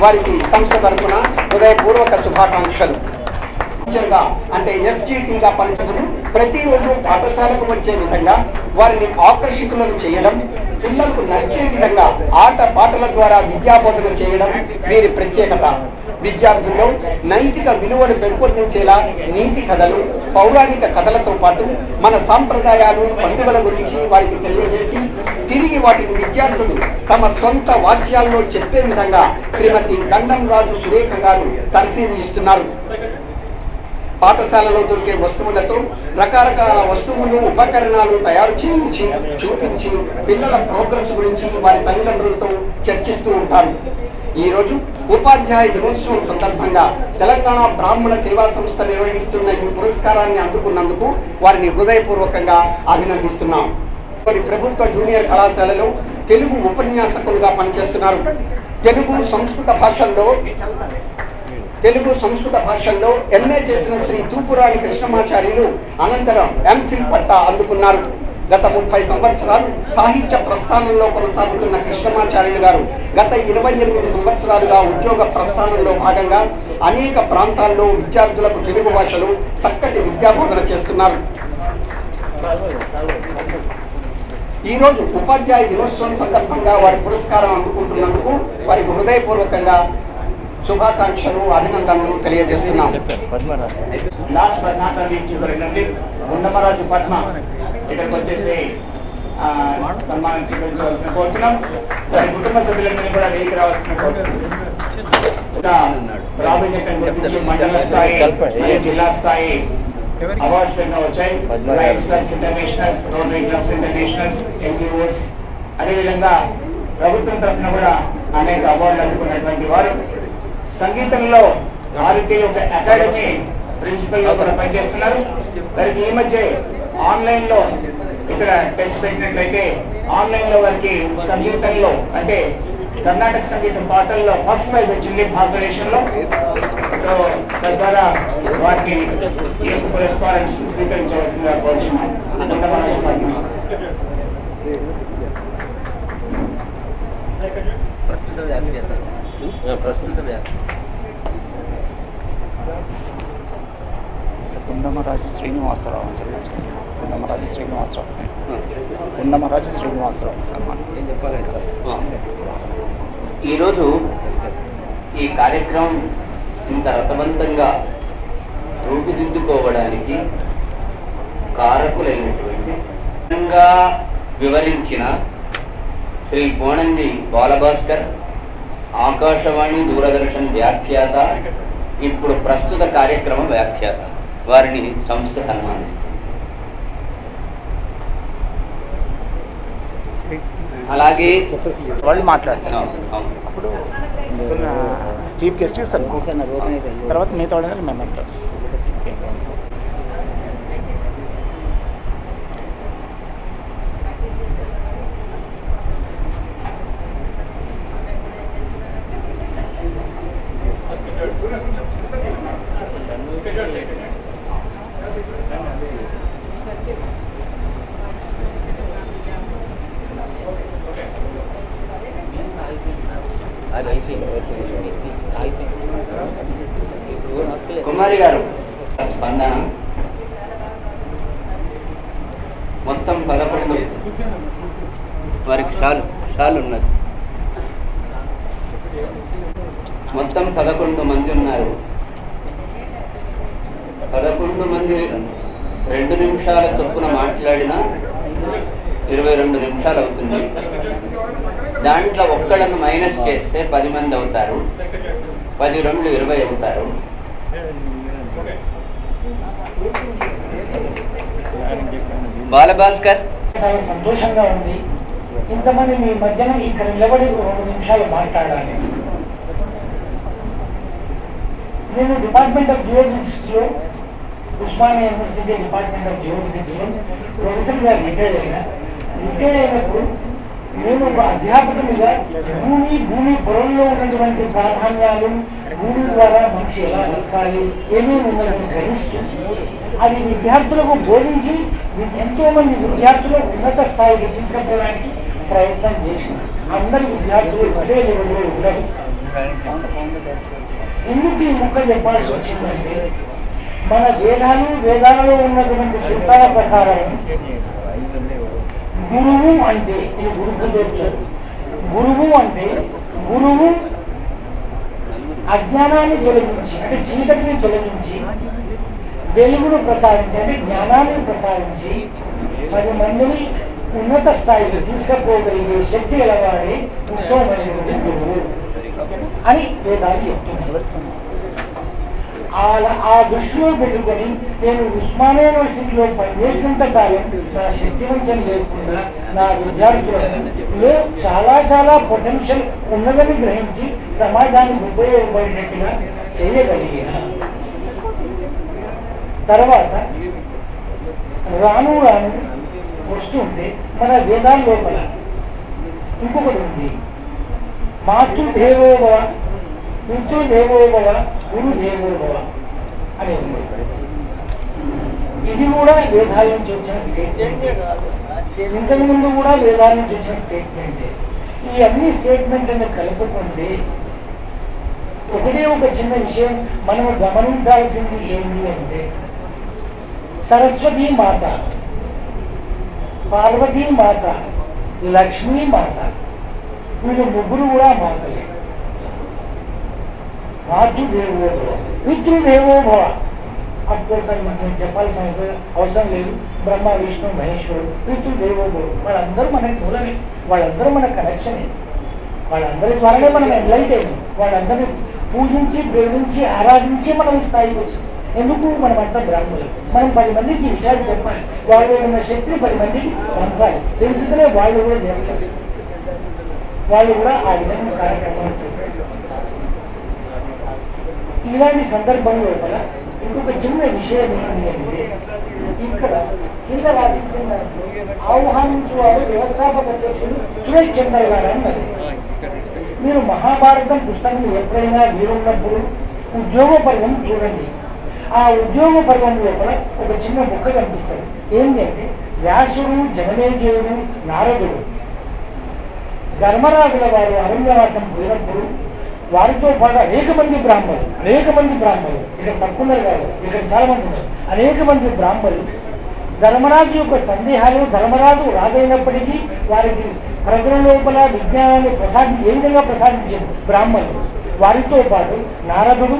[SPEAKER 10] వారికి సంస్థ తరఫున హృదయపూర్వక శుభాకాంక్షలు. అంటే ఎస్జిటిగా పనిచేయడం, ప్రతిరోజు పాఠశాలకు వచ్చే విధంగా వారిని ఆకర్షితులను చేయడం, పిల్లలకు నచ్చే విధంగా ఆట పాటల ద్వారా విద్యాబోధన చేయడం వీరి ప్రత్యేకత. విద్యార్థుల్లో నైతిక విలువలు పెంపొందించేలా నీతి కథలు, పౌరాణిక కథలతో పాటు మన సాంప్రదాయాలు, పండుగల గురించి వారికి తెలియజేసి తిరిగి వాటిని విద్యార్థులు తమ సొంత వాక్యాల్లో చెప్పే విధంగా శ్రీమతి దండం రాజు సురేఖ గారు తర్ఫీదు ఇస్తున్నారు. పాఠశాలలో దొరికే వస్తువులతో రకరకాల వస్తువులు, ఉపకరణాలు తయారు చేయించి చూపించి పిల్లల ప్రోగ్రెస్ గురించి వారి తల్లిదండ్రులతో చర్చిస్తూ ఉంటారు. ఈరోజు ఉపాధ్యాయ దినోత్సవం సందర్భంగా తెలంగాణ బ్రాహ్మణ సేవా సంస్థ నిర్వహిస్తున్న ఈ పురస్కారాన్ని అందుకున్నందుకు వారిని హృదయపూర్వకంగా అభినందిస్తున్నాం. కొన్ని ప్రభుత్వ జూనియర్ కళాశాలలో తెలుగు ఉపన్యాసకులుగా పనిచేస్తున్నారు. తెలుగు సంస్కృత భాషల్లో ఎంఏ చేసిన శ్రీ తూపురాణి కృష్ణమాచార్యులు అనంతరం ఎంఫిల్ పట్టా అందుకున్నారు. గత 30 సంవత్సరాలు సాహిత్య ప్రస్థానంలో కొనసాగుతున్న కృష్ణమాచార్యులు గారు గత 28 సంవత్సరాలుగా ఉద్యోగ ప్రస్థానంలో భాగంగా అనేక ప్రాంతాల్లో విద్యార్థులకు తెలుగు భాషలో చక్కటి విద్యాబోధన చేస్తున్నారు. ఈరోజు ఉపాధ్యాయ దినోత్సవం సందర్భంగా వారి పురస్కారం అందుకుంటున్నందుకు వారికి హృదయపూర్వకంగా శుభాకాంక్షలు, అభినందనలు తెలియజేస్తున్నాం.
[SPEAKER 11] Last but not least Undamaraju Padma ఇక్కడికి వచ్చేసి సన్మానం స్వీకరించవలసిన కోరుతున్నాం. వారి కుటుంబ సభ్యులందరినీ కూడా వేదిక రావాల్సిన కోరుతున్నాం. ప్రావీణ్యతను గురించి మండల స్థాయి, జిల్లా స్థాయి అవార్డ్స్ ఎన్నో వచ్చాయి. Lions clubs internationals, rotary clubs internationals, NGOs, అదేవిధంగా ప్రభుత్వం తరఫున కూడా అనేక అవార్డులు అందుకున్నటువంటి వారు. సంగీతంలో ఆదిత్య ఒక అకాడమీ ప్రిన్సిపల్ గా కూడా పనిచేస్తున్నారు. వారికి ఈ మధ్య ఆన్లైన్ లో ఇక్కడ టెస్ట్ పెట్టినట్లయితే ఆన్లైన్ లో వారికి సంగీతంలో అంటే కర్ణాటక సంగీతం పాటల్లో ఫస్ట్ ప్రైజ్ వచ్చింది భారతదేశంలో. సో తద్వారా వారికి ఈ పురస్కారం స్వీకరించవలసిందిగా కోరుచున్నాం.
[SPEAKER 12] ఉండమరాజు శ్రీనివాసరావు అని చెప్పారు సార్. ఉండమరాజు శ్రీనివాసరావు సన్మానం.
[SPEAKER 1] ఈరోజు ఈ కార్యక్రమం ఇంత రసవంతంగా రూపుదిద్దుకోవడానికి కారకులైనటువంటి వివరించిన శ్రీ కోణంగి బాలభాస్కర్, ఆకాశవాణి దూరదర్శన్ వ్యాఖ్యాత, ఇప్పుడు ప్రస్తుత కార్యక్రమ వ్యాఖ్యాత, వారిని సంస్థ సన్మానిస్తుంది. అలాగే
[SPEAKER 12] వాళ్ళు మాట్లాడతారు. అప్పుడు చీఫ్ గెస్ట్ తర్వాత మిగతా వాళ్ళందరూ మెమెంటర్స్.
[SPEAKER 11] Good.
[SPEAKER 1] కుమారి గారు స్పందన మొత్తం 11 వారికి షాల్ ఉన్నది. మొత్తం 11 మంది ఉన్నారు. 11 మంది 2 నిమిషాల చొప్పున మాట్లాడినా 22 నిమిషాలు అవుతుంది. దాంట్లో ఒక్కళ్ళను మైనస్ చేస్తే 10 మంది అవుతారు. 10 2 20 అవుతారు. బాలభాస్కర్.
[SPEAKER 13] చాలా సంతోషంగా ఉంది. ఇంతమంది మీ మధ్యన ఇక్కడ నిలబడి 2 నిమిషాలు మాట్లాడాలి. నేను డిపార్ట్మెంట్ ఆఫ్ జియోఫిజిక్స్లో ఉస్మానియా యూనివర్సిటీ డిపార్ట్మెంట్ ఆఫ్ జియోఫిజిక్స్లో ప్రొఫెసర్గా రిటైర్డ్ అయినప్పుడు నేను ఒక అధ్యాపకునిగా భూమి పొలంలో ఉన్నటువంటి ప్రాధాన్యాలు, భూమి ద్వారా మనిషి ఎలా బతకాలి, ఏమేమి ఉన్నదని గ్రహిస్తూ అది విద్యార్థులకు బోధించి ఎంతో మంది విద్యార్థులు ఉన్నత స్థాయికి తీసుకుపోవడానికి ప్రయత్నం చేసిన అందరి విద్యార్థులు అదే లెవెల్లో ఉండరు. ఎందుకు ఈ ముక్క చెప్పాల్సి వచ్చిందంటే మన వేదాలలో ఉన్నటువంటి సూత్రాల ప్రకారం గురువు అంటే ఇది గురువు అంటే గురువు అజ్ఞానాన్ని తొలగించి అంటే చీకటిని తొలగించి వెలుగును ప్రసాదించి అంటే జ్ఞానాన్ని ప్రసాదించి 10 మందిని ఉన్నత స్థాయికి తీసుకుపోగలిగే శక్తి గలవాడే ఉత్తమమైనటువంటి గురువు అని వేదాలు చెప్తున్నారు. ఆ దృష్టిలో పెట్టుకొని నేను ఉస్మానియా యూనివర్సిటీలో పనిచేసినంత కాలం నా శక్తివంచం లేకుండా నా విద్యార్థులలో చాలా పొటెన్షియల్ ఉన్నదని గ్రహించి సమాజానికి ఉపయోగపడినట్టుగా చేయగలిగిన తర్వాత రాను వస్తుంటే మన వేదాల లోపల ఇంకొకటి ఉంది. మాతృదేవోభవ, పితృదేవోభవ, గురుదేవోభవ అని ఉంది. ఇది కూడా వేదాల నుంచి వచ్చిన స్టేట్మెంట్. ఇంతకు ముందు కూడా వేదాల నుంచి వచ్చిన స్టేట్మెంట్. ఈ అన్ని స్టేట్మెంట్లను కలుపుకుంటే ఒకటే ఒక చిన్న విషయం మనం గమనించాల్సింది ఏంటి అంటే సరస్వతీ మాత, పార్వతీ మాత, లక్ష్మీ మాత వీళ్ళు ముగ్గురు కూడా మాతలే. మాతృదేవోభవ, పితృదేవోభవ. అఫ్కోర్స్ అది మనం చెప్పాల్సిన అవసరం లేదు. బ్రహ్మ, విష్ణు, మహేశ్వరుడు, పితృదేవోభవ వాళ్ళందరూ మనకి మూలమే, వాళ్ళందరూ మన కనెక్షనే. వాళ్ళందరి ద్వారానే మనం ఎన్లైట్ అయ్యాం. వాళ్ళందరినీ పూజించి ప్రేమించి ఆరాధించి మనం ఈ స్థాయికి వచ్చాం. ఎందుకు? మనమంతా బ్రాహ్మణులు. మనం 10 మందికి ఈ విషయాలు చెప్పాలి. వాళ్ళు ఉన్న శక్తిని 10 మందికి పంచాలి. పెంచితేనే వాళ్ళు కూడా చేస్తారు. వాళ్ళు కూడా ఆ విధంగా కార్యక్రమాలు చేస్తారు. ఇలాంటి సందర్భం లోపల ఇంకొక చిన్న విషయం ఏంటి అంటే ఇక్కడ కింద రాసించిన దాంట్లో ఆహ్వానించువారు వ్యవస్థాపక అధ్యక్షుడు సురేష్ చంద్ర గారు అన్నారు. మీరు మహాభారతం పుస్తకం ఎప్పుడైనా వీరున్నప్పుడు ఉద్యోగ పర్వం చూడండి. ఆ ఉద్యోగ పర్వం లోపల ఒక చిన్న ముక్క కనిపిస్తుంది. ఏంటి అంటే వ్యాసుడు, జనమేజయుడు, నారదుడు ధర్మరాజుల వారు అరణ్యవాసం పోయినప్పుడు వారితో పాటు అనేక మంది బ్రాహ్మణులు ఇక్కడ తక్కువ కాదు, ఇక్కడ చాలా మంది ఉన్నారు. అనేక మంది బ్రాహ్మణులు ధర్మరాజు యొక్క సందేహాలు, ధర్మరాజు రాజైనప్పటికీ వారికి ప్రజల లోపల విజ్ఞానాన్ని ఏ విధంగా ప్రసాదించారు బ్రాహ్మణులు. వారితో పాటు నారదుడు,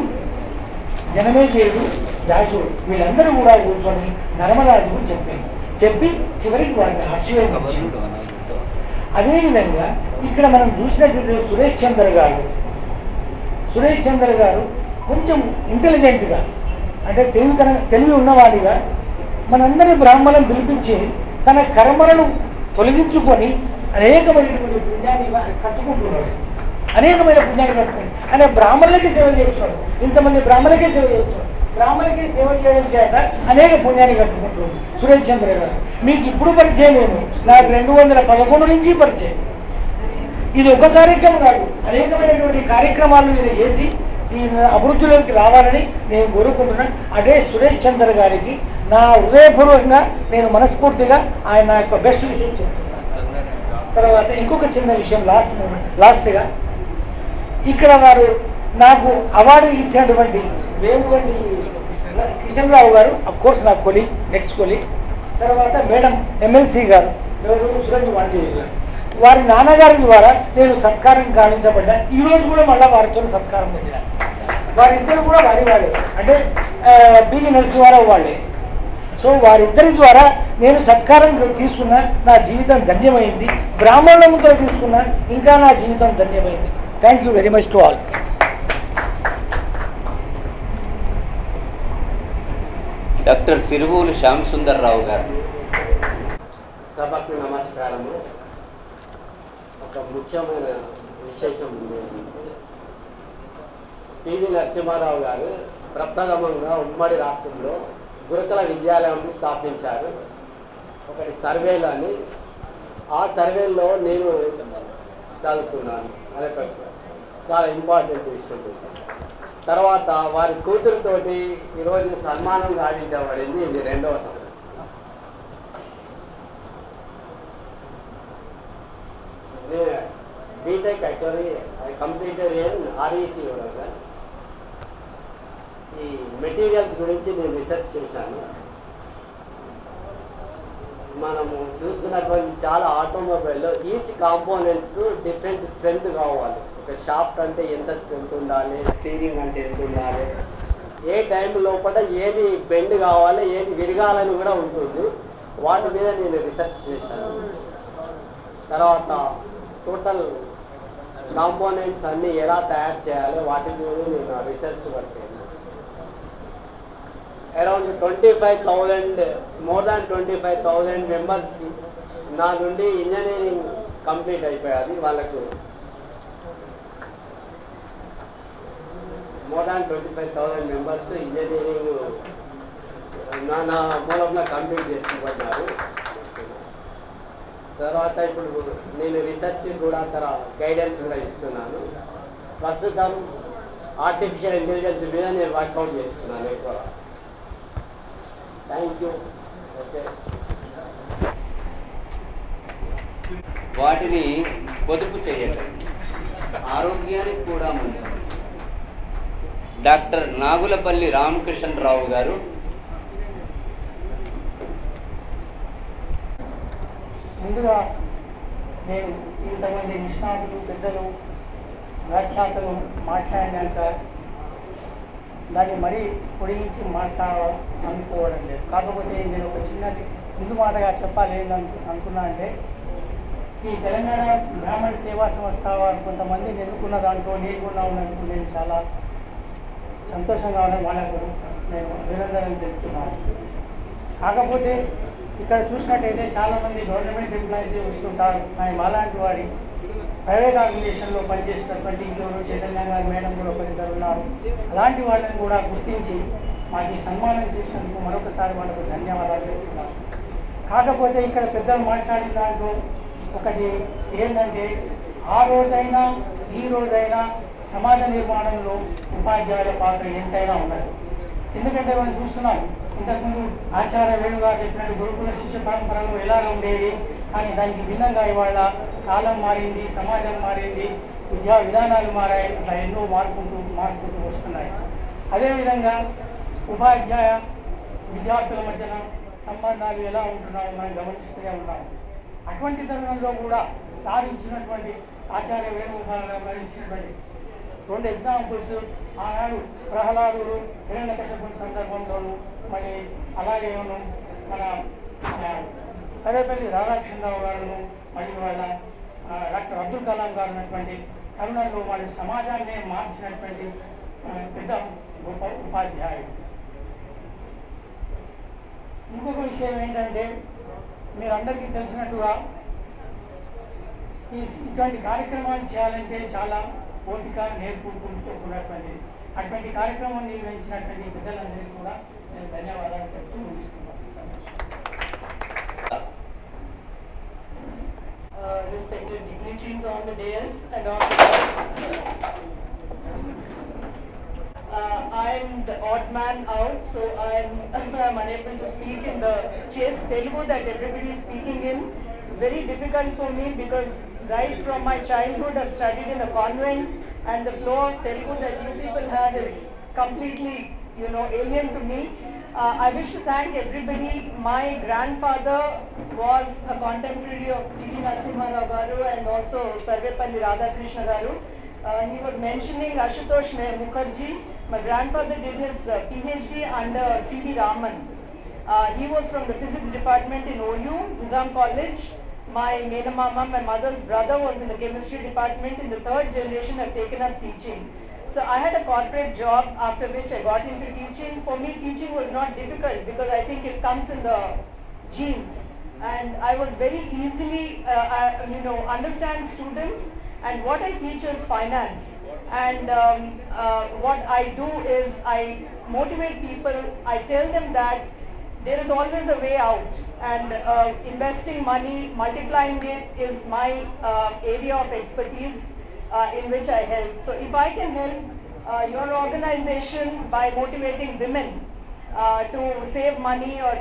[SPEAKER 13] జనమేజయుడు, వ్యాసుడు వీళ్ళందరూ కూడా కూర్చొని ధర్మరాజుకు చెప్పి చివరికి వారిని ఆశీర్వదించారు. అదేవిధంగా ఇక్కడ మనం చూసినట్లయితే సురేష్ చంద్ర గారు కొంచెం ఇంటెలిజెంట్గా అంటే తెలివి ఉన్నవాడిగా మనందరి బ్రాహ్మణులను పిలిపించి తన కర్మలను తొలగించుకొని అనేకమైనటువంటి పుణ్యాన్ని కట్టుకుంటున్నాడు. ఆయన బ్రాహ్మణులకి సేవ చేస్తున్నాడు. ఇంతమంది బ్రాహ్మణులకే సేవ చేస్తున్నాడు. బ్రాహ్మణులకి సేవ చేయడం చేత అనేక పుణ్యాన్ని కట్టుకుంటున్నాడు సురేష్ చంద్ర గారు. మీకు ఇప్పుడు పరిచయం లేదు, నాకు 211 నుంచి పరిచయం. ఇది ఒక కార్యక్రమం కాదు, అనేకమైనటువంటి కార్యక్రమాలు ఈయన చేసి ఈ అభివృద్ధిలోకి రావాలని నేను కోరుకుంటున్నాను. అదే సురేష్ చంద్ర గారికి నా హృదయపూర్వకంగా నేను మనస్ఫూర్తిగా ఆయన యొక్క బెస్ట్ విషయం చెప్తున్నాను. తర్వాత ఇంకొక చిన్న విషయం లాస్ట్గా ఇక్కడ వారు నాకు అవార్డు ఇచ్చినటువంటి వేముగంటి కిషన్రావు గారు అఫ్ కోర్స్ నా కొలీగ్, ఎక్స్ కొలీగ్. తర్వాత మేడం ఎమ్మెల్సీ గారు సురేంద్ర వాణిదేవి గారు, వారి నాన్నగారి ద్వారా నేను సత్కారం గావించబడ్డా. ఈరోజు కూడా మళ్ళీ వారితో సత్కారం పొందిన. వారిద్దరు కూడా వాళ్ళే, అంటే పివి నరసింహారావు వాళ్ళే. సో వారిద్దరి ద్వారా నేను సత్కారం తీసుకున్నా, నా జీవితం ధన్యమైంది. బ్రాహ్మణుల ముద్ర తీసుకున్నా, ఇంకా నా జీవితం ధన్యమైంది. Thank you very much to all.
[SPEAKER 1] Doctor Siruvulu Shyam Sundarrao గారు.
[SPEAKER 14] సభకు నమస్కారము. ఒక ముఖ్యమైన విశేషం పివి నరసింహారావు గారు ప్రప్రథమంగా ఉమ్మడి రాష్ట్రంలో గురుకుల విద్యాలయం స్థాపించారు. ఒకటి సర్వేలు అని, ఆ సర్వేలో నేను చదువుకున్నాను. అదొక చాలా ఇంపార్టెంట్ విషయం. తర్వాత వారి కూతురుతోటి ఈరోజు సన్మానం గావించబడింది. ఇది 2వ సంవత్సరం. BTech actually I completed in REC. ఈ మెటీరియల్స్ గురించి నేను రీసెర్చ్ చేశాను. మనము చూస్తున్నటువంటి చాలా ఆటోమొబైల్లో ఈచ్ కాంపోనెంట్ డిఫరెంట్ స్ట్రెంగ్త్ కావాలి. ఒక షాఫ్ట్ అంటే ఎంత స్ట్రెంగ్త్ ఉండాలి, స్టీరింగ్ అంటే ఎంత ఉండాలి, ఏ టైం లోపల ఏది బెండ్ కావాలి, ఏది విరగాలని కూడా ఉంటుంది. వాటి మీద నేను రీసెర్చ్ చేశాను. తర్వాత టోటల్ కాంపోనెంట్స్ అన్నీ ఎలా తయారు చేయాలి వాటి మీద నేను research work. Around 25,000 more than 25,000 మెంబర్స్కి నా నుండి ఇంజనీరింగ్ కంప్లీట్ అయిపోయాది. వాళ్ళకు మోర్ దాన్ 25,000 మెంబర్స్ ఇంజనీరింగ్ నా మూలంలో కంప్లీట్ చేసుకున్నారు. తర్వాత ఇప్పుడు నేను రీసెర్చ్ కూడా గైడెన్స్ కూడా ఇస్తున్నాను. ప్రస్తుతం ఆర్టిఫిషియల్ ఇంటెలిజెన్స్ మీద నేను వర్కౌట్ చేస్తున్నాను ఎక్కువ. Thank you. ఓకే.
[SPEAKER 1] వాటిని పొదుపు చేయండి, ఆరోగ్యానికి కూడా మంచిది. డాక్టర్ నాగులపల్లి రామకృష్ణరావు గారు.
[SPEAKER 13] ముందుగా నేను ఇంతమంది నిష్ణాతులు, పెద్దలు, వ్యాఖ్యాతలు మాట్లాడినాక దాన్ని మరీ పొడిగించి మాట్లాడాలనుకోవడం లేదు. కాకపోతే నేను ఒక చిన్నది ముందు మాటగా చెప్పాలి అనుకున్నా అంటే, ఈ తెలంగాణ బ్రాహ్మణ సేవా సంస్థ వారు కొంతమంది ఎన్నుకున్న దాంట్లో నేను కూడా ఉన్నందుకు నేను చాలా సంతోషంగా ఉన్న వాళ్ళకు నేను అభినందనలు తెలుపుతున్నాను. కాకపోతే ఇక్కడ చూసినట్టయితే చాలామంది గవర్నమెంట్ ఎంప్లాయీస్ వస్తుంటారు. ఆయన అలాంటి వాడి ప్రైవేట్ ఆర్గనైజేషన్లో పనిచేసినటువంటి ఇంట్లో చైతన్య గారు మేడం కూడా ఒకరిద్దరు ఉన్నారు. అలాంటి వాళ్ళని కూడా గుర్తించి మాకు ఈ సన్మానం చేసినందుకు మరొకసారి వాళ్ళకు ధన్యవాదాలు చెప్తున్నాను. కాకపోతే ఇక్కడ పెద్దలు మాట్లాడిన దాంట్లో ఒకటి ఏంటంటే, ఆ రోజైనా ఈ రోజైనా సమాజ నిర్మాణంలో ఉపాధ్యాయుల పాత్ర ఎంతైనా ఉన్నది. ఎందుకంటే మనం చూస్తున్నాం, ఇంతకుముందు ఆచార్య వేణుగారు చెప్పినట్టు గురుకుల శిష్య పరంపరలు ఎలా ఉండేవి, కానీ దానికి భిన్నంగా ఇవాళ కాలం మారింది, సమాజం మారింది, విద్యా విధానాలు మారాయి. అట్లా ఎన్నో మార్పుకుంటూ వస్తున్నాయి. అదేవిధంగా ఉపాధ్యాయ విద్యార్థుల మధ్యన సంబంధాలు ఎలా ఉంటున్నాయో మనం గమనిస్తూనే ఉన్నాం. అటువంటి తరుణంలో కూడా సాధించినటువంటి ఆచార్య వేణుగోపాల్ గారు ఇచ్చినటువంటి 2 ఎగ్జాంపుల్స్, ఆనాడు ప్రహ్లాదుడు హిరణ్యకశిపుని సందర్భంలోను, మరి అలాగే మన సర్వేపల్లి రాధాకృష్ణరావు గారును, మరియు వాళ్ళ డాక్టర్ అబ్దుల్ కలాం గారు ఉన్నటువంటి తరుణంలో వాళ్ళు సమాజాన్ని మార్చినటువంటి పెద్ద గొప్ప ఉపాధ్యాయుడు. ఇంకొక విషయం ఏంటంటే, మీరందరికీ తెలిసినట్టుగా ఇటువంటి కార్యక్రమాలు చేయాలంటే చాలా ఓపిక నేర్పుకుంటున్నటువంటి అటువంటి కార్యక్రమం నిర్వహించినటువంటి పెద్దలందరికీ కూడా నేను ధన్యవాదాలు చెప్తూ ముగిస్తున్నాను.
[SPEAKER 15] Respected dignitaries on the dais and on I'm the odd man out, so I'm unable to speak in the chaste Telugu that everybody is speaking in. Very difficult for me because right from my childhood I've studied in a convent, and the flow of Telugu that you people have is completely alien to me. I wish to thank everybody. My grandfather was a contemporary of P.V. Narasimha Rao garu and also Sarvepalli Radhakrishna garu. He was mentioning Ashutosh Mukherjee. My grandfather did his PhD under C.V. Raman. He was from the physics department in OU, Nizam College. My Menamama, my mother's brother, was in the chemistry department. In the third generation, I've taken up teaching. So I had a corporate job after which I got into teaching. For me, teaching was not difficult because I think it comes in the genes. And I was very easily, understand students. And what I teach is finance. And what I do is I motivate people. I tell them that there is always a way out, and investing money, multiplying it is my area of expertise in which I help. So if I can help your organization by motivating women to save money or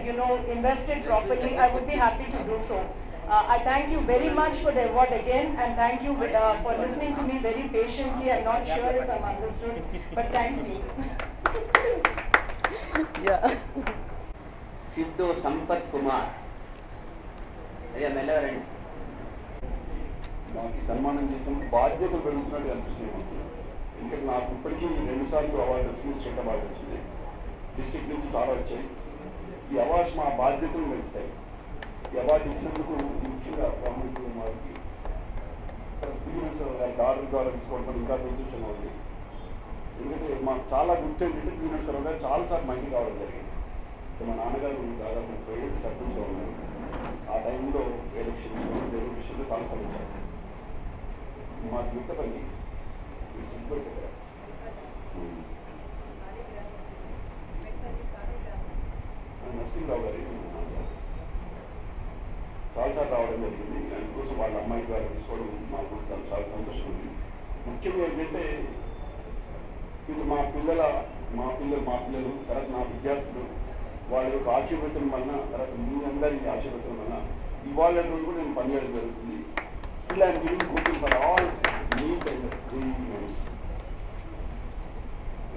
[SPEAKER 15] invest it properly, I would be happy to do so. I thank you very much for the award again, and thank you for listening to me very patiently. I'm not sure if I'm understood, but thank you.
[SPEAKER 1] Yeah. Siddhu Sampath Kumar అయ్యా మెల్లవరండి.
[SPEAKER 16] నాకు సన్మానం చేసిన బాధ్యతలు పెరుగుతున్నట్టు అనిపిస్తుంది మాకు. ఎందుకంటే నాకు ఇప్పటికీ 2 సార్లు అవార్డు వచ్చింది, స్టేట్ అవార్డు వచ్చింది, డిస్ట్రిక్ట్ నుంచి చాలా వచ్చాయి. ఈ అవార్డ్స్ మా బాధ్యతలు పెంచుతాయి. ఈ అవార్డు ఇచ్చినందుకు ముఖ్యంగా రామేశ్వరం వారికి గారి డాక్టర్ ద్వారా తీసుకోవడం ఇంకా సంతోషంగా ఉంది. ఎందుకంటే మాకు చాలా గుర్తు ఏంటంటే పీనట్సరావు గారు చాలాసార్లు మంది కావడం జరిగింది. మా నాన్నగారు దాదాపు 30 ఏళ్ళు సర్పంచ్గా ఉన్నారు. ఆ టైంలో ఎలక్షన్స్ విషయంలో చాలా సాధించారు. మా గుర్తపల్లి సిద్ధిపల్లి దగ్గర నరసింహరావు గారి చాలాసార్లు రావడం జరిగింది. అందుకోసం వాళ్ళ అమ్మాయి ద్వారా తీసుకోవడం మాకు చాలా సంతోషం ఉంది. ముఖ్యంగా ఏంటంటే ఇప్పుడు మా పిల్లలు తర్వాత నా విద్యార్థులు వాళ్ళ యొక్క ఆశీర్వచనం వలన, తర్వాత మీ అందరి ఆశీర్వచనం వలన ఇవాళ రోజు కూడా నేను పనిచేయడం జరుగుతుంది. Still I'm giving coaching for all NEET and members.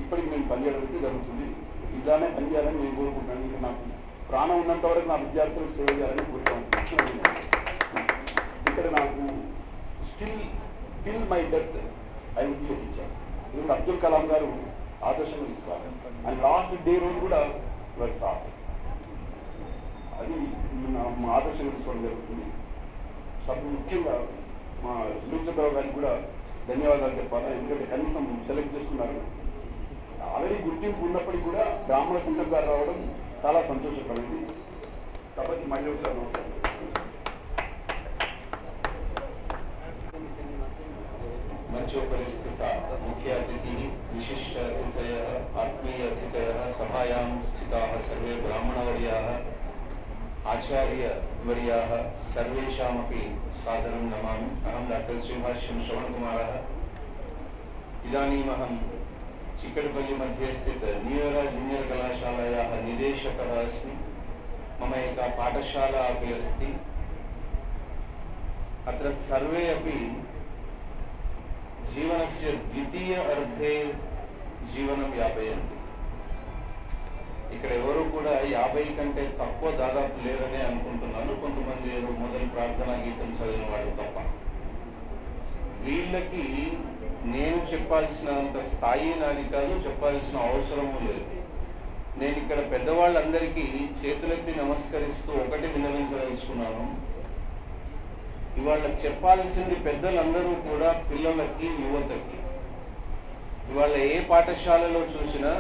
[SPEAKER 16] ఇప్పటికి నేను పనిచేయడం అయితే జరుగుతుంది. ఇలానే పనిచేయాలని నేను కోరుకుంటున్నాను. ఇంకా నాకు ప్రాణం ఉన్నంత వరకు నా విద్యార్థులకు సేవ చేయాలని కోరుకుంటున్నాను. ఇక్కడ నాకు till my death I will be a teacher. ఎందుకంటే అబ్దుల్ కలాం గారు ఆదర్శంగా తీసుకోవాలి. అండ్ లాస్ట్ డే రోజు కూడా స్టార్ట్ అది మా ఆదర్శంగా తీసుకోవడం జరుగుతుంది. ముఖ్యంగా మా సురేంద్రరావు గారికి కూడా ధన్యవాదాలు చెప్పాలి. ఎందుకంటే కనీసం సెలెక్ట్ చేసుకున్నారు. ఆల్రెడీ గుర్తింపు ఉన్నప్పటికీ కూడా బ్రాహ్మణ సంఘం గారు రావడం చాలా సంతోషకరమైంది. కాబట్టి మళ్ళీ ఒకసారి నమస్కారం.
[SPEAKER 17] मंचोपरिस्थिता मुख्य अतिथि विशिष्ट अतिथयः आत्मीय अतिथयः सभायां स्थिताः सर्वे ब्राह्मणवर्याः आचार्यवर्याः सर्वेषामपि सादरं नमामि. अहं डॉक्टर श्रीभाष्यं श्रवणकुमारः. इदानीमहं चिकटपल्ली मध्ये स्थित न्यूयरा जूनियर कलाशालायाः निदेशकः अस्मि. मम एका पाठशाला अपि अस्ति. अत्र सर्वे अपि जीवनस्य द्वितीय अर्धे जीवनं यापयन्ति. ఇక్కడ ఎవరు కూడా 50 కంటే తక్కువ దాదాపు లేరనే అనుకుంటున్నాను. కొంతమంది ఏదో మొదటి ప్రార్థనా గీతం చదివిన వాడు తప్ప. వీళ్ళకి నేను చెప్పాల్సినంత స్థాయి నాది కాదు, చెప్పాల్సిన అవసరము లేదు. నేను ఇక్కడ పెద్దవాళ్ళందరికీ చేతులెత్తి నమస్కరిస్తూ ఒకటి విన్నవించదలుచుకున్నాను. ఇవాళ చెప్పాల్సింది పెద్దలందరూ కూడా పిల్లలకి, యువతకి. ఇవాళ ఏ పాఠశాలలో చూసినా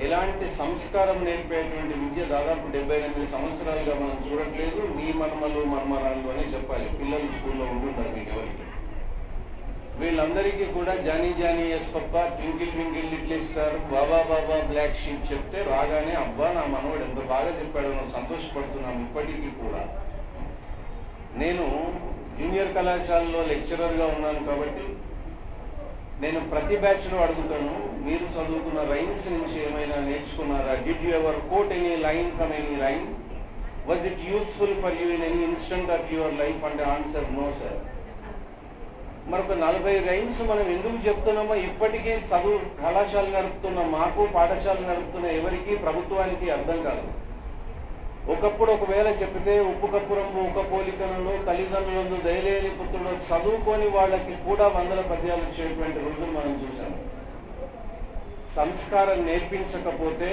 [SPEAKER 17] ఎలాంటి సంస్కారం నేర్పేటువంటి విద్య దాదాపు 78 సంవత్సరాలుగా మనం చూడట్లేదు. మీ మన్మలు మన్మరాలు అని చెప్పాలి. పిల్లలు స్కూల్లో ఉంటుంటారు మీకు ఎవరికి. వీళ్ళందరికీ కూడా Johnny Johnny yes papa, twinkle twinkle little star, baa baa black sheep చెప్తే రాగానే అబ్బా నా మనవాడు ఎంత బాగా చెప్పాడో మనం సంతోషపడుతున్నాం. ఇప్పటికీ కూడా నేను జూనియర్ కళాశాలలో లెక్చరర్గా ఉన్నాను కాబట్టి నేను ప్రతి బ్యాచ్లో అడుగుతాను, మీరు చదువుకున్న రైమ్స్ నుంచి ఏమైనా నేర్చుకున్నారా? Did you ever quote any line from any rhyme? Was it useful for you in any instant of your life? అంటే ఆన్సర్ నో సార్. మరొక 40 రైమ్స్ మనం ఎందుకు చెప్తున్నామో ఇప్పటికీ చదువు కళాశాల నడుపుతున్న మాకు, పాఠశాల నడుపుతున్న ఎవరికి, ప్రభుత్వానికి అర్థం కాదు. ఒకప్పుడు ఒకవేళ చెప్తే ఉప్పు కప్పురంబు ఒక పోలికలలో తల్లిదండ్రులందు దయలేని పుత్రుడు చదువుకొని వాళ్ళకి కూడా 100 పద్యాలు వచ్చేటువంటి రోజులు మనం చూసాం. సంస్కారం నేర్పించకపోతే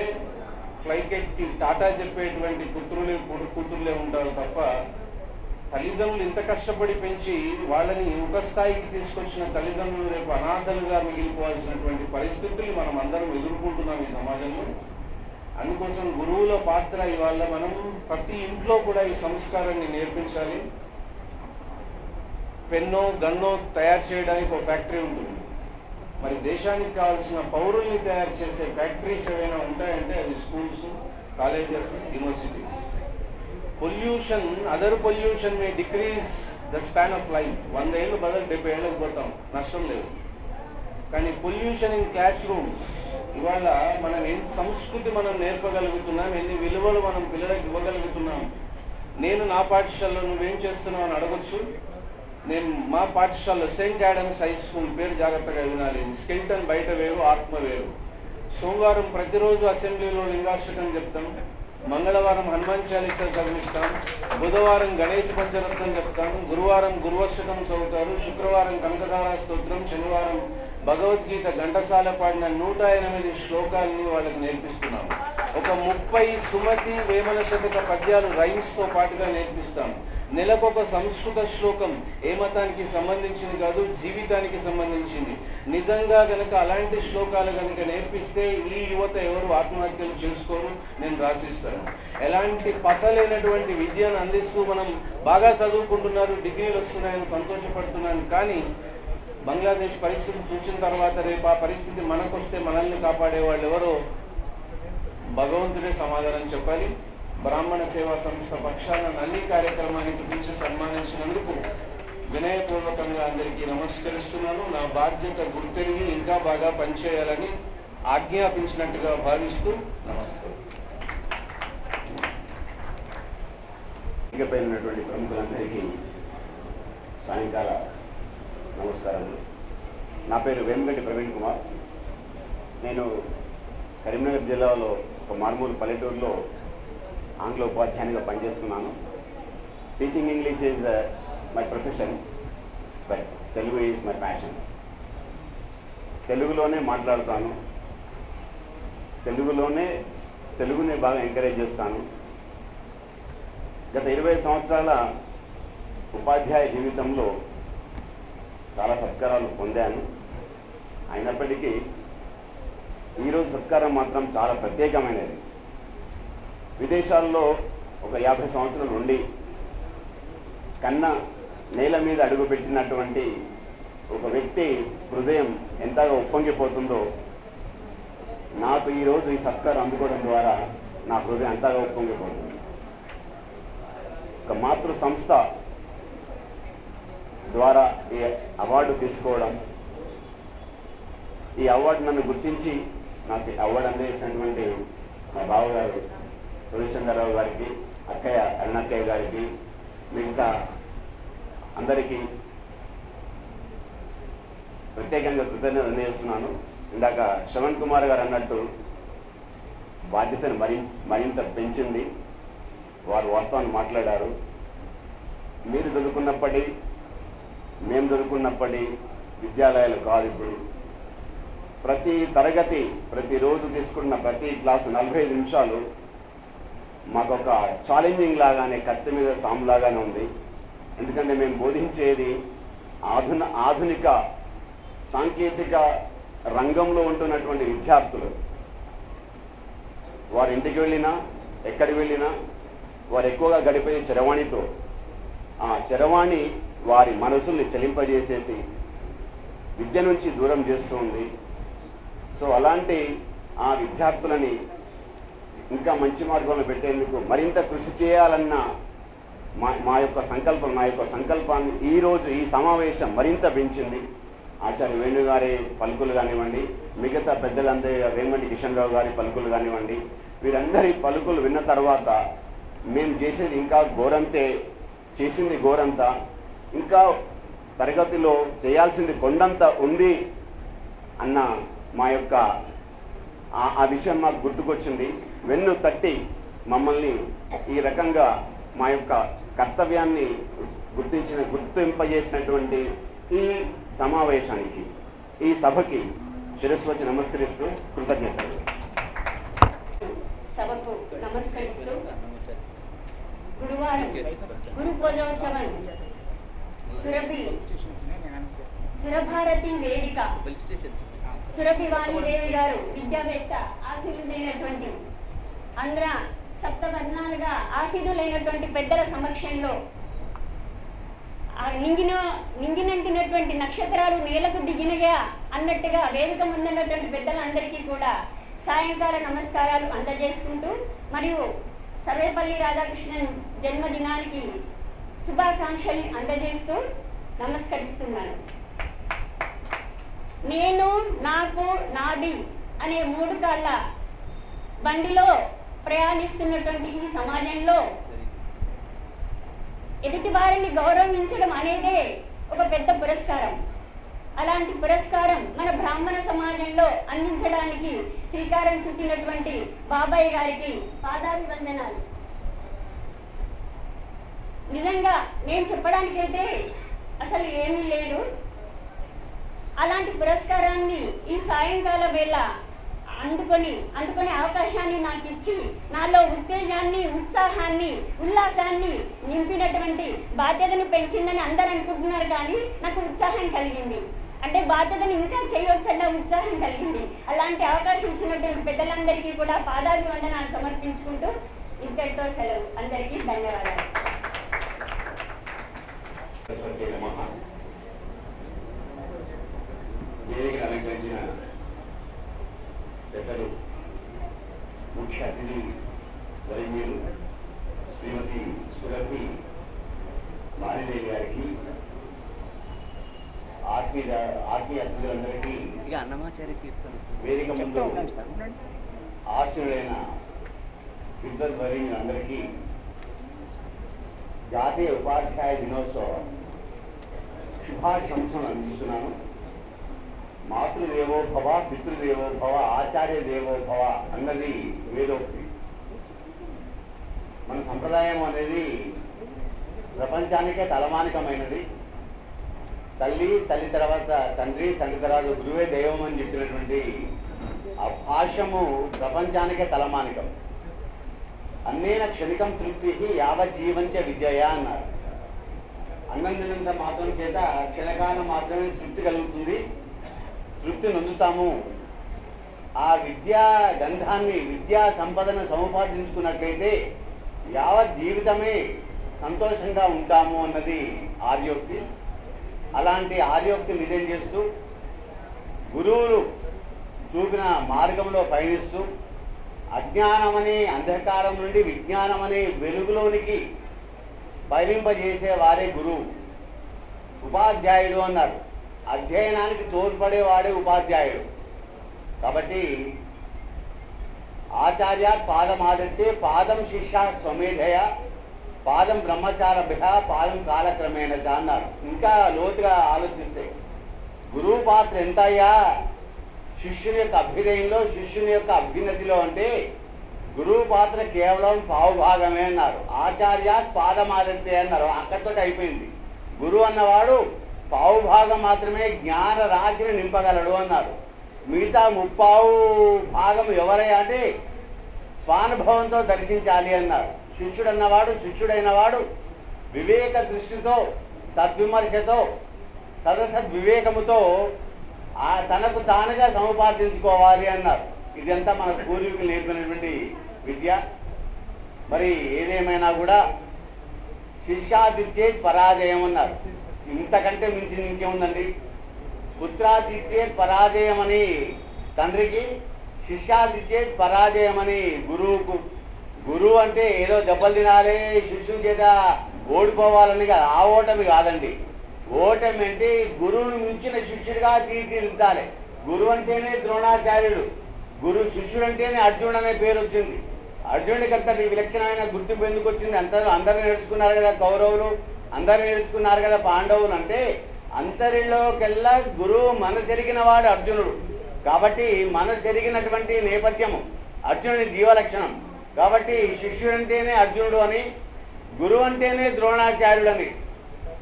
[SPEAKER 17] ఫ్లైట్ ఎక్కి టాటా చెప్పేటువంటి కూతురులే ఉంటారు తప్ప తల్లిదండ్రులు ఇంత కష్టపడి పెంచి వాళ్ళని ఒక స్థాయికి తీసుకొచ్చిన తల్లిదండ్రులు రేపు అనాథలుగా మిగిలిపోవాల్సినటువంటి పరిస్థితులు మనం అందరం ఎదుర్కొంటున్నాం ఈ సమాజంలో. అందుకోసం గురువుల పాత్ర ఇవాళ మనం ప్రతి ఇంట్లో కూడా ఈ సంస్కారాన్ని నేర్పించాలి. పెన్నో గన్నో తయారు చేయడానికి ఒక ఫ్యాక్టరీ ఉంటుంది. మరి దేశానికి కావాల్సిన పౌరుల్ని తయారు చేసే ఫ్యాక్టరీస్ ఏవైనా ఉంటాయంటే అది schools, colleges, universities. Pollution, other pollution May decrease the span of life. 100 ఏళ్ళు బదులు 70 ఏళ్ళకి పోతాం, నష్టం లేదు. కానీ పొల్యూషన్ ఇన్ క్లాస్ రూమ్స్, ఇవాళ మనం ఎన్ని సంస్కృతి మనం నేర్పగలుగుతున్నాం, ఎన్ని విలువలు మనం పిల్లలకు ఇవ్వగలుగుతున్నాం. నేను నా పాఠశాలలో నువ్వేం చేస్తున్నావు అని అడగచ్చు. నేను మా పాఠశాలలో సెయింట్ ఆడమ్స్ హై స్కూల్, పేరు జాగ్రత్తగా వినాలి. స్కెల్టన్ బయట వేరు, ఆత్మ వేరు. సోమవారం ప్రతిరోజు అసెంబ్లీలో లింగాష్టకం చెప్తాం, మంగళవారం హనుమాన్ చాలీసా చదివిస్తాం, బుధవారం గణేష్ పంచరత్నం చెప్తాం, గురువారం గురువర్షకం చదువుతారు, శుక్రవారం కనకధారా స్తోత్రం, శనివారం భగవద్గీత ఘంటసాల పాడిన 108 శ్లోకాలని వాళ్ళకి నేర్పిస్తున్నాం. ఒక 30 సుమతి వేమన శతక పద్యాలు రైమ్స్తో పాటుగా నేర్పిస్తాం. నెలకొక సంస్కృత శ్లోకం ఏ మతానికి సంబంధించింది కాదు, జీవితానికి సంబంధించింది. నిజంగా గనక అలాంటి శ్లోకాలు కనుక నేర్పిస్తే ఈ యువత ఎవరు ఆత్మహత్యలు చేసుకోరు, నేను రాసిస్తాను. ఎలాంటి పసలేనటువంటి విద్యను అందిస్తూ మనం బాగా చదువుకుంటున్నారు, డిగ్రీలు వస్తున్నాయని సంతోషపడుతున్నాను. కానీ బంగ్లాదేశ్ పరిస్థితి చూసిన తర్వాత రేపు ఆ పరిస్థితి మనకొస్తే మనల్ని కాపాడే వాళ్ళు ఎవరో భగవంతుడే సమాధానం చెప్పాలి. బ్రాహ్మణ సేవా సంస్థ పక్షాన అన్ని కార్యక్రమానికి పిలిచి సన్మానించినందుకు వినయపూర్వకంగా అందరికీ నమస్కరిస్తున్నాను. నా బాధ్యత గుర్తెరిగి ఇంకా బాగా పనిచేయాలని ఆజ్ఞాపించినట్టుగా భావిస్తూ నమస్తే.
[SPEAKER 18] ఇకపై ఉన్నటువంటి ప్రముఖులందరికీ సాయంకాల నమస్కారములు. నా పేరు వేమగడ్డి ప్రవీణ్ కుమార్. నేను కరీంనగర్ జిల్లాలో ఒక మారుమూల పల్లెటూరులో ఆంగ్ల ఉపాధ్యాయునిగా పనిచేస్తున్నాను. Teaching English is my profession, but Telugu is my passion. తెలుగులోనే మాట్లాడతాను, తెలుగుని బాగా ఎంకరేజ్ చేస్తాను. గత 20 సంవత్సరాల ఉపాధ్యాయ జీవితంలో చాలా సత్కారాలు పొందాను. అయినప్పటికీ ఈరోజు సత్కారం మాత్రం చాలా ప్రత్యేకమైనది. విదేశాల్లో ఒక 50 సంవత్సరాల నుండి కన్నా నేల మీద అడుగుపెట్టినటువంటి ఒక వ్యక్తి హృదయం ఎంతగా ఉప్పొంగిపోతుందో నాకు ఈరోజు ఈ సత్కారం అందుకోవడం ద్వారా నా హృదయం ఎంతగా ఉప్పొంగిపోతుంది. ఒక మాతృ సంస్థ ద్వారా ఈ అవార్డు తీసుకోవడం, ఈ అవార్డు నన్ను గుర్తించి నాకు అవార్డు అందించినటువంటి మా బావగారు సురేశ్చంద్రరావు గారికి, అక్కయ్య అరుణక్కయ్య గారికి, మిగతా అందరికీ ప్రత్యేకంగా కృతజ్ఞతలు అందజేస్తున్నాను. ఇందాక శ్రవణ్ కుమార్ గారు అన్నట్టు బాధ్యతను మరింత పెంచింది. వారు వాస్తవాన్ని మాట్లాడారు. మీరు చదువుకున్నప్పటి, మేము చదువుకున్నప్పటి విద్యాలయాలు కాదు ఇప్పుడు. ప్రతి తరగతి, ప్రతిరోజు తీసుకున్న ప్రతి క్లాసు 45 నిమిషాలు మాకొక ఛాలెంజింగ్ లాగానే, కత్తి మీద సాములాగానే ఉంది. ఎందుకంటే మేము బోధించేది ఆధునిక సాంకేతిక రంగంలో ఉంటున్నటువంటి విద్యార్థులు. వారి ఇంటికి వెళ్ళినా, ఎక్కడికి వెళ్ళినా వారు ఎక్కువగా గడిపే చరవాణితో. ఆ చరవాణి వారి మనసుల్ని చలింపజేసేసి విద్య నుంచి దూరం చేస్తుంది. సో అలాంటి ఆ విద్యార్థులని ఇంకా మంచి మార్గంలో పెట్టేందుకు మరింత కృషి చేయాలన్న మా యొక్క సంకల్పం, నా యొక్క సంకల్పాన్ని ఈరోజు ఈ సమావేశం మరింత పెంచింది. ఆచార్య వేణుగారి పలుకులు కానివ్వండి, మిగతా పెద్దలందరి వేమగంటి కిషన్ రావు గారి పలుకులు కానివ్వండి, వీరందరి పలుకులు విన్న తర్వాత మేము చేసేది ఇంకా ఘోరంతే, చేసింది ఘోరంతా, ఇంకా తరగతిలో చేయాల్సింది కొండంత ఉంది అన్న మా యొక్క ఆ విషయం మాకు గుర్తుకొచ్చింది. వెన్ను తట్టి మమ్మల్ని ఈ రకంగా మా యొక్క కర్తవ్యాన్ని గుర్తింపజేసినటువంటి ఈ సమావేశానికి, ఈ సభకి శిరస్సు వచ్చి నమస్కరిస్తూ కృతజ్ఞతలు.
[SPEAKER 19] సభకు నమస్కరిస్తూ గురువారం గురు పూజోత్సవం సురభారతి వేదిక సురభి వాణిదేవి గారు విద్యావేత్త ఆశీనులైనటువంటి ఆంధ్ర సప్తవర్ణాలుగా ఆశీనులైనటువంటి పెద్దల సమక్షంలో నింగినంటినటువంటి నక్షత్రాలు నేలకు దిగినగా అన్నట్టుగా వేదిక ముందున్నటువంటి పెద్దలందరికీ కూడా సాయంకాల నమస్కారాలు అందజేసుకుంటూ మరియు సర్వేపల్లి రాధాకృష్ణన్ జన్మదినానికి శుభాకాంక్షలు అందజేస్తూ నమస్కరిస్తున్నాను. నేను, నాకు, నాది అనే 3 కాళ్ళ బండిలో ప్రయాణిస్తున్నటువంటి ఈ సమాజంలో ఎదుటి వారిని గౌరవించడం అనేదే ఒక పెద్ద పురస్కారం. అలాంటి పురస్కారం మన బ్రాహ్మణ సమాజంలో అందించడానికి శ్రీకారం చుట్టినటువంటి బాబాయ్ గారికి పాదాభివందనాలు. నిజంగా నేను చెప్పడానికైతే అసలు ఏమీ లేదు. అలాంటి పురస్కారాన్ని ఈ సాయంకాల వేళ అందుకొని అవకాశాన్ని నాకు ఇచ్చి నాలో ఉత్తేజాన్ని, ఉత్సాహాన్ని, ఉల్లాసాన్ని నింపినటువంటి బాధ్యతను పెంచిందని అందరూ అనుకుంటున్నారు, కానీ నాకు ఉత్సాహం కలిగింది. అంటే బాధ్యతను ఇంకా చేయవచ్చన్న ఉత్సాహం కలిగింది. అలాంటి అవకాశం ఇచ్చినటువంటి పెద్దలందరికీ కూడా పాదాభివందనాలు సమర్పించుకుంటూ ఇంతటితో సెలవు. అందరికీ ధన్యవాదాలు.
[SPEAKER 18] వేదికను అలంకరించిన పెద్దలు, ముఖ్య అతిథి వైద్యులు శ్రీమతి సురభి వాణిదేవి గారికి, ఆత్మీయ అతిథులందరికీ, వేదిక ముందు ఆశీనులైన విద్వద్వర్యులందరికీ జాతీయ ఉపాధ్యాయ దినోత్సవ శుభాశంసలు అందిస్తున్నాను. మాతృదేవో భవ, పితృదేవో భవ, ఆచార్య దేవో భవ అన్నది వేదోక్తి. మన సంప్రదాయం అనేది ప్రపంచానికే తలమానికమైనది. తల్లి తర్వాత తండ్రి, తండ్రి తర్వాత గురువే దైవం అని చెప్పినటువంటి ఆ భాష్యము ప్రపంచానికే తలమానికం. అన్నేన క్షణికం తృప్తి యావజ్జీవంచ విజయ అన్నారు. అన్నం తినంత మాత్రం చేత క్షణకాలం మాత్రమే తృప్తి కలుగుతుంది, తృప్తి నొందుతాము. ఆ విద్యా గంధాన్ని, విద్యా సంపదను సముపార్జించుకున్నట్లయితే యావత్ జీవితమే సంతోషంగా ఉంటాము అన్నది ఆర్యోక్తి. అలాంటి ఆర్యోక్తి నిజం చేస్తూ గురువులు చూపిన మార్గంలో పయనిస్తూ అజ్ఞానమనే అంధకారం నుండి విజ్ఞానమనే వెలుగులోనికి పయనింపజేసే వారే గురువు. ఉపాధ్యాయుడు అన్నారు. అధ్యయనానికి తోడ్పడేవాడే ఉపాధ్యాయుడు. కాబట్టి ఆచార్యాత్ పాదమాదత్తే పాదం శిష్యా స్వమేధయ పాదం బ్రహ్మచారభ్య పాదం కాలక్రమేణ అన్నారు. ఇంకా లోతుగా ఆలోచిస్తే గురువు పాత్ర ఎంత అయ్యా శిష్యుని యొక్క అభ్యుదయంలో, శిష్యుని యొక్క అభ్యున్నతిలో అంటే గురువు పాత్ర కేవలం పావుభాగమే అన్నారు. ఆచార్యాత్ పాదమాదత్తే అన్నారు. అక్కడితో అయిపోయింది. గురువు అన్నవాడు పావుభాగం మాత్రమే జ్ఞాన రాశిని నింపగలడు అన్నారు. మిగతా 3/4 భాగం ఎవరయ్యా అంటే స్వానుభవంతో దర్శించాలి అన్నారు. శిష్యుడు అన్నవాడు, శిష్యుడైన వాడు వివేక దృష్టితో, సద్విమర్శతో, సదసద్వివేకముతో తనకు తానుగా సముపార్జించుకోవాలి అన్నారు. ఇదంతా మన పూర్వీకులు నేర్పినటువంటి విద్య. మరి ఏదేమైనా కూడా శిష్యాదిత్యేత్ పరాజయం అన్నారు. ఇంతకంటే మించి ఇంకేముందండి? పుత్రాదిత్యేత్ పరాజయం అని తండ్రికి, శిష్యాదిత్యేత్ పరాజయం అని గురువుకు. గురువు అంటే ఏదో దెబ్బలు తినాలి, శిష్యుని చేత ఓడిపోవాలని కాదు. ఆ ఓటమి కాదండి. ఓటమి అంటే గురువును మించిన శిష్యుడిగా తీర్చిదిద్దాలి. గురువు అంటేనే ద్రోణాచార్యుడు, శిష్యుడు అంటేనే అర్జునుడు అనే పేరు వచ్చింది. అర్జునుడికి అంత విలక్షణమైన గుర్తింపు ఎందుకు వచ్చింది? అందరూ నేర్చుకున్నారు కదా కౌరవులు, అందరూ నేర్చుకున్నారు కదా పాండవులు. అంటే
[SPEAKER 20] అంతరిలోకెల్లా గురువు మనసెరిగిన వాడు అర్జునుడు. కాబట్టి మనసెరిగినటువంటి నేపథ్యము అర్జునుడి జీవలక్షణం. కాబట్టి శిష్యుడంటేనే అర్జునుడు అని, గురువు అంటేనే ద్రోణాచార్యుడని,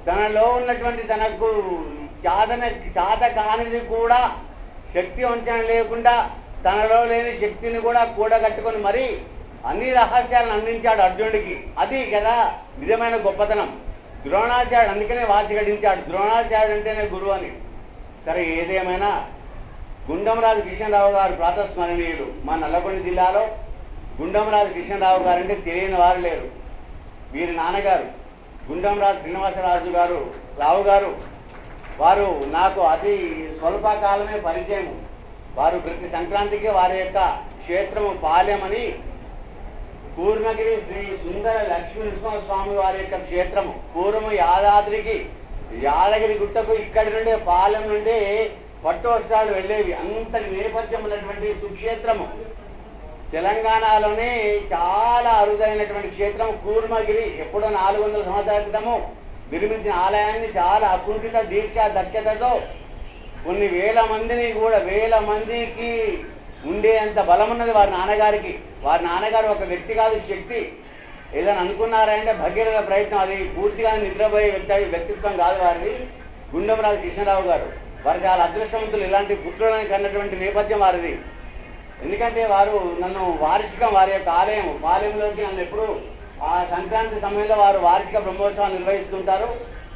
[SPEAKER 20] తనలో ఉన్నటువంటి తనకు చాత కానిది కూడా శక్తి వంచన లేకుండా తనలో లేని శక్తిని కూడా కూడగట్టుకొని మరీ అన్ని రహస్యాలను అందించాడు అర్జునుడికి. అది కదా నిజమైన గొప్పతనం. ద్రోణాచార్యుడు అందుకనే వాసి గడించాడు, ద్రోణాచార్యుడు అంటేనే గురువు అని. సరే, ఏదేమైనా గుండమరాజు కృష్ణరావు గారు ప్రాతస్మరణీయుడు. మా నల్లగొండ జిల్లాలో గుండమరాజు కృష్ణరావు గారు అంటే తెలియని వారు లేరు. వీరి నాన్నగారు గుండమరాజు శ్రీనివాసరాజు గారు, రావు గారు, వారు నాకు అతి స్వల్పకాలమే పరిచయం. వారు ప్రతి సంక్రాంతికి వారి యొక్క క్షేత్రము పాలెమని, కూర్మగిరి శ్రీ సుందర లక్ష్మీ నృసింహస్వామి వారి యొక్క క్షేత్రము. పూర్వము యాదాద్రికి యాదగిరి గుట్టకు ఇక్కడి నుండే పాలెం నుండే పట్టు వస్త్రాలు వెళ్ళేవి. అంతటి నేపథ్యం ఉన్నటువంటి సుక్షేత్రము. తెలంగాణలోనే చాలా అరుదైనటువంటి క్షేత్రం కూర్మగిరి. ఎప్పుడో 400 సంవత్సరాల క్రితము నిర్మించిన ఆలయాన్ని చాలా అకుంఠిత దీక్ష దక్షతతో కొన్ని వేల మందికి ఉండేంత బలం ఉన్నది వారి నాన్నగారికి. వారి నాన్నగారు ఒక వ్యక్తి కాదు, శక్తి. ఏదైనా అనుకున్నారంటే భగీరథ ప్రయత్నం. అది పూర్తిగా నిద్రపోయే వ్యక్తిత్వం కాదు వారిది. గుండమరాజు కృష్ణరావు గారు వారు చాలా అదృష్టవంతులు. ఇలాంటి పుత్రులను కన్నటువంటి నేపథ్యం వారిది. ఎందుకంటే వారు నన్ను వార్షికం వారి యొక్క పాలెంలోకి నన్ను ఎప్పుడు ఆ సంక్రాంతి సమయంలో వారు వార్షిక బ్రహ్మోత్సవాలు నిర్వహిస్తుంటారు.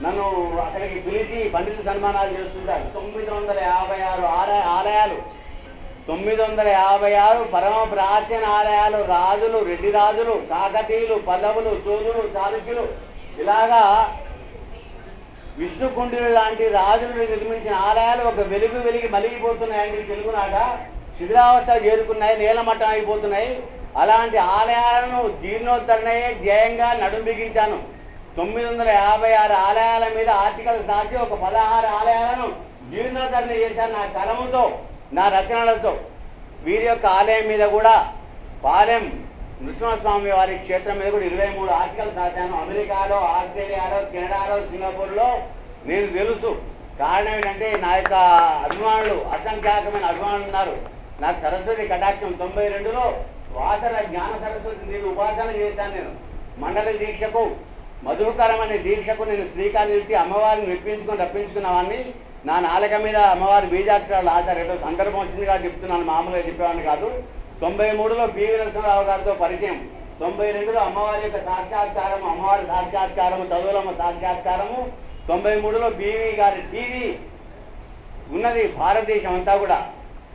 [SPEAKER 20] నన్ను అక్కడికి పిలిచి పండిత సన్మానాలు చేస్తుంటారు. 956 ఆలయాలు, 956 పరమ ప్రాచీన ఆలయాలు. రాజులు, రెడ్డి రాజులు, కాకతీయులు, పల్లవులు, చోళులు, చాళుక్యులు, ఇలాగా విష్ణుకుండిలు లాంటి రాజులు నిర్మించిన ఆలయాలు ఒక వెలిగి మలిగిపోతున్నాయండి. తెలుగునాట శిథిలావస్థ చేరుకున్నాయి, నేలమట్టం అయిపోతున్నాయి. అలాంటి ఆలయాలను జీర్ణోద్ధరణయే ధ్యేయంగా నడుంబిగించాను. 956 ఆలయాల మీద ఆర్టికల్ రాసి ఒక 16 ఆలయాలను జీర్ణోద్ధరణ చేశాను నా కలముతో, నా రచనలతో. వీరి యొక్క ఆలయం మీద కూడా, పాలెం నృసింహస్వామి వారి క్షేత్రం మీద కూడా 23 ఆర్టికల్స్ రాశాను. అమెరికాలో, ఆస్ట్రేలియాలో, కెనడాలో, సింగపూర్లో నేను తెలుసు. కారణం ఏంటంటే నా యొక్క అభిమానులు, అసంఖ్యాకమైన అభిమానులు ఉన్నారు. నాకు సరస్వతి కటాక్షం 92లో వాసన జ్ఞాన సరస్వతి నేను ఉపాసన చేశాను. నేను మండలి దీక్షకు, మధుకరం అనే దీక్షకు నేను శ్రీకారం చుట్టి అమ్మవారిని రప్పించుకున్నవాడిని. నా నాలుక మీద అమ్మవారి బీజాక్షరాలు రాశారు. ఏదో సందర్భం వచ్చింది కాబట్టి చెప్తున్నాను, మామూలుగా చెప్పేవాడిని కాదు. 93లో పివి నరసింహరావు గారితో పరిచయం. 92లో అమ్మవారి యొక్క సాక్షాత్కారము, అమ్మవారి సాక్షాత్కారము, చదువులమ్మ సాక్షాత్కారము. 93లో పివి గారి టీవీ ఉన్నది భారతదేశం అంతా కూడా.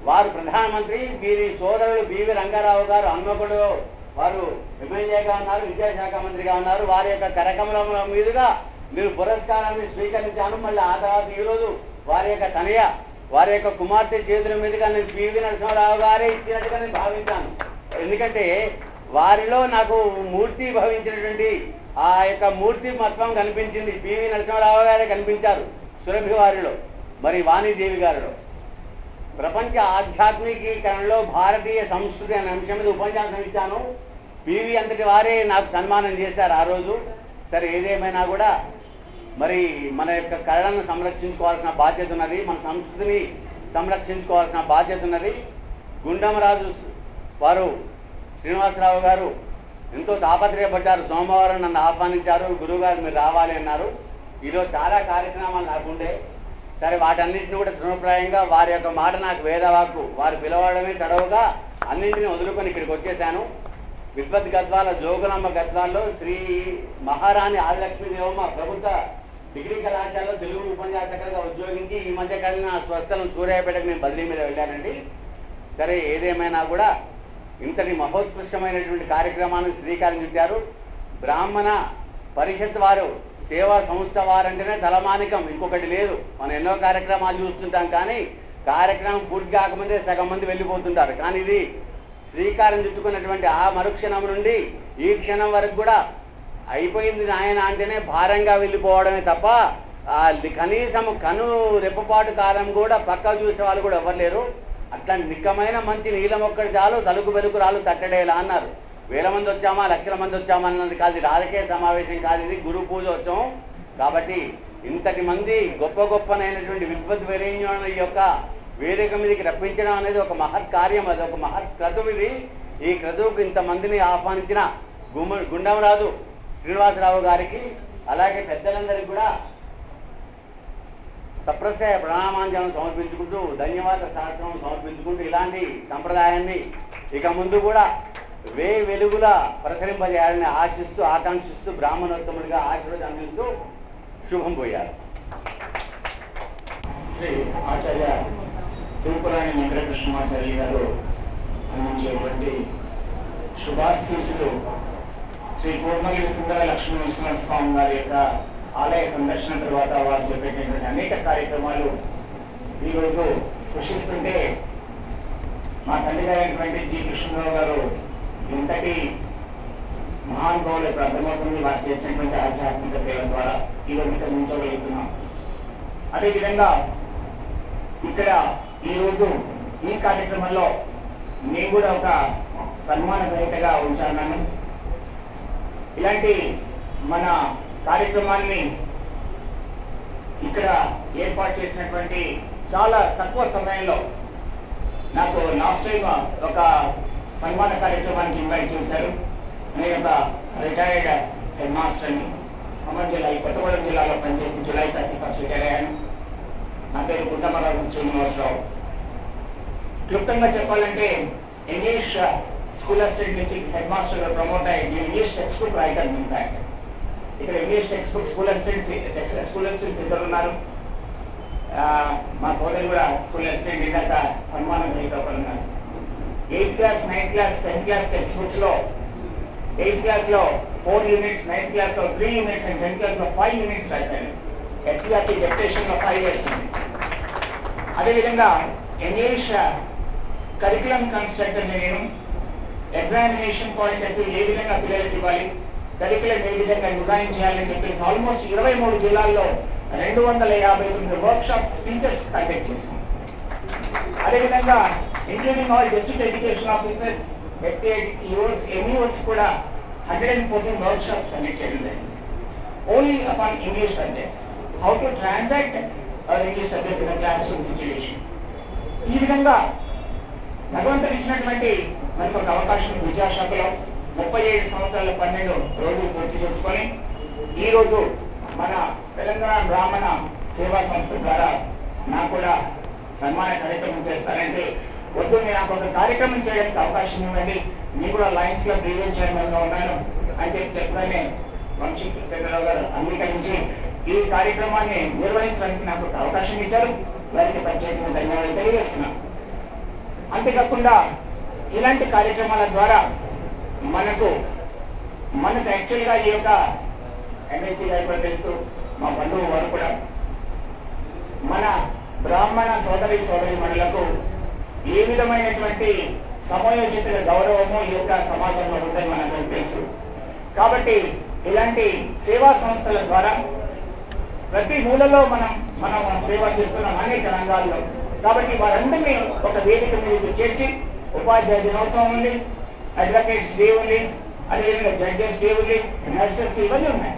[SPEAKER 20] వారు ప్రధానమంత్రి. వీరి సోదరులు బివి రంగారావు గారు హన్మకొండలో వారు ఎమ్మెల్యేగా ఉన్నారు, విద్యాశాఖ మంత్రిగా ఉన్నారు. వారి యొక్క కరకమల మీదుగా నేను పురస్కారాన్ని స్వీకరించాను. మళ్ళీ ఆ తర్వాత ఈరోజు వారి యొక్క తనయ, వారి యొక్క కుమార్తె చేతుల మీదుగా నేను పివి నరసింహరావు గారే ఇచ్చినట్టుగా నేను భావించాను. ఎందుకంటే వారిలో నాకు మూర్తి భవించినటువంటి ఆ యొక్క మూర్తిమత్వం కనిపించింది. పివి నరసింహరావు గారే కనిపించారు సురభి వారిలో, మరి వాణిదేవి గారిలో. ప్రపంచ ఆధ్యాత్మికీకరణలో భారతీయ సంస్కృతి అనే అంశం మీద ఉపన్యాసం ఇచ్చాను. పివి అంతటి వారే నాకు సన్మానం చేశారు ఆ రోజు. సరే, ఏదేమైనా కూడా మరి మన యొక్క కళలను సంరక్షించుకోవాల్సిన బాధ్యత ఉన్నది, మన సంస్కృతిని సంరక్షించుకోవాల్సిన బాధ్యత ఉన్నది. గుండమరాజు వారు శ్రీనివాసరావు గారు ఎంతో తాపత్రయపడ్డారు. సోమవారం నన్ను ఆహ్వానించారు, గురువుగారు మీరు రావాలి అన్నారు. ఈరోజు చాలా కార్యక్రమాలు నాకుండే. సరే, వాటన్నింటినీ కూడా తృణప్రాయంగా వారి యొక్క మాట నాకు వేదవాక్కు, వారు పిలవడమే తడవుగా అన్నింటినీ వదులుకొని ఇక్కడికి వచ్చేసాను. విద్వత్ గద్వాల జోగులమ్మ గద్వాల్లో శ్రీ మహారాణి ఆదిలక్ష్మీదేవమ్మ ప్రభుత్వ డిగ్రీ కళాశాలలో తెలుగు ఉపన్యాసకులుగా ఉద్యోగించి ఈ మధ్య కాలంలో నా స్వస్థలం సూర్యాపేటకు నేను బదిలీ మీద వెళ్ళానండి. సరే, ఏదేమైనా కూడా ఇంతటి మహోత్కృష్టమైనటువంటి కార్యక్రమాన్ని శ్రీకారం చుట్టారు. బ్రాహ్మణ పరిషత్ వారు, సేవా సంస్థ వారంటేనే తలమానికం, ఇంకొకటి లేదు. మనం ఎన్నో కార్యక్రమాలు చూస్తుంటాం, కానీ కార్యక్రమం పూర్తి కాకముందే సగం మంది వెళ్ళిపోతుంటారు. కానీ ఇది శ్రీకారం చుట్టుకున్నటువంటి ఆ మరుక్షణం నుండి ఈ క్షణం వరకు కూడా అయిపోయింది నాయన అంటేనే భారంగా వెళ్ళిపోవడమే తప్ప కనీసం కను రెప్పపాటు కాలం కూడా పక్క చూసే వాళ్ళు కూడా ఎవరు లేరు. అట్లాంటి నిక్కమైన మంచి నీలం ఒక్కటి చాలు, తలుకు వెలుకు రాళ్ళు తట్టడేలా అన్నారు. వేల మంది వచ్చామా, లక్షల మంది వచ్చామా అన్నది కాదు. రాజకీయ సమావేశం కాదు, ఇది గురు పూజ వచ్చాము. కాబట్టి ఇంతటి మంది గొప్ప గొప్పనైనటువంటి విద్వద్వరేణ్యుల యొక్క వేదిక మీదకి రప్పించడం అనేది ఒక మహత్ కార్యం, అది ఒక మహత్ క్రతువు. ఇది ఈ క్రతువుకు ఇంతమందిని ఆహ్వానించిన గుండమరాజు శ్రీనివాసరావు గారికి అలాగే పెద్దలందరికీ కూడా సప్రశయ ప్రణామాంజనం సమర్పించుకుంటూ ధన్యవాద శాస్త్రం సమర్పించుకుంటూ ఇలాంటి సంప్రదాయాన్ని ఇక ముందు కూడా వెలుగుల ప్రసరింపజేయాలని ఆశిస్తూ ఆకాంక్షిస్తూ బ్రాహ్మణోత్తముడిగా ఆశీర్వాదం అందిస్తూ శుభం పోయారు.
[SPEAKER 11] శ్రీ ఆచార్య తిరుపురాణి వెంకటకృష్ణమాచార్య గారు అందించేటువంటి శుభాశీస్సులు శ్రీ పూర్ణగిరి సుందర లక్ష్మీ నరసింహస్వామి వారి యొక్క ఆలయ సందర్శన తర్వాత వారు చెప్పేటటువంటి అనేక కార్యక్రమాలు ఈరోజు స్పృశిస్తుంటే మా తండ్రి గారైనటువంటి జి కృష్ణరావు గారు ఇంతటి మహానుభావులు ఇప్పుడు అర్థమవుతుంది వారు చేసినటువంటి ఆధ్యాత్మిక సేవ ద్వారా ఈరోజు ఇక్కడ ఉంచగలుగుతున్నాం. అదేవిధంగా ఇక్కడ ఈరోజు ఈ కార్యక్రమంలో నేను కూడా ఒక సన్మాన గ్రహీతగా ఉంచాను. ఇలాంటి మన కార్యక్రమాన్ని ఇక్కడ ఏర్పాటు చేసినటువంటి చాలా తక్కువ సమయంలో నాకు లాస్ట్ టైం ఒక సన్మాన కార్యక్రమానికి ఇన్వైట్ చేశారు. నేను ఒక రిటైర్డ్ హెడ్ మాస్టర్ని, ఖమ్మం జిల్లా కొత్తగూడెం జిల్లాలో పనిచేసి జూలై 31 రిటైర్ అయ్యాను. నా పేరు గుండమరాజు శ్రీనివాసరావు. క్లుప్తంగా చెప్పాలంటే ఇంగ్లీష్ స్కూల్ అసిస్టెంట్ నుంచి హెడ్ మాస్టర్గా ప్రమోట్ అయ్యి English text book writer in fact. ఇక్కడ English text book school assistants ఇద్దరు ఉన్నారు. మా సోదరు కూడా స్కూల్ అసిస్టెంట్ ఇందాక సన్మానం ఉన్నారు. 8th class 9th class 10th class text books లో 8th క్లాస్ లో 4 యూనిట్స్, 9th క్లాస్ లో 3 యూనిట్స్ అండ్ 10th క్లాస్ లో 5 యూనిట్స్ రాశాను. ఎస్సీఆర్టీ డెప్యుటేషన్ లో 5 years ఉంది. అదేవిధంగా ఇంగ్లీష్ కరికులం కన్స్ట్రక్టర్ నేను ఎగ్జామినేషన్ పాయింట్ ఆఫ్ వ్యూ ఏ విధంగా పిల్లలకి ఇవ్వాలి, కరికులం ఏ విధంగా డిజైన్ చేయాలని చెప్పేసి ఆల్మోస్ట్ 23 జిల్లాల్లో 259 వర్క్ షాప్స్ టీచర్స్ కండక్ట్ చేశాం. అదేవిధంగా including all district education officers, MEOs కూడా 114 వర్క్ షాప్స్ కండక్ట్ చేయడం only upon English subject, how to transact English subject in class room situation. ఈ విధంగా భగవంతుడు ఇచ్చినటువంటి మనకు ఒక అవకాశం విద్యాశాఖలో 37 సంవత్సరాల 12 రోజులు పూర్తి చేసుకొని ఈరోజు మన తెలంగాణ బ్రాహ్మణ సేవా సంస్థ ద్వారా నాకు కూడా సన్మాన కార్యక్రమం చేస్తానంటే వద్దు, నేను నాకు ఒక కార్యక్రమం చేయడానికి అవకాశం ఇవ్వండి, నేను కూడా లయన్స్ లో ప్రీవియస్ చైర్మన్ గా ఉన్నాను అని చెప్పగానే వంశీ చంద్రరావు గారు అంగీకరించి ఈ కార్యక్రమాన్ని నిర్వహించడానికి నాకు ఒక అవకాశం ఇచ్చారు. వారికి ప్రత్యేకంగా ధన్యవాదాలు తెలియజేస్తున్నాను. అంతేకాకుండా ఇలాంటి కార్యక్రమాల ద్వారా మనకు యాక్చువల్గా ఈ యొక్క ఎమ్మెల్సీ గారు కూడా తెలుసు, మా బంధువు వారు కూడా మన బ్రాహ్మణ సోదరి మనులకు ఏ విధమైనటువంటి సమయోచిత గౌరవము ఈ యొక్క సమాజంలో ఉందని మనకు తెలుసు. కాబట్టి ఇలాంటి సేవా సంస్థల ద్వారా ప్రతి మూలలో మనం సేవ చేస్తున్నాం అనేక రంగాల్లో. కాబట్టి వారందరినీ ఒక వేదిక మీద చేర్చి ఉపాధ్యాయ దినోత్సవం ఉంది, అడ్వకేట్స్ డే ఉంది, అదేవిధంగా జడ్జెస్ డే ఉంది, నర్సెస్ ఇవన్నీ ఉన్నాయి.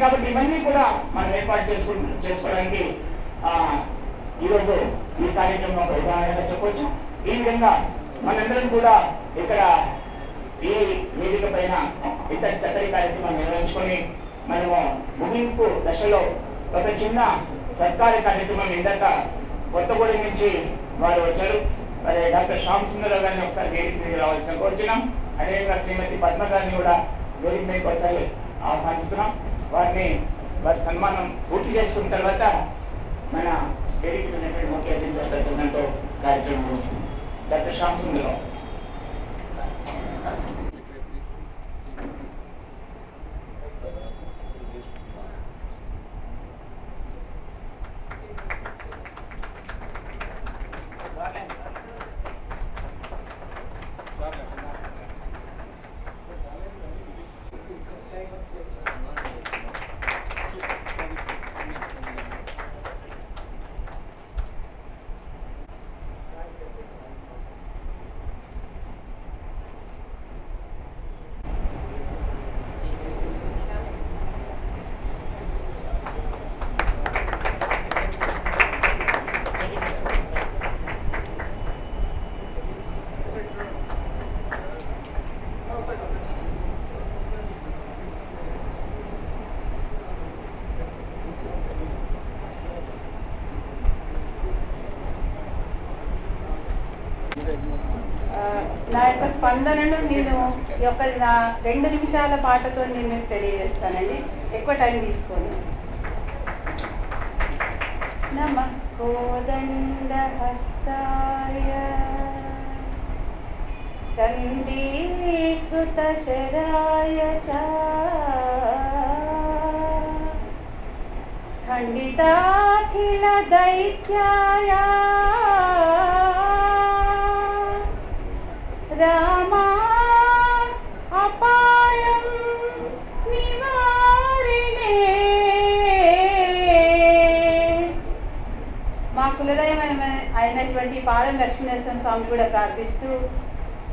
[SPEAKER 11] కాబట్టి ఇవన్నీ కూడా మనం ఏర్పాటు చేసుకోవడానికి ఈరోజు ఈ కార్యక్రమం ఒక ఉదాహరణగా చెప్పవచ్చు. ఈ విధంగా మనందరం కూడా ఇక్కడ ఈ వేదిక పైన ఇంత చక్కటి కార్యక్రమం నిర్వహించుకొని మనము ముగింపు దశలో ఒక చిన్న సర్కారీ కార్యక్రమం ఇందాక కొత్తగూడెం నుంచి వారు వచ్చారు. మరి డాక్టర్ శ్యామ్ సుందరరావు గారిని ఒకసారి వేదిక మీద రావాల్సిన కోరుచున్నాం. అదేవిధంగా శ్రీమతి పద్మ గారిని కూడా వేదిక మీదకి ఒకసారి ఆహ్వానిస్తున్నాం. వారి సన్మానం పూర్తి చేసుకున్న తర్వాత మన వేదిక ఉన్నటువంటి ముఖ్య అతిథి ప్రసంగంతో కార్యక్రమం వస్తుంది. డాక్టర్ శ్యామ్ సుందరరావు.
[SPEAKER 21] నా యొక్క స్పందనను నేను ఈ యొక్క నా 2 నిమిషాల పాటతో నేను తెలియజేస్తానండి, ఎక్కువ టైం తీసుకోను. నమః కోదండహస్తాయ కందీకృతశరాయ చ ఖండితాఖిల దైత్యాయ రామా అపాయం నివారిణే. మా కులదైవం అయినటువంటి పాలెం లక్ష్మీనరసింహ స్వామి కూడా ప్రార్థిస్తూ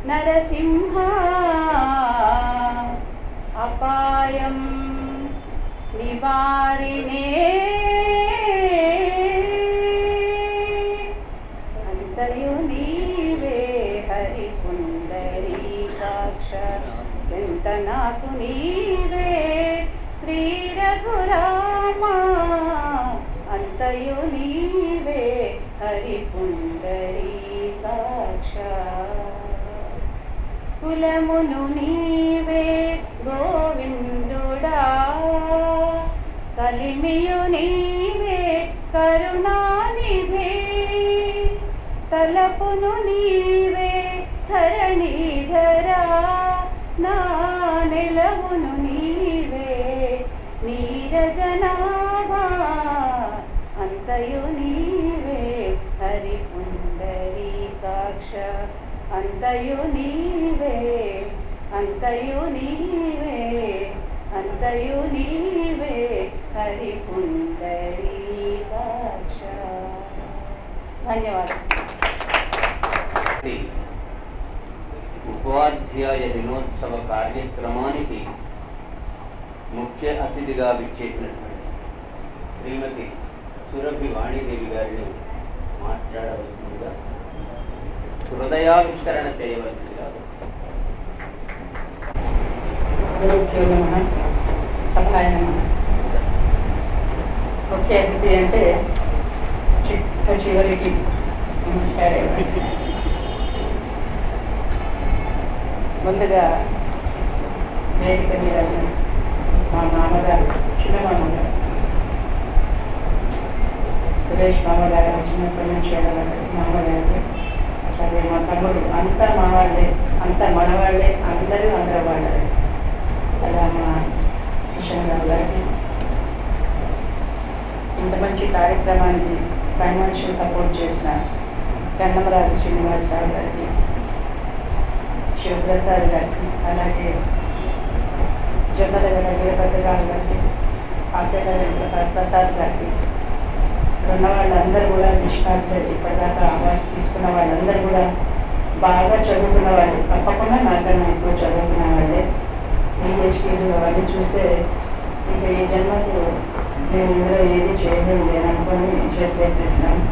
[SPEAKER 21] నరసింహ అపాయం నివారిణే అంతయు నీవే హరి పుండరీకాక్ష చింతనాకు నీవే శ్రీ రఘురామ అంతయు నీవే హరి పుండరీకాక్ష కులమును నీవే గోవిందుడా కలిమియు నీవే కరుణానిధి తలపును నీవే ధరణీధరా నా నెలవును నీవే నీరజనాభా అంతయు నీవే హరి పుండరీకాక్ష అంతయు నీవే అంతయు నీవే అంతయు నీవే హరి పుండరీకాక్ష. ధన్యవాదాలు.
[SPEAKER 1] ఉపాధ్యాయ దినోత్సవ కార్యక్రమానికి ముఖ్య అతిథిగా విచ్చేసినటువంటి శ్రీమతి సురభి వాణీదేవి గారిని మాట్లాడవలసిందిగా హృదయావిష్కరణ చేయవలసిందిగా.
[SPEAKER 21] గురుభ్యో నమః. సభాయ నమః. ముఖ్య అతిథి అంటే చిట్ట చివరికి ముందుగా వేదిక మీద మా మామగారు, చిన్న మామగారు సురేష్ మామగారు, చిన్నప్పటి నుంచి మామగారు, అదే మా తమ్ముడు, అంతా మా వాళ్ళే, అంతా మన వాళ్ళే, అందరూ అందరూ వాళ్ళే. అలా మా కిషన్ రావు గారికి ఇంత మంచి కార్యక్రమానికి ఫైనాన్షియల్ సపోర్ట్ చేసిన గండమరాజు శ్రీనివాసరావు గారికి, శివప్రసాద్ గారికి, అలాగే జొన్నల వీరభద్రరావు గారికి, ఆర్కేట ప్రసాద్ గారికి, ఉన్న వాళ్ళందరూ కూడా నిష్ణాతులు, ఇప్పటిదాకా అవార్డ్స్ తీసుకున్న వాళ్ళందరూ కూడా బాగా చదువుకున్న వాళ్ళు, తప్పకుండా నాకన్నా ఎక్కువ చదువుకున్న వాళ్ళే. పిహెచ్డీలు అవన్నీ చూస్తే ఇక ఈ జన్మకు నేను ఇందులో ఏది చేయడం లేదనుకొని ప్రయత్నిస్తున్నాను.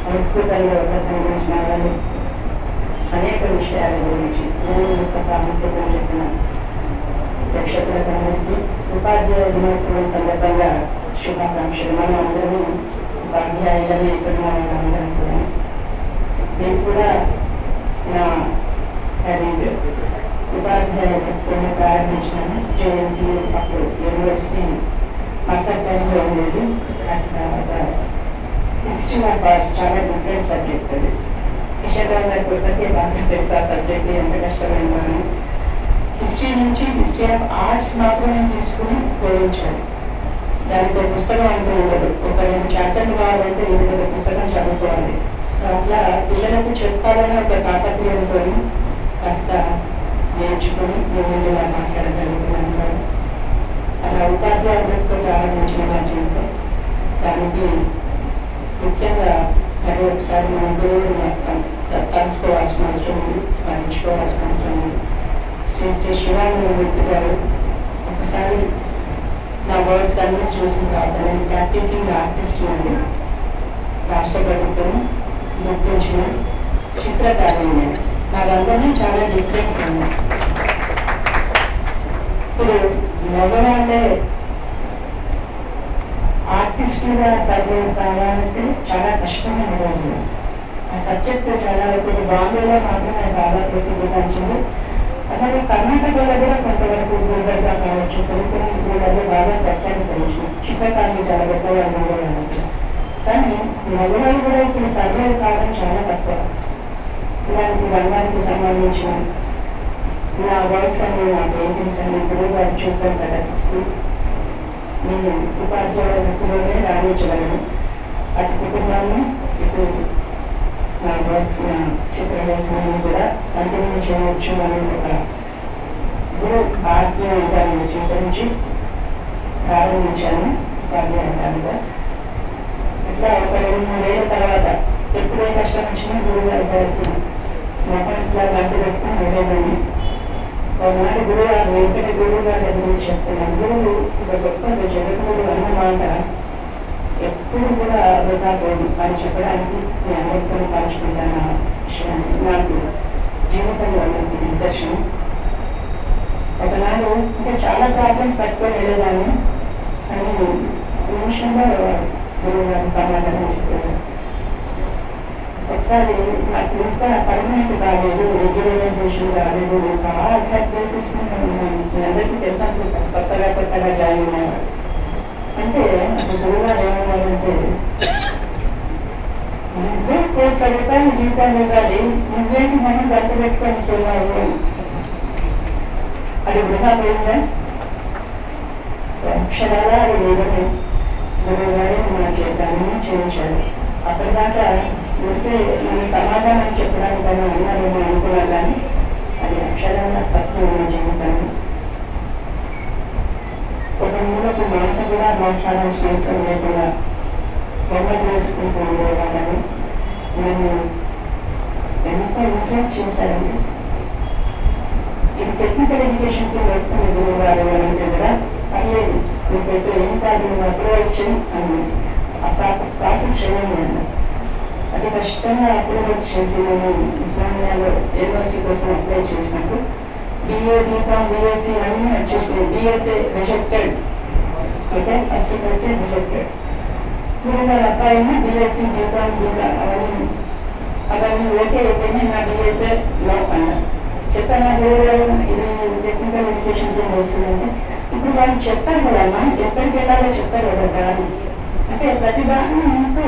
[SPEAKER 21] సంస్కృతంలో సంబంధించిన వాళ్ళు అనేక విషయాల గురించి నేను యొక్క ప్రాముఖ్యతను చెప్పిన ప్రేక్షకులందరికీ ఉపాధ్యాయ దినోత్సవం సందర్భంగా శుభాకాంక్షలు. మనం అందరూ ఉపాధ్యాయులని ఇక్కడ అందరం కూడా నేను కూడా నా ఉపాధ్యాయులతో ప్రారంభించినాను. జేఎన్సీ అప్పుడు యూనివర్సిటీ మసర్ టైంలో ఉండేది. హిస్టరీ ఆఫ్ ఆర్ట్స్ చాలా డిఫరెంట్ సబ్జెక్ట్ అది. కిషన్ రావు గారి కొత్తకే బాగా తెలుసు ఆ సబ్జెక్ట్ ఎంత కష్టమైందో. హిస్టరీ నుంచి హిస్టరీ ఆఫ్ ఆర్ట్స్ మాత్రమే తీసుకుని బోధించాడు. దానికి ఒక పుస్తకం అంటూ ఉండదు. ఒక 2 చాప్టర్లు కావాలంటే ఏదో పుస్తకం చదువుకోవాలి. సో అట్లా పిల్లలకు చెప్పాలని ఒక తాపత్రయంతో కాస్త నేర్చుకుని నేను ఇలా మాట్లాడగలుగుతున్నాను. అలా ఉపాధ్యాయులతో ప్రారంభించిన నా జీవితం. దానికి ముఖ్యంగా మరి ఒకసారి మన గురువుని తలుసుకోవాల్సిన అవసరం ఉంది, స్మరించుకోవాల్సిన అవసరం ఉంది. శ్రీ శ్రీ శివానందమూర్తి గారు ఒకసారి నా వర్క్స్ అన్నీ చూసిన తర్వాత నేను ప్రాక్టీసింగ్ ఆర్టిస్ట్ నుండి రాష్ట్ర ప్రభుత్వం గుర్తించిన చిత్రకారుని నాదందరినీ చాలా డిఫరెంట్ ఉంది. ఇప్పుడు మగవాళ్ళే ఆర్టిస్టులుగా సర్వే కావాలంటే చాలా కష్టమైన రోజులు. ఆ సబ్జెక్ట్ చాలా ఇప్పుడు బాంబేలో మాత్రమే బాగా ప్రసిద్ధిగాంచింది. అలాగే కర్ణాటకలో కూడా కొంతవరకు గురుదర్గా కావచ్చు, కొన్ని గురువులలో బాగా ప్రఖ్యాతి పొందింది. చిత్రకారులు చాలా గొప్పగా ఉండేవాళ్ళు. కానీ నగరాలు కూడా ఇప్పుడు సర్వే కావడం చాలా తక్కువ. ఇలాంటి రంగానికి సంబంధించిన నా వర్క్స్ అన్ని, నా పెయింటింగ్స్ అన్ని గురువు గారు చూడటం ప్రకటిస్తూ నేను ఉపాధ్యాయ వృత్తిలోనే రాణించగలను. అటు కుటుంబాన్ని, ఇటు నా వర్క్స్, నా చిత్రలేఖనాన్ని కూడా కంటిన్యూ చేయవచ్చు అని ఒక గురు ఆత్మీయంగా స్వీకరించి ప్రారంభించాను ఉపాధ్యాయులుగా. ఇట్లా ఒక 2-3 ఏళ్ళ తర్వాత ఎప్పుడే కష్టం వచ్చినా గురువు గారికి మొహం ఇట్లా గంట పెట్టుకుని వెళ్ళేదాన్ని. ఒకనాడు గురువు గారు వెంకట గురువు గారి గురించి చెప్తున్నాను. గురువు ఒక గొప్ప జగద్గురు అన్నమాట ఎప్పుడు కూడా వృధా పోదు అని చెప్పడానికి నేను అందరితో పంచుకుంటాను. ఆ విషయాన్ని నాకు జీవితంలో నాకు నిదర్శనం. ఒకనాడు ఇంకా చాలా ప్రాబ్లమ్స్ పట్టుకొని వెళ్ళేదాన్ని, కానీ నిమిషంలో గురువు గారు సమాధానం చెప్పారు. ఒకసారి నాకు ఇంకా పర్మనెంట్ కాలేదు, రెగ్యులరైజేషన్ కాలేదు, కాంట్రాక్ట్ బేసిస్ మీద ఉన్నాను. మీ అందరికీ తెలుసా, కొత్తగా జాయిన్ అయినారు. అంటే అసలు గురువుగారు ఏమన్నారంటే, నువ్వే ₹1,00,000 జీతాలు ఇవ్వాలి, నువ్వేంటి మనం గంట పెట్టుకుంటున్నావు, అది వృధా పోయిందా? అక్షరాల అది నిజమే. గురువు గారు నా చేతాన్ని చేయించారు. అప్పటిదాకా ఉంటే మన సమాధానం చెప్పడానికైనా అన్నారేమో అనుకున్నా, కానీ అది అక్షరాల సత్యం నా జీవితాన్ని. ఒక మూలకు మాట కూడా మాట్లాడాల్సిన అవసరం లేకుండా బొమ్మలు వేసుకుంటూ ఉండేవాళ్ళని నన్ను ఎంతో ఇన్ఫ్లుయెన్స్ చేశారండి. ఇది టెక్నికల్ ఎడ్యుకేషన్కి వస్తుంది గురువు గారు అంటే కూడా పర్లేదు, మీకైతే ఏం కాదు, నువ్వు అప్రూవల్స్ చేయి అని ఆ ప్రాసెస్ చేయండి అన్నారు. అది కష్టంగా అప్రూవల్స్ చేసి నేను ఉస్మానియాలో యూనివర్సిటీ కోసం అప్లై చేసినప్పుడు BA, BCom, BSc అన్నీ వచ్చేసినాయి. BFA rejected. Okay, first rejected. గురువు గారు అబ్బాయిని BSc, BCom, BCom అవన్నీ ఓకే అయిపోయినాయి. నా BFA లాక్ అన్నారు. చెప్పాను గురువు గారు ఇది టెక్నికల్ ఎడ్యుకేషన్ కింద వస్తుందంటే, ఇప్పుడు వాళ్ళు చెప్పారు కదమ్మా, ఎక్కడికి వెళ్ళాలో చెప్పారు కదా దాన్ని. అంటే ప్రతిభాన్ని ఎంతో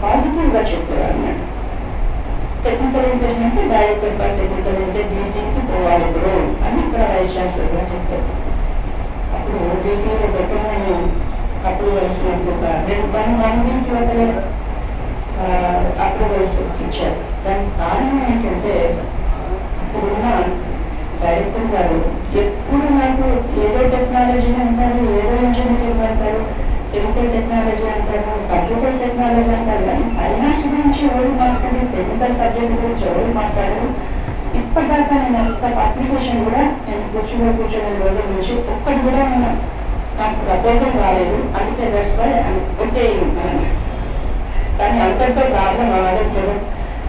[SPEAKER 21] పాజిటివ్గా చెప్పారు అన్నమాట. టెక్నికల్ ఎడ్యుకేషన్ అంటే డైరెక్టర్ ఫర్ టెక్నికల్ DTకి పోవాలి ఇప్పుడు అని ఇక్కడ వైస్ ఛాన్సలర్ కూడా చెప్పారు. అప్పుడు DTలో పెట్టమని అప్రూవల్స్ ఒక 1 వీక్ లోపలే అప్రూవల్స్ ఇచ్చారు. దానికి కారణం ఏంటంటే, ఇప్పుడున్న డైరెక్టర్ గారు ఎప్పుడు నాకు ఏదో టెక్నాలజీ అంటారు, ఏదో ఇంజనీరింగ్ అంటారు, కెమికల్ టెక్నాలజీ అంటారు, కంప్యూటర్ టెక్నాలజీ అంటారు, కానీ ఫైనాన్స్ గురించి ఎవరు మాట్లాడారు, టెక్నికల్ సబ్జెక్ట్ గురించి ఎవరు మాట్లాడారు. ఇప్పటిదాకా నేను ఒక్క అప్లికేషన్ కూడా నేను కూర్చొని రోజుల నుంచి ఒక్కటి కూడా నేను నాకు ప్రపోజల్ రాలేదు. అందుకే దట్స్ వై ఒకే కానీ అంతటితో ప్రాబ్లం అవ్వలేదు.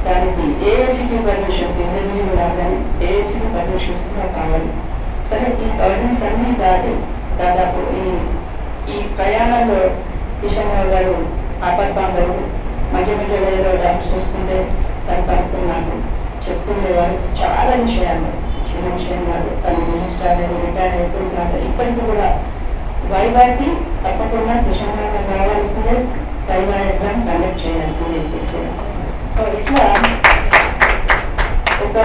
[SPEAKER 21] దానికి AICT పర్మిషన్స్, ఇంజనీరింగ్ రాగానే AICT పర్మిషన్స్ కూడా కావాలి. సరే, ఈ పర్మిషన్స్ అన్నీ దాదాపు ఈ ప్రయాణంలో కిషన్ గారు ఆపద్బాంధవులు మధ్య మధ్యలో డాక్టర్స్ వస్తుంటే తను కనుక్కున్నాను చెప్తుండేవారు చాలా విషయాలు. చిన్న విషయం కాదు, తను మినిస్టర్ రిటైర్ అయిపోతున్నాడు. ఇప్పటికీ కూడా వైవాకి తప్పకుండా కిషన్ గారు రావాల్సిందే, వైవా ఎగ్జామ్ కండక్ట్ చేయాల్సిందే. సో ఇట్లా ఒక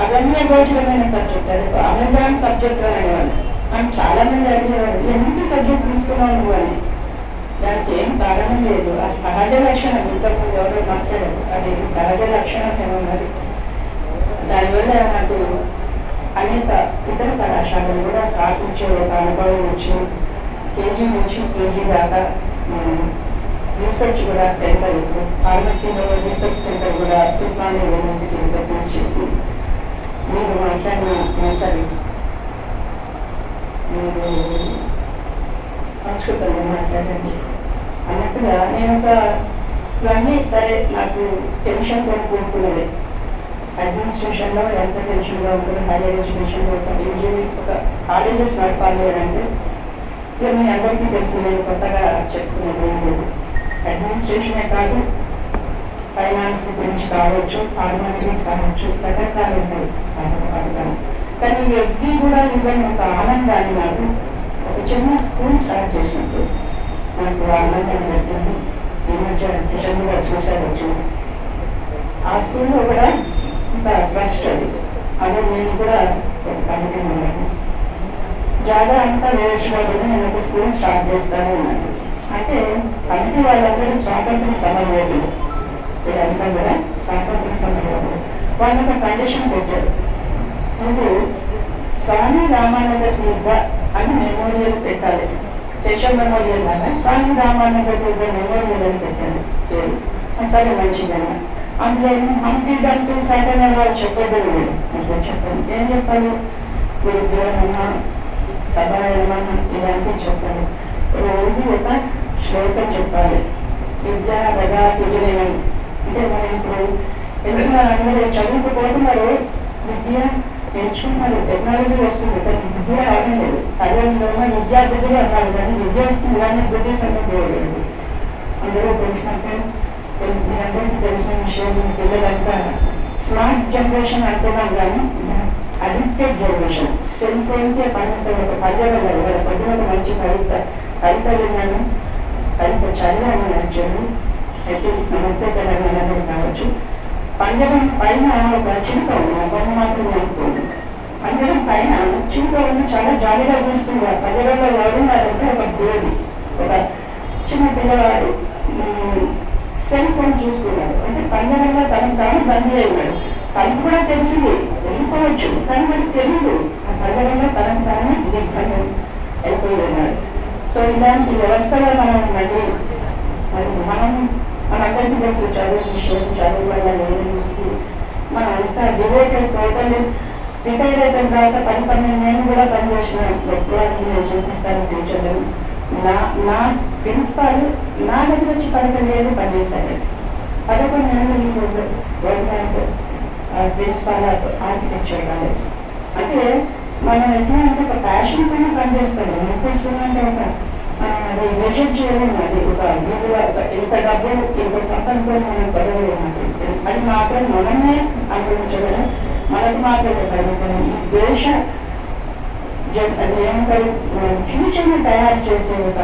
[SPEAKER 21] అగమ్య గోచరమైన సబ్జెక్ట్, అది ఒక అమెజాన్ సబ్జెక్ట్ అనేవాళ్ళు. మనం చాలా మంది అడిగేవారు, ఎందుకు సబ్జెక్ట్ తీసుకున్నావు నువ్వు అని. దానికి ఏం కారణం లేదు, ఆ సహజ లక్షణం. ఇంతకుముందు ఎవరో మాట్లాడారు, అది సహజ లక్షణం ఏమన్నది. దానివల్ల నాకు అనేక ఇతర కళాశాలలు కూడా స్థాపించే ఒక అనుభవం వచ్చి KG నుంచి PG దాకా రీసెర్చ్ కూడా సెంటర్, ఫార్మసీలో రీసెర్చ్ సెంటర్ కూడా ఉస్మానియా యూనివర్సిటీ రికగ్నైజ్ చేసింది. మీరు మాట్లాడిన సరే, మీరు సంస్కృతంలో మాట్లాడండి అన్నట్టుగా నేను ఇవన్నీ సరే నాకు టెన్షన్ కూడా కూడుకున్నది. అడ్మినిస్ట్రేషన్లో ఎంత టెన్షన్గా ఉంటుంది, హైయర్ ఎడ్యుకేషన్లో ఒక ఇంజనీరింగ్ ఒక కాలేజెస్ నడపాలి అంటే ఇక మీ అందరికీ తెలుసు, నేను కొత్తగా చెప్పుకునేది. అడ్మినిస్ట్రేషనే కాదు, ఫైనాన్స్ గురించి కావచ్చు, ఫార్మాలిటీస్ కావచ్చు, రకరకాలు ఉంటాయి సాధన పథకాలు. కానీ ఎవ్రీ కూడా ఇవ్వని ఒక ఆనందాన్ని నాకు ఒక చిన్న స్కూల్ స్టార్ట్ చేసినప్పుడు నాకు ఆనందాన్ని పెట్టింది. ఈ మధ్య కిషన్ కూడా చూసారు వచ్చింది. ఆ స్కూల్లో కూడా ఒక ట్రస్ట్ అది నేను కూడా ఒక కమిటీ ఉన్నాను. జాగా అంతా వేస్ట్ కాబట్టి నేను ఒక స్కూల్ స్టార్ట్ చేస్తాను అన్నాను. అంటే కమిటీ వాళ్ళందరూ స్వాతంత్ర సమరయోధులు, వీళ్ళంతా కూడా స్వాతంత్ర సమరయోధులు. వాళ్ళు ఒక కండిషన్ పెట్టారు, నువ్వు స్వామి రామానంద తీర్థ అని మెమోరియల్ పెట్టాలి. స్పెషల్ మెమోరియల్ లాగా స్వామి రామానంద తీర్థ మెమోరియల్ అని పెట్టాలి పేరు. సరే మంచిదన్నా. అందులో హంపి డంపి సాటనే వాళ్ళు చెప్పొద్దు మీరు అంటే చెప్పండి. ఏం చెప్పాలి? గురుగ్రహమన్నా సభాయమన్నా ఇలాంటివి చెప్పాలి. రోజు ఒక శ్లోకం చెప్పాలి. విద్య దగా తిరిగిన అంటే మనం ఇప్పుడు వెళ్తున్నారు, అందరూ చదువుకుపోతున్నారు, విద్య నేర్చుకుంటున్నారు, టెక్నాలజీ వస్తుంది, కానీ విద్య రావడం లేదు. అదే విద్యార్థులు అన్నారు, కానీ విద్య వస్తుంది కానీ బుద్ధి సంగతి అందరూ తెలిసినట్టే మీ అందరికీ తెలిసిన విషయం. పిల్లలంతా స్మార్ట్ జనరేషన్ అంటున్నాం కానీ అడిక్టెడ్ జనరేషన్. సెల్ ఫోన్కే పనితో ఒక పద్యాలు వాళ్ళ పొద్దున ఒక మంచి కవిత విన్నాను, కవిత చదివాను యాక్చువల్లీ. అయితే నమస్తే తెలంగాణ కావచ్చు. పంజరం పైన ఒక చిలుక ఉంది, బొమ్మ మాత్రమే అనుకోండి. పంజరం పైన చిలుక ఉంది, చాలా జాలీగా చూస్తుంది. ఆ పంజరంలో ఎవరున్నారంటే ఒక బేబీ, ఒక చిన్న పిల్లవాడు సెల్ ఫోన్ చూసుకున్నాడు. అంటే పంజరంలో తనకు తాను బందీ అయినాడు. తనకు కూడా తెలిసింది వెళ్ళిపోవచ్చు, కానీ మనకు తెలియదు ఆ పంజరంలో తనకు తాను దిగ్బంధం అయిపోయి ఉన్నాడు. సో ఇలాంటి వ్యవస్థలో మనం మళ్ళీ మనం మనందరికీ తెలుసు చదువు విషయం, చదువు వల్ల నేను చూస్తూ మనం అంతా డివోటెడ్ టోటల్. రిటైర్ అయిపోయిన తర్వాత 10-12 నేను కూడా పనిచేసిన వ్యక్తులకి నేను చూపిస్తాను టీచర్లు. నా ప్రిన్సిపాల్ నా దగ్గర వచ్చి 11 ఏళ్ళు పనిచేశారు. 11 ఏళ్ళు world bank principal architecture college. అంటే మనం ఎట్లా అంటే ఒక ప్యాషన్ పైన పనిచేస్తాము. నిర్దేశంగా ఒక అది మెజర్ చేయలేము. అది ఒక ఇంత డబ్బు ఇంత స్వతంత్రం మనం పదవి అది మాత్రం మనమే అనుభవించగలం, మనకు మాత్రమే కలుగుతాం. ఈ దేశ అది ఏమంటారు ఫ్యూచర్ని తయారు చేసే ఒక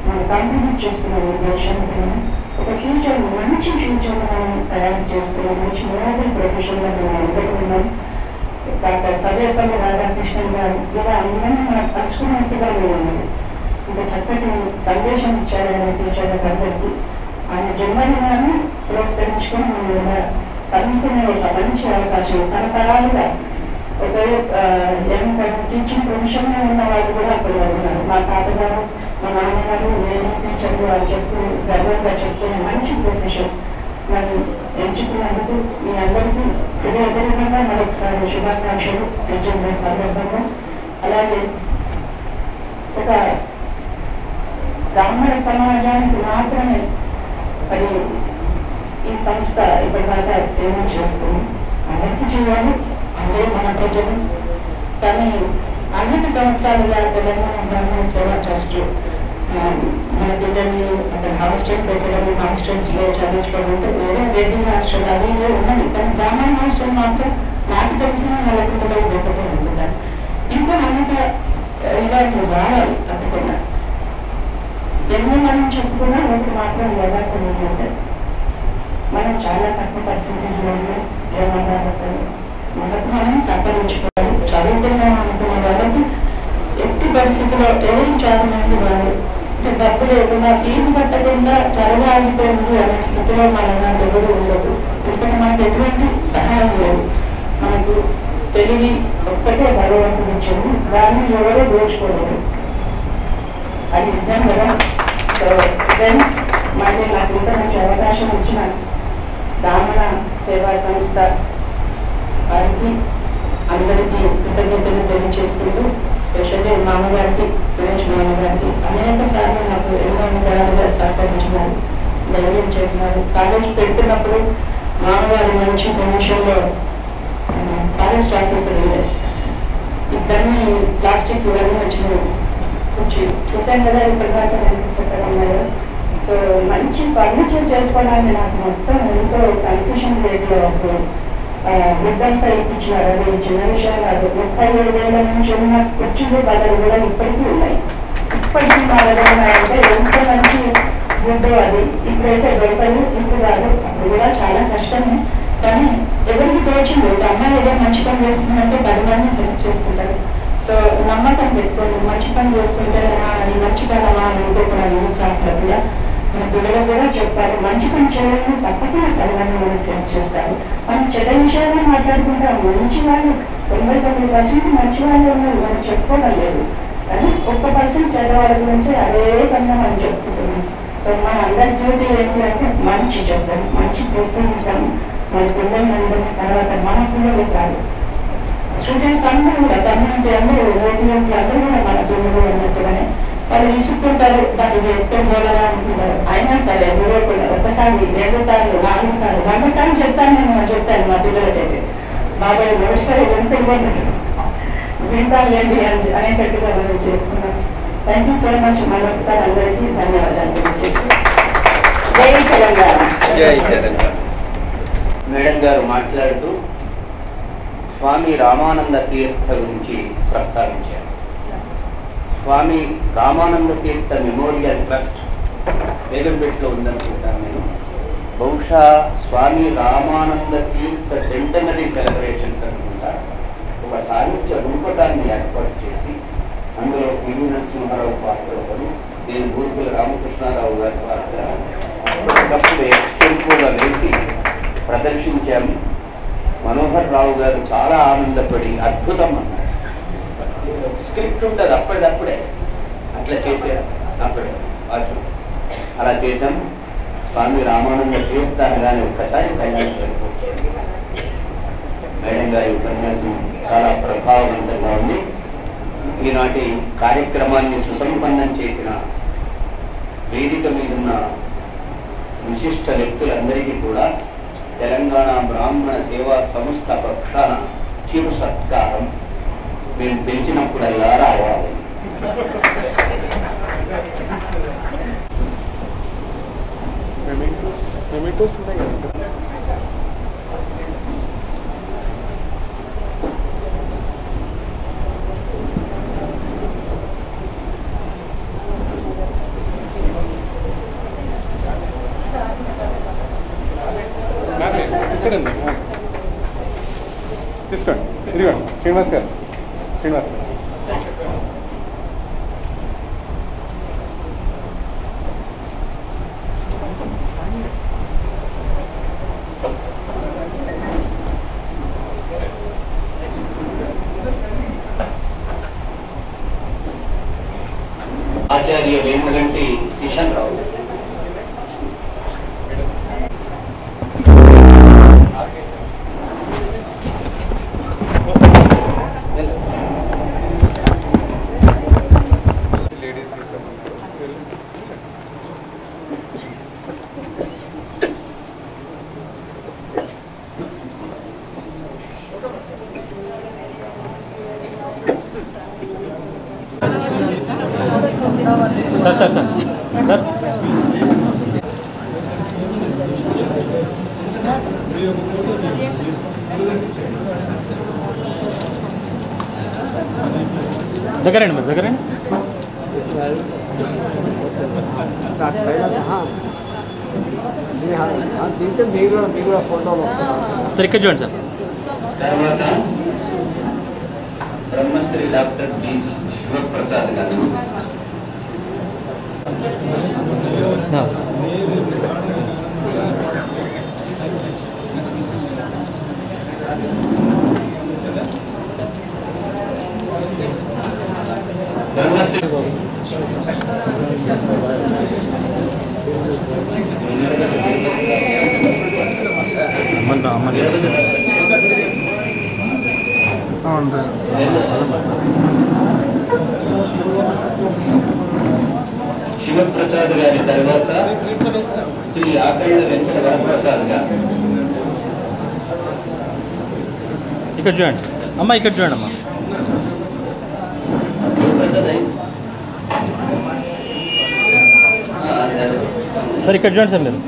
[SPEAKER 21] మనం కంట్రిబ్యూట్ చేస్తున్నాం. ఈ దేశానికి ఒక ఫ్యూచర్, మంచి ఫ్యూచర్ మనం తయారు చేస్తున్నాం. మంచి మోడల్ ప్రొఫెషన్లో మనం అందరూ ఉన్నాం. డాక్టర్ సర్వేపల్లి రాధాకృష్ణన్ గారు ఇలా అందరినీ మనం కలుసుకున్నట్టుగా ఉన్నది. ఇంత చక్కటి సందేశం ఇచ్చారని టీచర్లకు అందరికీ. ఆయన జన్మదినాన్ని పురస్కరించుకొని మనం ఇలా కలుసుకునే ఒక మంచి అవకాశం. తరతరాలుగా ఒక టీచింగ్ ప్రొఫెషన్లో ఉన్న వాళ్ళు కూడా అక్కడ ఉన్నారు. మా తాతగారు, మా నాన్నగారు, నేను టీచర్లు వాళ్ళు చెప్తూ గర్వంగా చెప్తున్న మంచి ప్రొఫెషన్ మనం ఎంచుకున్నందుకు మీ అందరికీ హృదయపూర్వకంగా మరొకసారి శుభాకాంక్షలు తెలియజేసిన సందర్భంగా. అలాగే ఒక బ్రాహ్మణ సమాజానికి మాత్రమే మరి ఈ సంస్థ ఇప్పటిదాకా సేవ చేస్తుంది. అందరికీ చేయాలి, అందరూ మన ప్రజలు. కానీ అనేక సంవత్సరాలుగా తెలంగాణ బ్రాహ్మణ సేవా ట్రస్ట్ మన పిల్లల్ని అక్కడ హాస్టల్ పెట్టడం, హాస్టల్స్లో చదివించుకోవడం, వేరే రెడ్డి హాస్టల్ అవి ఉన్నది. కానీ బ్రాహ్మణ హాస్టల్ మాత్రం నాకు తెలిసిన 4 గొప్పతో ఉంటున్నారు. ఇంకా మనకి ఇలాంటి వాడాలి తప్పకుండా. ఎన్ని మనం చెప్పుకున్నా ఒకటి మాత్రం యథార్థం ఏంటంటే మనం చాలా తక్కువ పర్సెంటేజ్లో జన్మదాతలు మనకు మనం సంపాదించుకోవాలి. చదువుకున్నాం అనుకున్న వాళ్ళకి ఎట్టి పరిస్థితుల్లో ఎవరికి చదువునండి వాళ్ళు అంటే డబ్బు లేకుండా ఫీజు కట్టకుండా చదవాలిపోయింది అనే స్థితిలో మన ఎవరు ఉండదు. ఎందుకంటే మనకు ఎటువంటి సహాయం లేదు. మనకు తెలివి ఒక్కటే భగవంతుడు ఇచ్చింది, దాన్ని ఎవరో దోచుకోలేదు. అది నిజం కదా. సో దెన్ మళ్ళీ నాకు ఇంత మంచి అవకాశం ఇచ్చిన బ్రాహ్మణ సేవా సంస్థ వారికి అందరికీ కృతజ్ఞతలు తెలియజేసుకుంటూ, స్పెషల్లీ మామగారికి, సురేష్ మామగారికి అనేక సార్లు నాకు ఎన్నో విధాలుగా సహకరించినారు, ధైర్యం చేసినారు. కాలేజ్ పెడుతున్నప్పుడు మామగారి మంచి పొజిషన్లో ఫారెస్ట్ ఆఫీసర్ ఉండే ఇవన్నీ ప్లాస్టిక్ ఇవన్నీ వచ్చినాయి. కొంచెం చూసాను కదా ఇప్పటిదాకా నేను చెప్పడం కదా సో మంచి ఫర్నిచర్ చేసుకోవడానికి నాకు మొత్తం ఎంతో కన్సెషన్ రేట్లో ముద్దంతా ఇప్పించినారు. అది చిన్న విషయం కాదు. 37 నుంచి ఉన్న కుర్చీలు బదులు కూడా ఇప్పటికీ ఉన్నాయి. ఇప్పటికీ మా దగ్గర ఉన్నాయంటే ఎంత మంచి గుడ్డు అది. ఇప్పుడైతే దొరకదు, ఇప్పుడు కాదు, అప్పుడు కూడా చాలా కష్టమే. కానీ ఎవరికి తోచింది ఒక అమ్మాయి ఏదో మంచి పని చేస్తుందంటే 10 మంది హెల్ప్ చేసుకుంటారు. సో నమ్మకం పెట్టుకోండి. మంచి పని చేస్తుంటే ఈ మంచి పని అనుకోకుండా సాగుతుందా మన పిల్లలు కూడా చెప్పారు. మంచి పని చేయాలని తప్పకుండా 10 మంది మనకు హెల్ప్ చేస్తారు. మనం చెడ్డ విషయాలు మాట్లాడుకుంటాం. మంచి వాళ్ళు 99% మంచి వాళ్ళు ఉన్నారు, మనం చెప్పుకోవడం లేదు. కానీ 1% చెడ్డ వాళ్ళ గురించి అదే పని మనం చెప్పుకుంటున్నాం. సో మన అందరి డ్యూటీ ఏంటి అంటే మంచి చెప్పడం, మంచి ప్రోత్సహించడం, మన పిల్లలందరూ, తర్వాత మన పిల్లలు కాదు స్టూడెంట్స్ అందరూ కూడా కమ్యూనిటీ అందరూ ఓటీఎంకి అందరూ కూడా మన పిల్లలు అన్నట్టుగానే వాళ్ళు విసుక్కుంటారు. దానికి ఎక్కువ బోలగా అనుకుంటారు. అయినా సరే ఎవరో కూడా 1 సారి 2 సార్లు 4 సార్లు 100 సార్లు చెప్తాను మా పిల్లలకైతే బాబాయ్ ఒకసారి వింటానులేండి అనేటట్టుగా మనం చేసుకున్నాం. Thank you so much. మరొకసారి అందరికీ ధన్యవాదాలు తెలియజేసి జై తెలంగాణ.
[SPEAKER 1] జై తెలంగాణ. మేడం గారు మాట్లాడుతూ స్వామి రామానంద తీర్థ గురించి ప్రస్తావించారు. స్వామి రామానంద తీర్థ మెమోరియల్ ట్రస్ట్ బేగంపేటలో ఉందనుకుంటాను నేను. బహుశా స్వామి రామానంద తీర్థ సెంటనరీ సెలబ్రేషన్స్ అనుకుంటా ఒక సాహిత్య రూపకాన్ని ఏర్పాటు చేసి అందులో పివి నరసింహారావు పాత్ర ఒకరు, నేను బూర్గుల రామకృష్ణారావు గారి పాత్ర అప్పటికప్పుడు ఎక్స్పెంపుగా వేసి ప్రదర్శించాము. మనోహర్ రావు గారు చాలా ఆనందపడి అద్భుతం అన్నారు. స్క్రిప్ట్ ఉంటుంది అప్పటిదప్పుడే అట్లా చేశారు. అప్పుడే అలా చేశాం. స్వామి రామానంద తీర్థ అనగానే ఒక్కసారి కళ్యాణం సరిపోతుంది. మేడం గారి ఉపన్యాసం చాలా ప్రభావవంతంగా ఉంది. ఈనాటి కార్యక్రమాన్ని సుసంపన్నం చేసిన వేదిక మీదున్న విశిష్ట వ్యక్తులందరికీ కూడా తెలంగాణ బ్రాహ్మణ సేవా సంస్థ పక్షాన చిరు సత్కారం. మేము పిలిచినప్పుడల్లా రావాలి.
[SPEAKER 3] తీసుకోండి. ఇదిగోండి శ్రీనివాస్ గారు. శ్రీనివాస్ గారు
[SPEAKER 1] ఆచార్య వేమగంటి కిషన్ రావు.
[SPEAKER 2] సార్ దగ్గరండి మరి దగ్గరండి. సార్ ఇక్కడ చూడండి సార్.
[SPEAKER 1] తర్వాత బ్రహ్మశ్రీ డాక్టర్ బి శివప్రసాద్ గారు. శివప్రసాద్ గారి తర్వాత శ్రీ ఆకళ్ళ వెంకట వరప్రసాద్ గారు.
[SPEAKER 2] ఇక్కడ చూడండి అమ్మా, ఇక్కడ చూడండి అమ్మా.
[SPEAKER 4] సార్ ఇక్కడ చూడండి సార్ మీరు.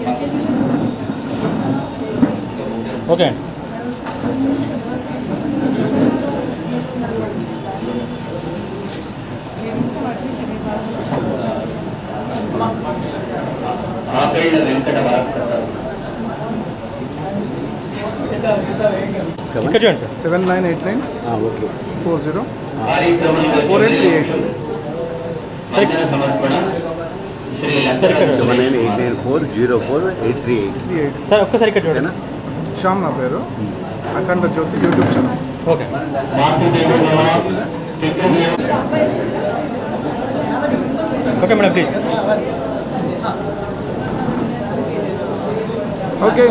[SPEAKER 4] ఓకే అండి. ఇక్కడ చూడండి సార్.
[SPEAKER 3] 7989 40 4838.
[SPEAKER 4] 7989404838. సార్ ఒక్కసారి ఇక్కడ చూడండి.
[SPEAKER 3] శ్యామ్ నా పేరు, Akhanda Jyothi YouTube channel.
[SPEAKER 4] Okay. Okay madam please.
[SPEAKER 3] Okay